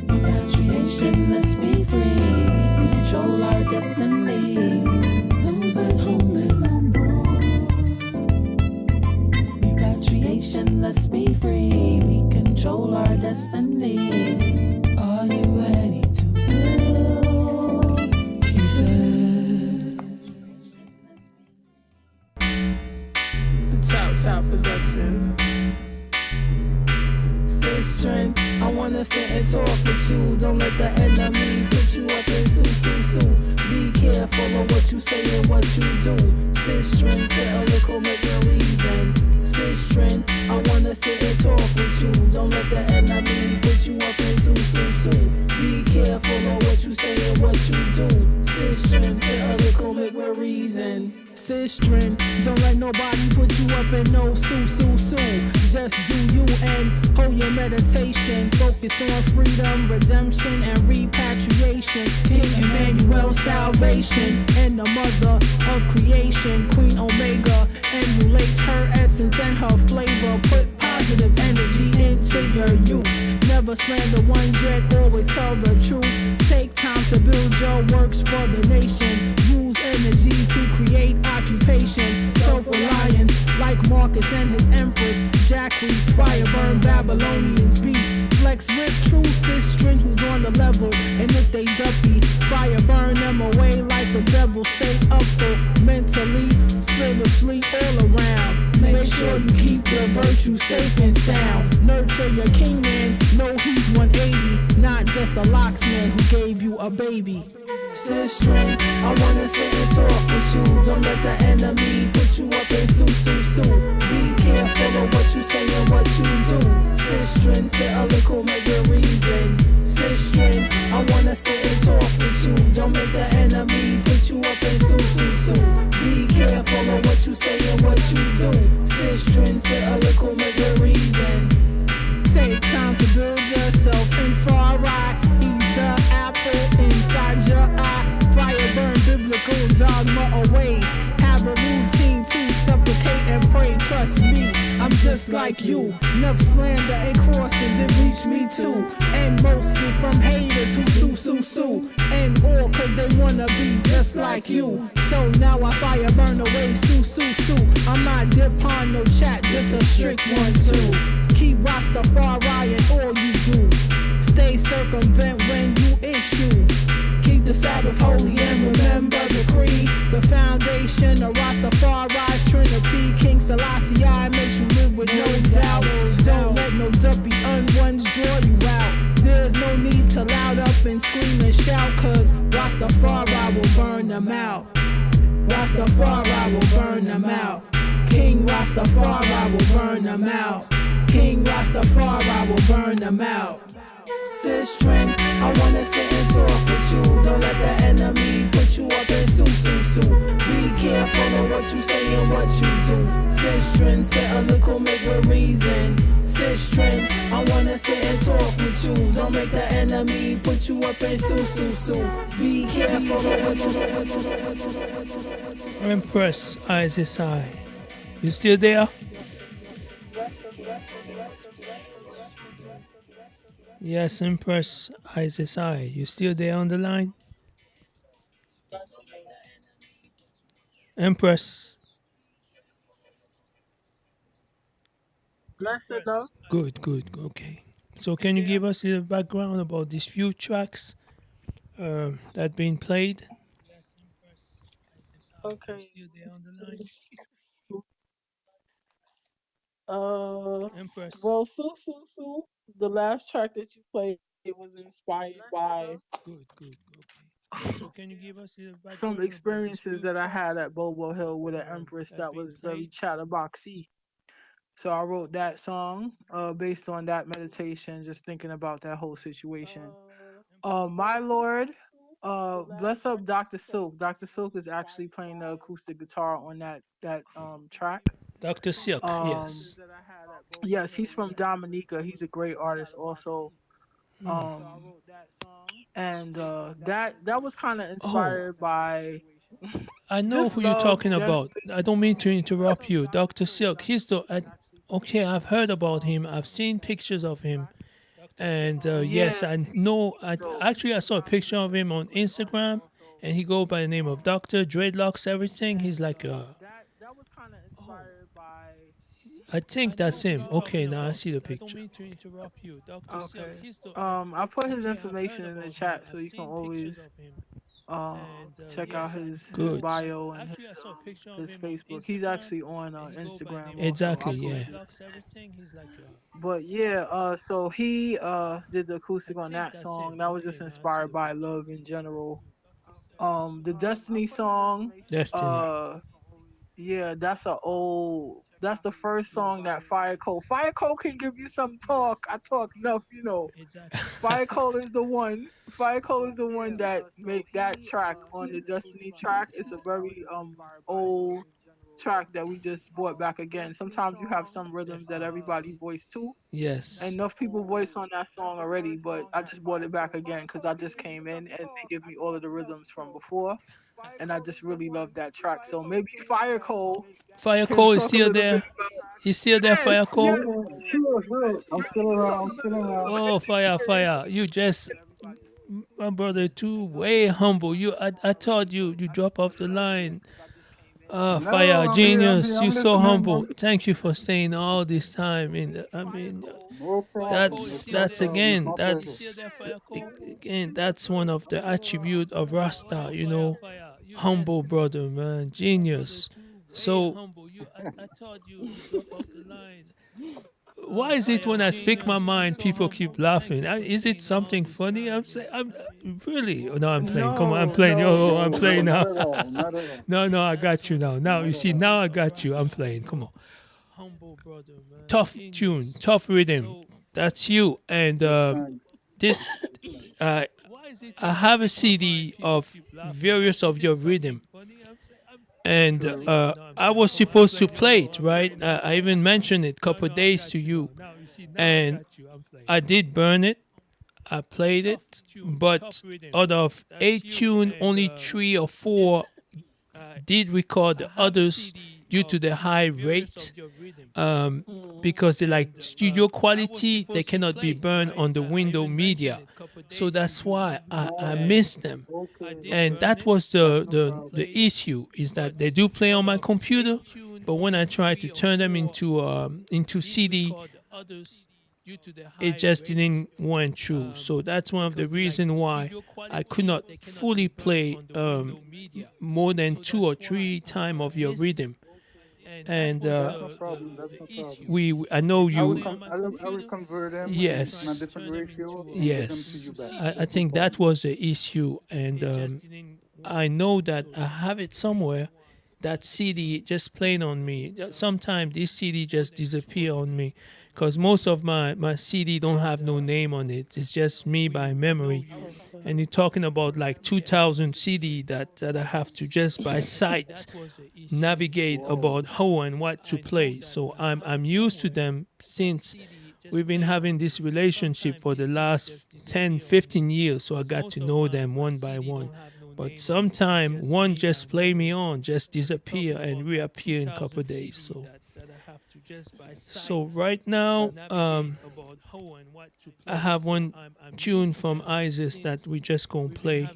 Repatriation, let's be free. We control our destiny. Those at home and abroad. Repatriation, let's be free. We control our destiny. Are you ready to build? He said, Shout Productions. Sister, I wanna sit and talk with you. Don't let the enemy put you up in sue. Be careful of what you say and what you do. Sister, sit a little, make a reason. Sister, I wanna sit and talk with you. Don't let the enemy put you up in sue. Be careful of what you say and what you do. Sister, sit a little, make a reason. Sister, don't let nobody put you up in no sue. Just do you and hold your meditation. Focus on freedom, redemption, and repatriation. King Emmanuel, salvation, and the mother of creation. Queen Omega, emulate her essence and her flavor. Put positive energy into your youth. Never slander one jet, always tell the truth. Take time to build your works for the nation. Use energy to create occupation. Self-reliance, like Marcus and his Empress. Jacquees, fire burn Babylonians, beasts. Flex with true sister who's on the level. And if they duppy, fire burn them away like the devil. Stay up mentally, spiritually, all around. Make sure you keep your virtue safe and sound. Nurture your king man, know he's 180. Not just a locksman who gave you a baby. Sister, I wanna sit and talk with you. Don't let the enemy put you up in sue. Be careful of what you say and what you do. Sister, sit a little, make a reason. Sister, I wanna sit and talk with you. Don't let the enemy put you up in sue. Be careful of what you say and what you do. Sister, sit a little, make a reason. Take time to build yourself in far right. Ease the apple inside your eye. Fire burn biblical dogma away. Have a routine to supplicate and pray. Trust me, I'm just like you. Enough slander and crosses, it reached me too. And mostly from haters who sue. And all cause they wanna be just like you. So now I fire burn away, sue. I'm not dip on no chat, just a strict 1-2. Keep Rastafari in all you do. Stay circumvent when you issue. Keep the Sabbath holy and remember the creed. The foundation of Rastafari's Trinity. King Selassie I makes you live with no doubt. Don't let no dumpy unruns draw you out. There's no need to loud up and scream and shout, cause Rastafari will burn them out. Rastafari will burn them out. King Rastafari will burn them out. King Rastafari will burn them out. Sister, I wanna sit and talk with you. Don't let the enemy put you up in sue. Be careful of what you say and what you do. Sister, sit a little, make a reason. Sister, I wanna sit and talk with you. Don't make the enemy put you up in sue. Be careful of what you say. Empress Isis I, you still there? Yes, Empress Isis I, you still there on the line? Empress. Bless enough. Good, good, okay. So can you give us a background about these few tracks that been played? You Okay. still there on the line? Uh, Empress. well, Su, the last track that you played, it was inspired by Good, good, okay. So can you give us a some background about these experiences few that I had tracks at Bobo Hill with an Empress that that been was very played? chatterboxy. So I wrote that song based on that meditation, just thinking about that whole situation. My Lord, bless up Dr. Silk. Dr. Silk is actually playing the acoustic guitar on that track. Dr. Silk, Um, yes. yes, he's from Dominica. He's a great artist also. Mm. Um, and that was kind of Oh, inspired by I know just who you're love talking generally. about. I don't mean to interrupt you. Dr. Silk, okay, I've heard about him. I've seen pictures of him. And yes, Yeah. I know. So Actually, I saw a picture of him on Instagram, and he go by the name of Doctor Dreadlocks. Everything. He's like, that was kind of inspired by I think that's him. Okay, now I see the I don't picture. mean to interrupt you, Dr. Silk. He's the I put his information in the chat so you can always check out his Good. bio and his Facebook. He's actually on Instagram also. Exactly. I'll Yeah. post it. But yeah, so he did the acoustic on that song. That was just inspired by love in general. The Destiny song, Destiny. yeah, that's the first song that Fire Code can give you some talk. I talk enough. Fire Code is the one that make that track on the Destiny track. It's a very old track that we just brought back again. Sometimes you have some rhythms that everybody voice too. Yes. Enough people voice on that song already, but I just brought it back again because I just came in and they give me all of the rhythms from before, and I just really love that track. So maybe Fire Cole Fire can Cole is talk a still little bit there. about. He's still there. Yes, Fire yes, Cole. Sure, sure. I'm yes. still He can around. talk I'm a still little bit around. about Oh, fire, experience. fire! You just, my brother, too way humble. I thought you drop off the line. No, Fire I'm here. I'm here. genius, you I'm so listening. humble. Thank you for staying all this time. I mean, No problem. It's my that's problem. It's again, my pleasure. that's one of the attribute of Rasta. Humble brother, man, genius. So why is it when I speak my mind, people keep laughing? Is it something funny? I'm saying, I'm really. Oh, no, I'm playing. Come on, I'm No, playing. no, Oh, No, I'm no, no, playing not now. at all. Not at all. No, no, I got you now. Now you Not at see, all. now I got you. I'm playing. Come on. Tough tune, tough rhythm. That's you. And Thanks. this, uh, I have a CD of various of your rhythm, and True. I was supposed to play it, right? I even mentioned it a couple days to you, and I did burn it. I played it, but out of 8 tune, only 3 or 4 did record. The others, due to the high rate, because they like studio quality, they cannot be burned on the window media. So that's why I Oh, missed them. okay. And that was That's no problem. the issue, is that they do play on my computer, but when I try to turn them into CD, it just didn't went through. So that's one of the reason why I could not fully play more than 2 or 3 times of your rhythm. And That's no problem. That's no problem. I know I will you. I will convert them in a Yes, different ratio and get them to yes. you back. I That's no think that problem. was the issue, and I know that I have it somewhere. That CD just playing on me. Sometimes this CD just disappear on me, because most of my CD don't have no name on it. It's just me by memory. And you're talking about like 2,000 CD that I have to just by sight navigate Whoa. about how and what to play. So I'm used to them since we've been having this relationship for the last 10, 15 years. So I got to know them one by one. But sometime one just play me on, just disappear and reappear in a couple of days. So So right now, I have one tune from Izes that we just gonna play,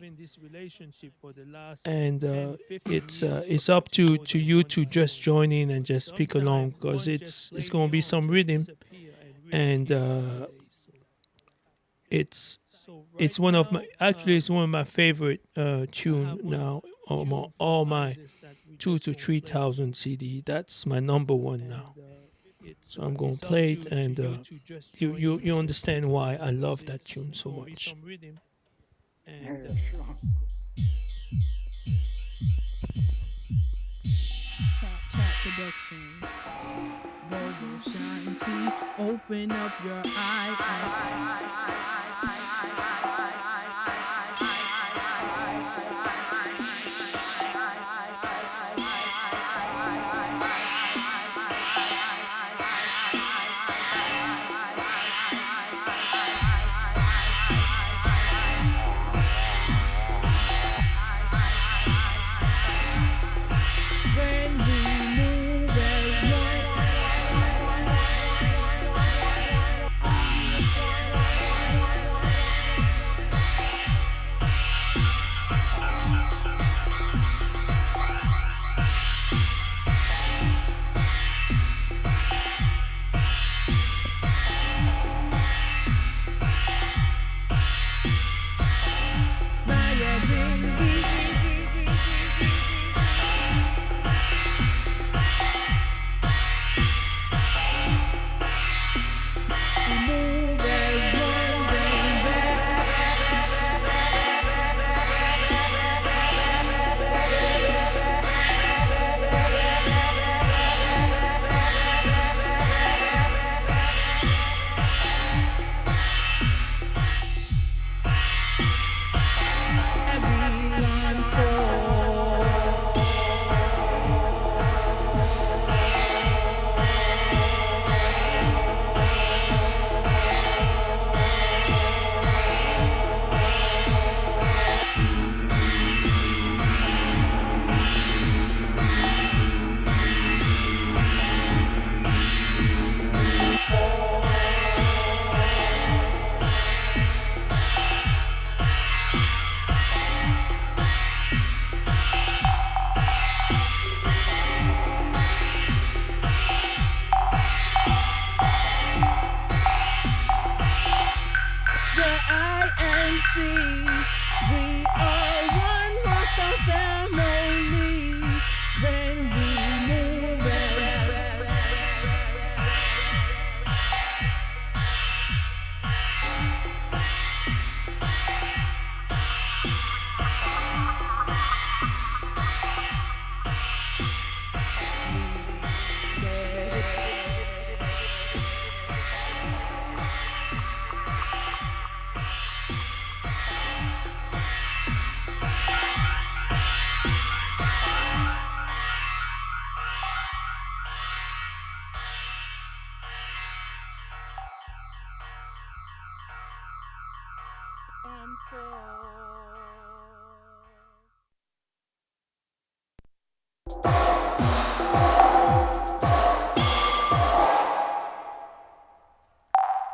and it's up to you to just join in and just speak along because it's gonna be some rhythm, and it's one of my actually it's one of my favorite tune now on all my 2 to 3 thousand CD. That's my number one now. So I'm gonna play it, and you understand why I love that tune so much. Yeah, sure. Chop Chop Productions. Bobo Shanti, open up your eye. When we move as Naya, bingi. Move as one, everyone fall. The INC, we are one Rasta family. When we move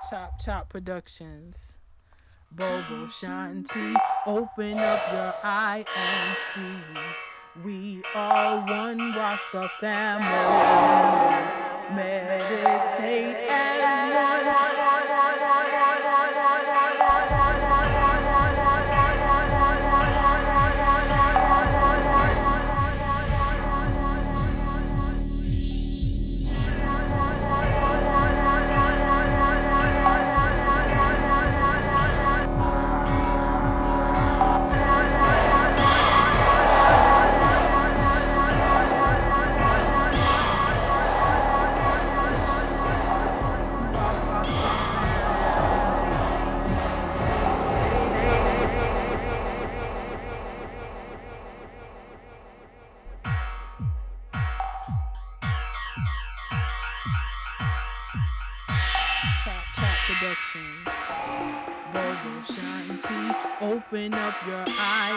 Chop Chop Productions. Bobo Shanti, open up your eye and see. We are one Rasta family. Meditate as one. Chop Chop Productions. Bobo Shanti, open up your eye.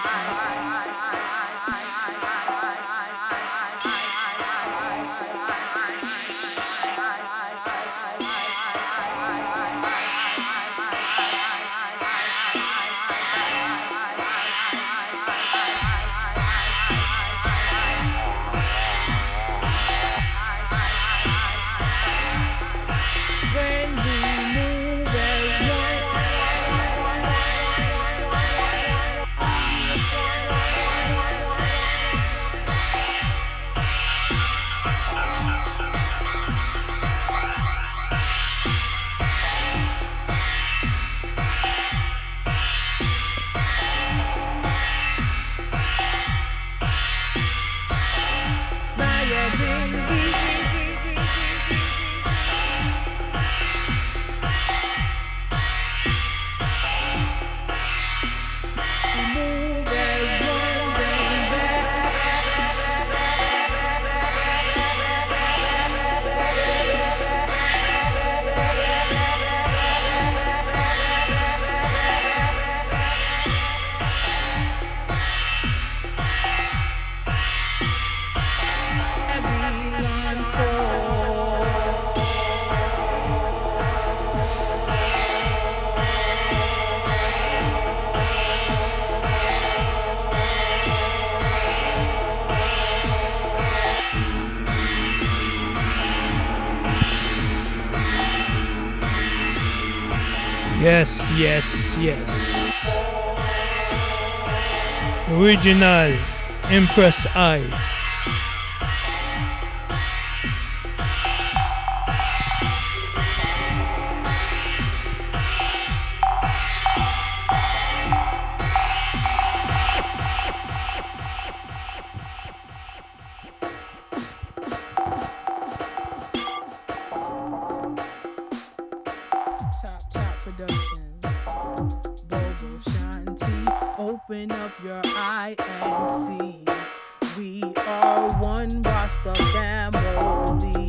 Yes, yes, yes. Original Empress I. Chop Chop Productions. Bobo Shanti, open up your eye and see. We are one Rasta family.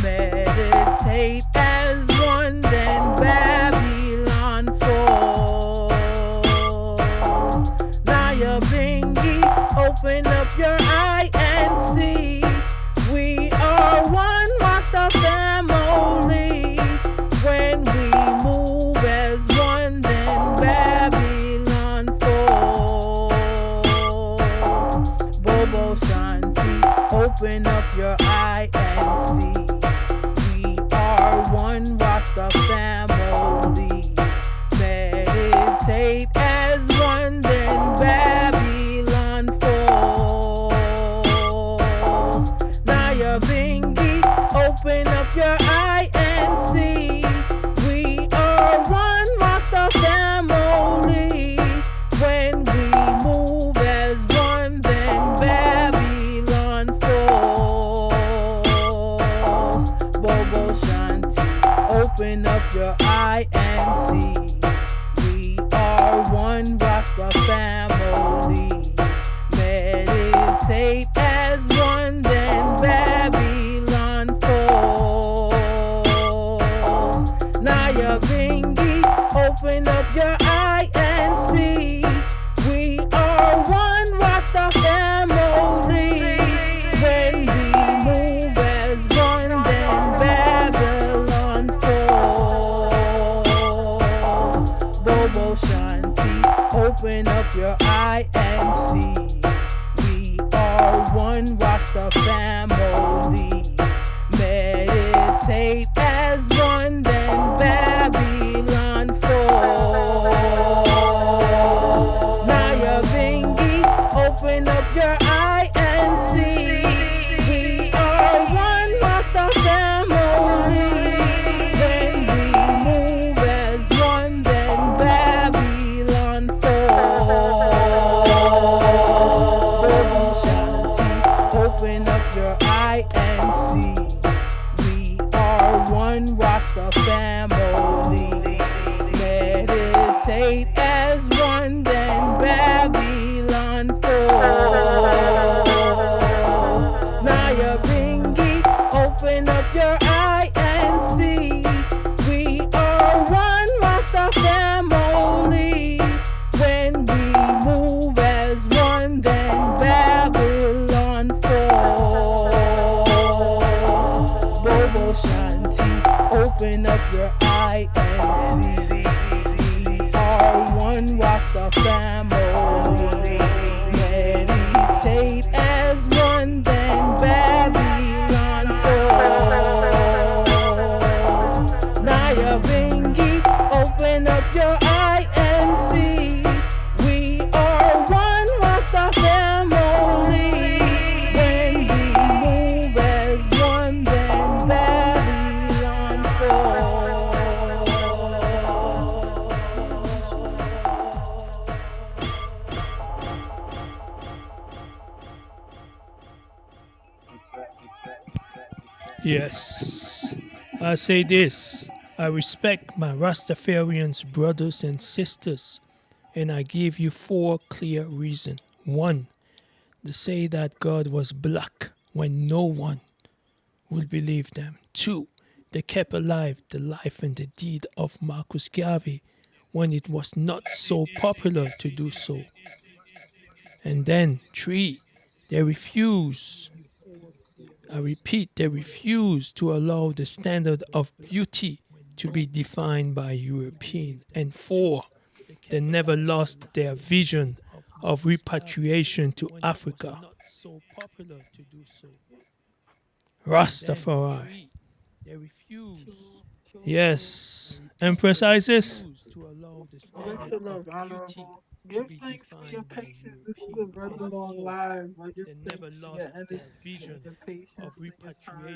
Meditate as one, then Babylon falls. Naya bingi, open up your eye and see. We are one Rasta family. When we move as one, then Babylon falls. Bobo Shanti, open up your eye and see. We are one Rasta family. Meditate as one, then Babylon falls. Naya bingi, open up your eye and see. We are one Rasta family. When we move as one, then Babylon falls. Bobo Shanti, open up your eye and see. We are one Rasta family. Meditate as one, then Babylon falls. Naya bingi, open up your eye and see. We are one Rasta family. When we move as one, then Babylon falls. Bobo Shanti, open up your eye and see. We are one Rasta family. Meditate as one, then Babylon falls. Naya bingi, open up your eye and see. We are one Rasta family. When we move as one, then Babylon falls. Bobo Shanti, open up your eye and see. We are one Rasta family. Meditate as one, then Babylon falls. Naya bingi, open up your eye and see. We are one Rasta family. When we move as one, then Babylon falls. Bobo Shanti, open up your eye and see. We are one Rasta family. Meditate as one, then Babylon falls. Naya bingi, open up your eye and see. We are one Rasta family. When we move as one, then Babylon falls. Yes. I say this. I respect my Rastafarians brothers and sisters, and I give you 4 clear reasons. 1. They say that God was black when no one would believe them. 2. They kept alive the life and the deed of Marcus Garvey when it was not so popular to do so. And then 3. They refuse, I repeat, they refuse to allow the standard of beauty to be defined by European. And 4. They never lost their vision of repatriation to Africa. Rastafari. Yes, Empress Isis. Much love, honorable. Give thanks for your patience. This is a very long live. I give thanks for your energy and your patience and your time.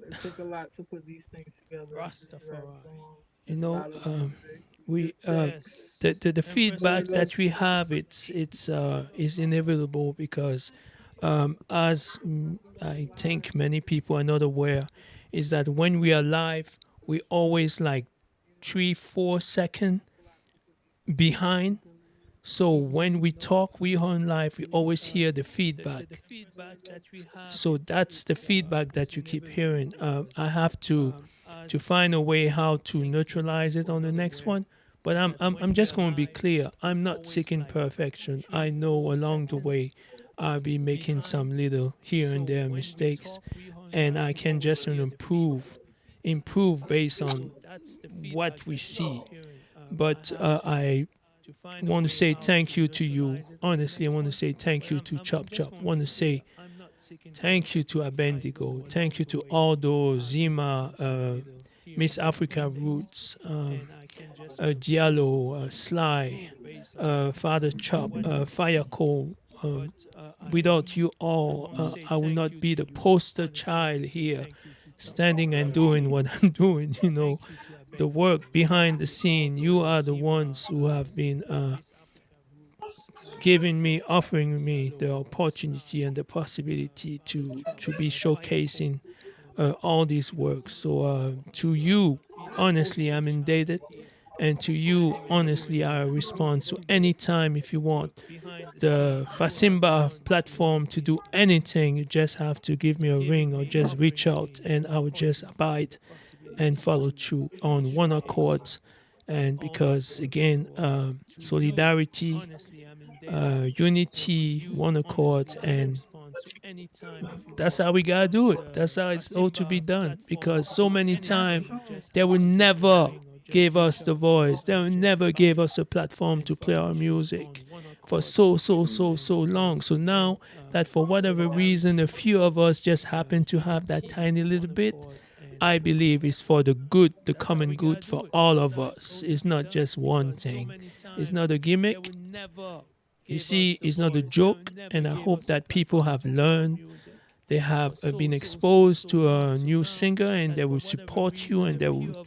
It took a lot to put these things together. It's really very long. You It's a know, lot of music. Give we thanks. the Very feedback that we legendary. have, it's is inevitable because as I think many people are not aware, is that when we are live, we always like 3 4 second behind. So when we talk, we on live, we always hear the feedback. So that's the feedback that you keep hearing. I have to find a way how to neutralize it on the next one. But I'm just going to be clear. I'm not seeking perfection. I know along the way I'll be making some little here and there mistakes, and I can just improve based on what we see. But I want to say thank you to you. Honestly, I want to say thank you to Chop Chop. I want to say thank you to Abendigo. Thank you to all those Zima, Miss Africa Roots, Diallo, Sly, Father Chop, Fire Cole. Without you all, I would not be the poster child here, standing and doing what I'm doing. The work behind the scene. You are the ones who have been giving me, offering me the opportunity and the possibility to be showcasing all these works. So to you, honestly, I'm indebted. And to you, honestly, I respond. So anytime if you want the Fasimba platform to do anything, you just have to give me a ring or just reach out and I will just abide and follow through on one accord. And because again, solidarity, unity, one accord, and that's how we gotta do it. That's how it's all to be done. Because so many That's times true. they will never give us the voice. They will never give us a platform to play our music for so long. So now that for whatever reason a few of us just happen to have that tiny little bit, I believe it's for the good, the common good for all of us. It's not just one thing. It's not a gimmick. You see, it's not a joke, and I hope that people have learned. They have been exposed to a new singer, and they will support you, and they will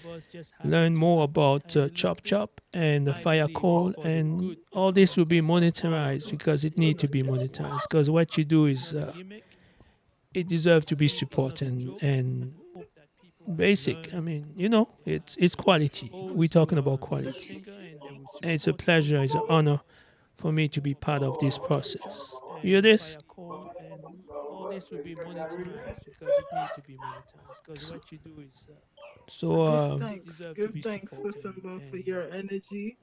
learn more about Chop Chop and Fire Call, and all this will be monetized because it needs to be monetized. Because what you do is it deserves to be supported and basic. I mean, it's quality. We're talking about quality. And it's a pleasure, it's an honor for me to be part of this process. You hear this? So, Give thanks. Give thanks for Simba for your energy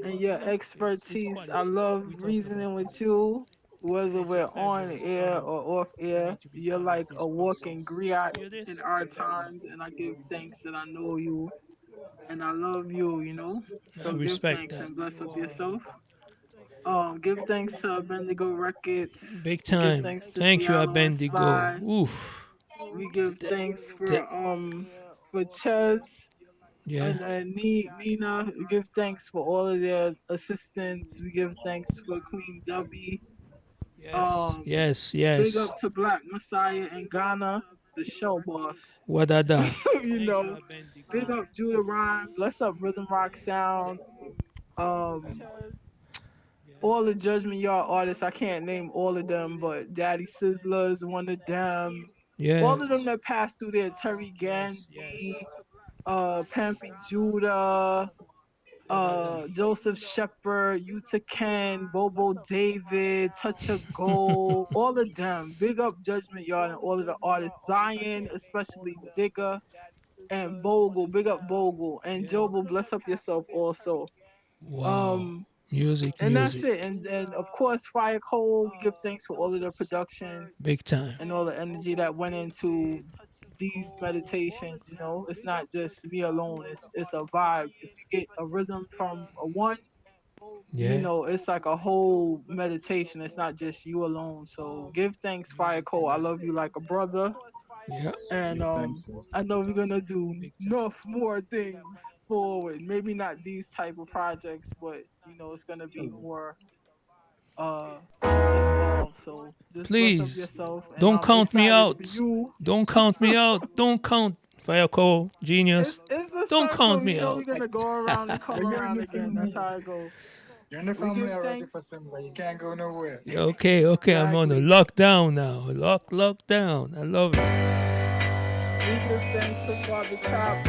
and your expertise. I love reasoning with you, whether we're on air or off air. You're like a walking griot in our times, and I give thanks that I know you and I love you. I So give respect thanks that. and bless up yourself. Give thanks to Bendigo Records. Big We give time. thanks to Thank you, Diallo and Abendigo. Sly. Oof. We give Th- thanks th- for Ches yeah. and Nina. We give thanks for all of their assistants. We give thanks for Queen Dubby. Yes. Um, Yes. Big Yes. up to Black Messiah and Ghana, the show boss. Wadada. you know, Big up Judah Rhyme. Bless up Rhythm Rock Sound. Um, all the Judgment Yard artists. I can't name all of them, but Daddy Sizzler is one of them. Yeah. All of them that passed through there. Terry Ganzi, Pampy Judah, Joseph Shepard, Yuta Ken, Bobo David, Touch of Gold, all of them. Big up Judgment Yard and all of the artists. Zion, especially Digger and Bogle. Big up Bogle. And Jobo, bless up yourself also. Wow. Um, Music, and that's music. it. And of course, Fire Cole, we give thanks for all of the production Big time. and all the energy that went into these meditations. It's not just me alone. It's a vibe. If you get a rhythm from a one, Yeah. it's like a whole meditation. It's not just you alone. So give thanks, Fire Cole. I love you like a brother. Yeah. And Give thanks, sir. I know we're gonna do enough more things forward. Maybe not these type of projects, but it's gonna be True. more uh involved. So just bless up Please yourself, and don't I'm count me excited for out. you. Don't count me out. Don't count Fireco It's Genius. it's a Don't count circle, me we're out. gonna go around and come You're in around the again. That's family. how it go. You're in the We family give already thanks. for Simba. You can't go nowhere. Yeah, okay, okay. I'm on a Exactly. lockdown now. Lockdown. I love it. We give thanks to Father Chop.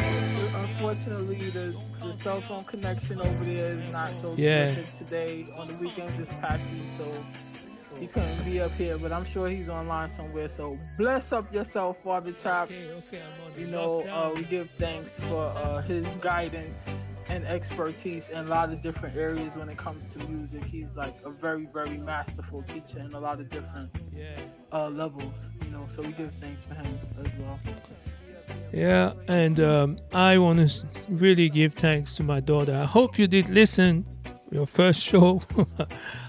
Unfortunately, the cell phone connection over there is not so Yeah. terrific today. On the weekends, it's patchy, so he couldn't be up here. But I'm sure he's online somewhere. So bless up yourself, Father Chop. Okay, I'm on the We lockdown. give thanks for his guidance and expertise in a lot of different areas when it comes to music. He's like a very, very masterful teacher in a lot of different Yeah. levels. So we give thanks for him as well. Yeah, and I want to really give thanks to my daughter. I hope you did listen your first show.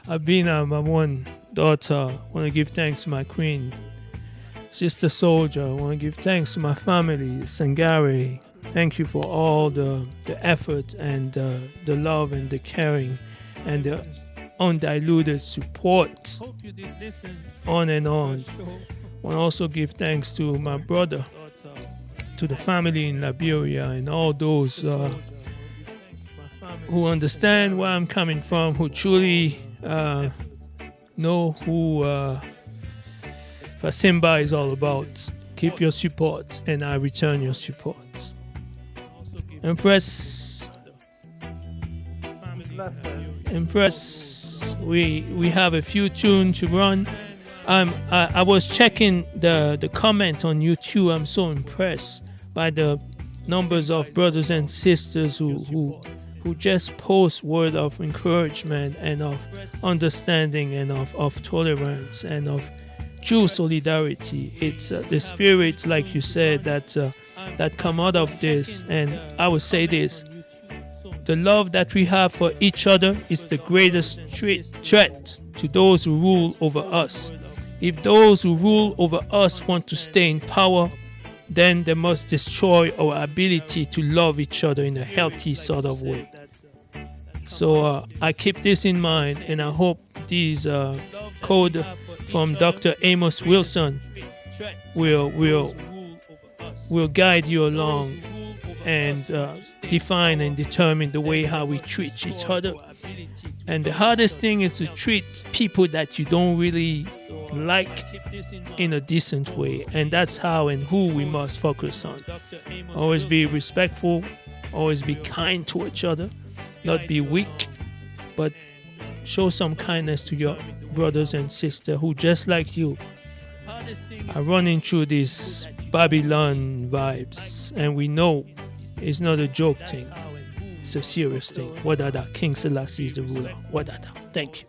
I've been my one daughter. I want to give thanks to my queen, Sister Soldier. I want to give thanks to my family, Sangare. Thank you for all the effort and the love and the caring and the undiluted support on and on. I want to also give thanks to my brother, to the family in Liberia, and all those who understand where I'm coming from, who truly know who Fasimbas is all about. Keep your support, and I return your support. Empress, we have a few tunes to run. I was checking the comment on YouTube. I'm so impressed by the numbers of brothers and sisters who just post word of encouragement and of understanding and of tolerance and of true solidarity. It's the spirit, like you said, that come out of this. And I would say this: the love that we have for each other is the greatest threat to those who rule over us. If those who rule over us want to stay in power, then they must destroy our ability to love each other in a healthy sort of way. So I keep this in mind, and I hope these code from Dr. Amos Wilson will guide you along and define and determine the way how we treat each other. And the hardest thing is to treat people that you don't really like in a decent way, and that's how and who we must focus on. Always be respectful, always be kind to each other, not be weak, but show some kindness to your brothers and sisters who, just like you, are running through these Babylon vibes, and we know it's not a joke thing, it's a serious thing. Wadada, King Selassie is the ruler. Wadada. Thank you.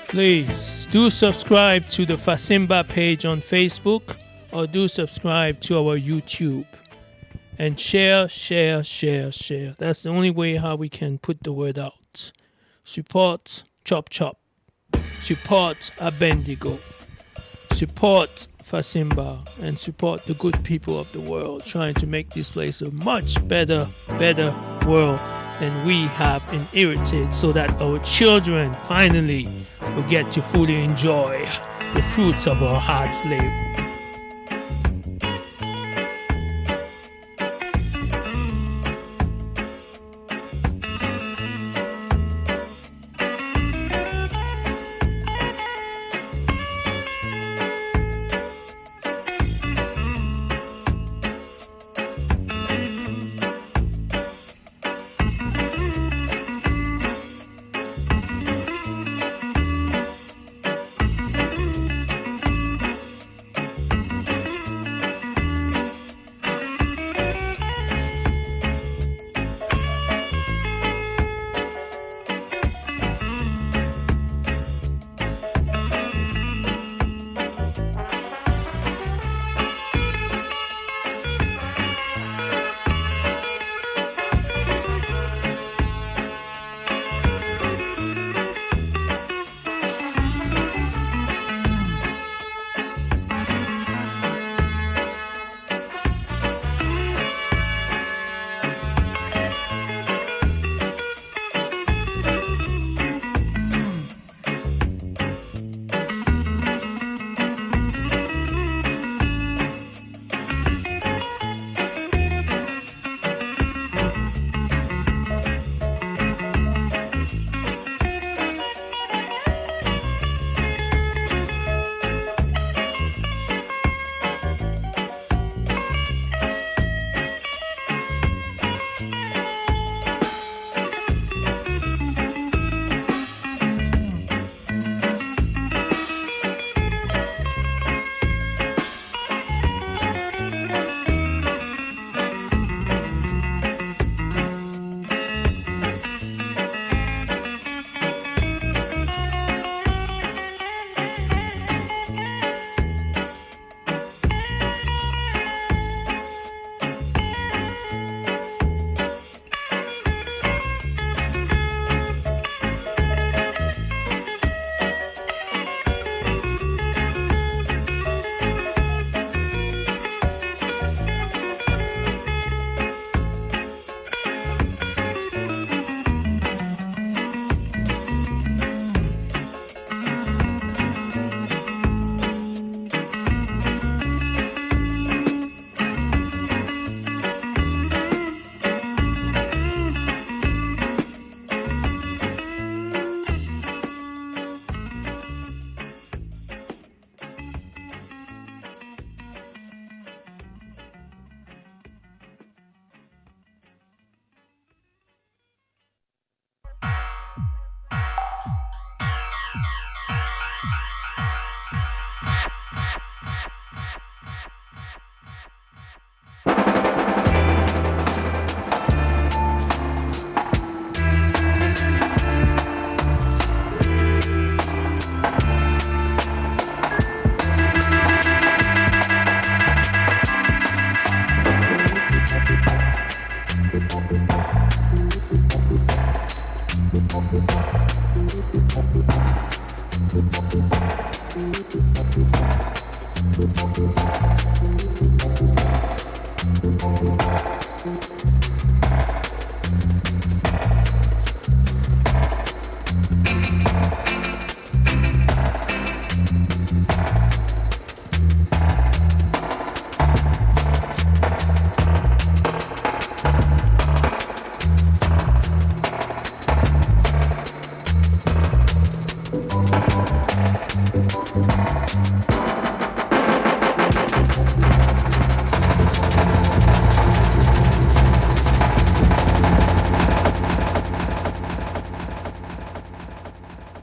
Please do subscribe to the Fasimba page on Facebook, or do subscribe to our YouTube, and share. That's the only way how we can put the word out. Support Chop Chop, support Abendigo, support Fasimba, and support the good people of the world trying to make this place a much better world than we have inherited, so that our children finally will get to fully enjoy the fruits of our hard labor.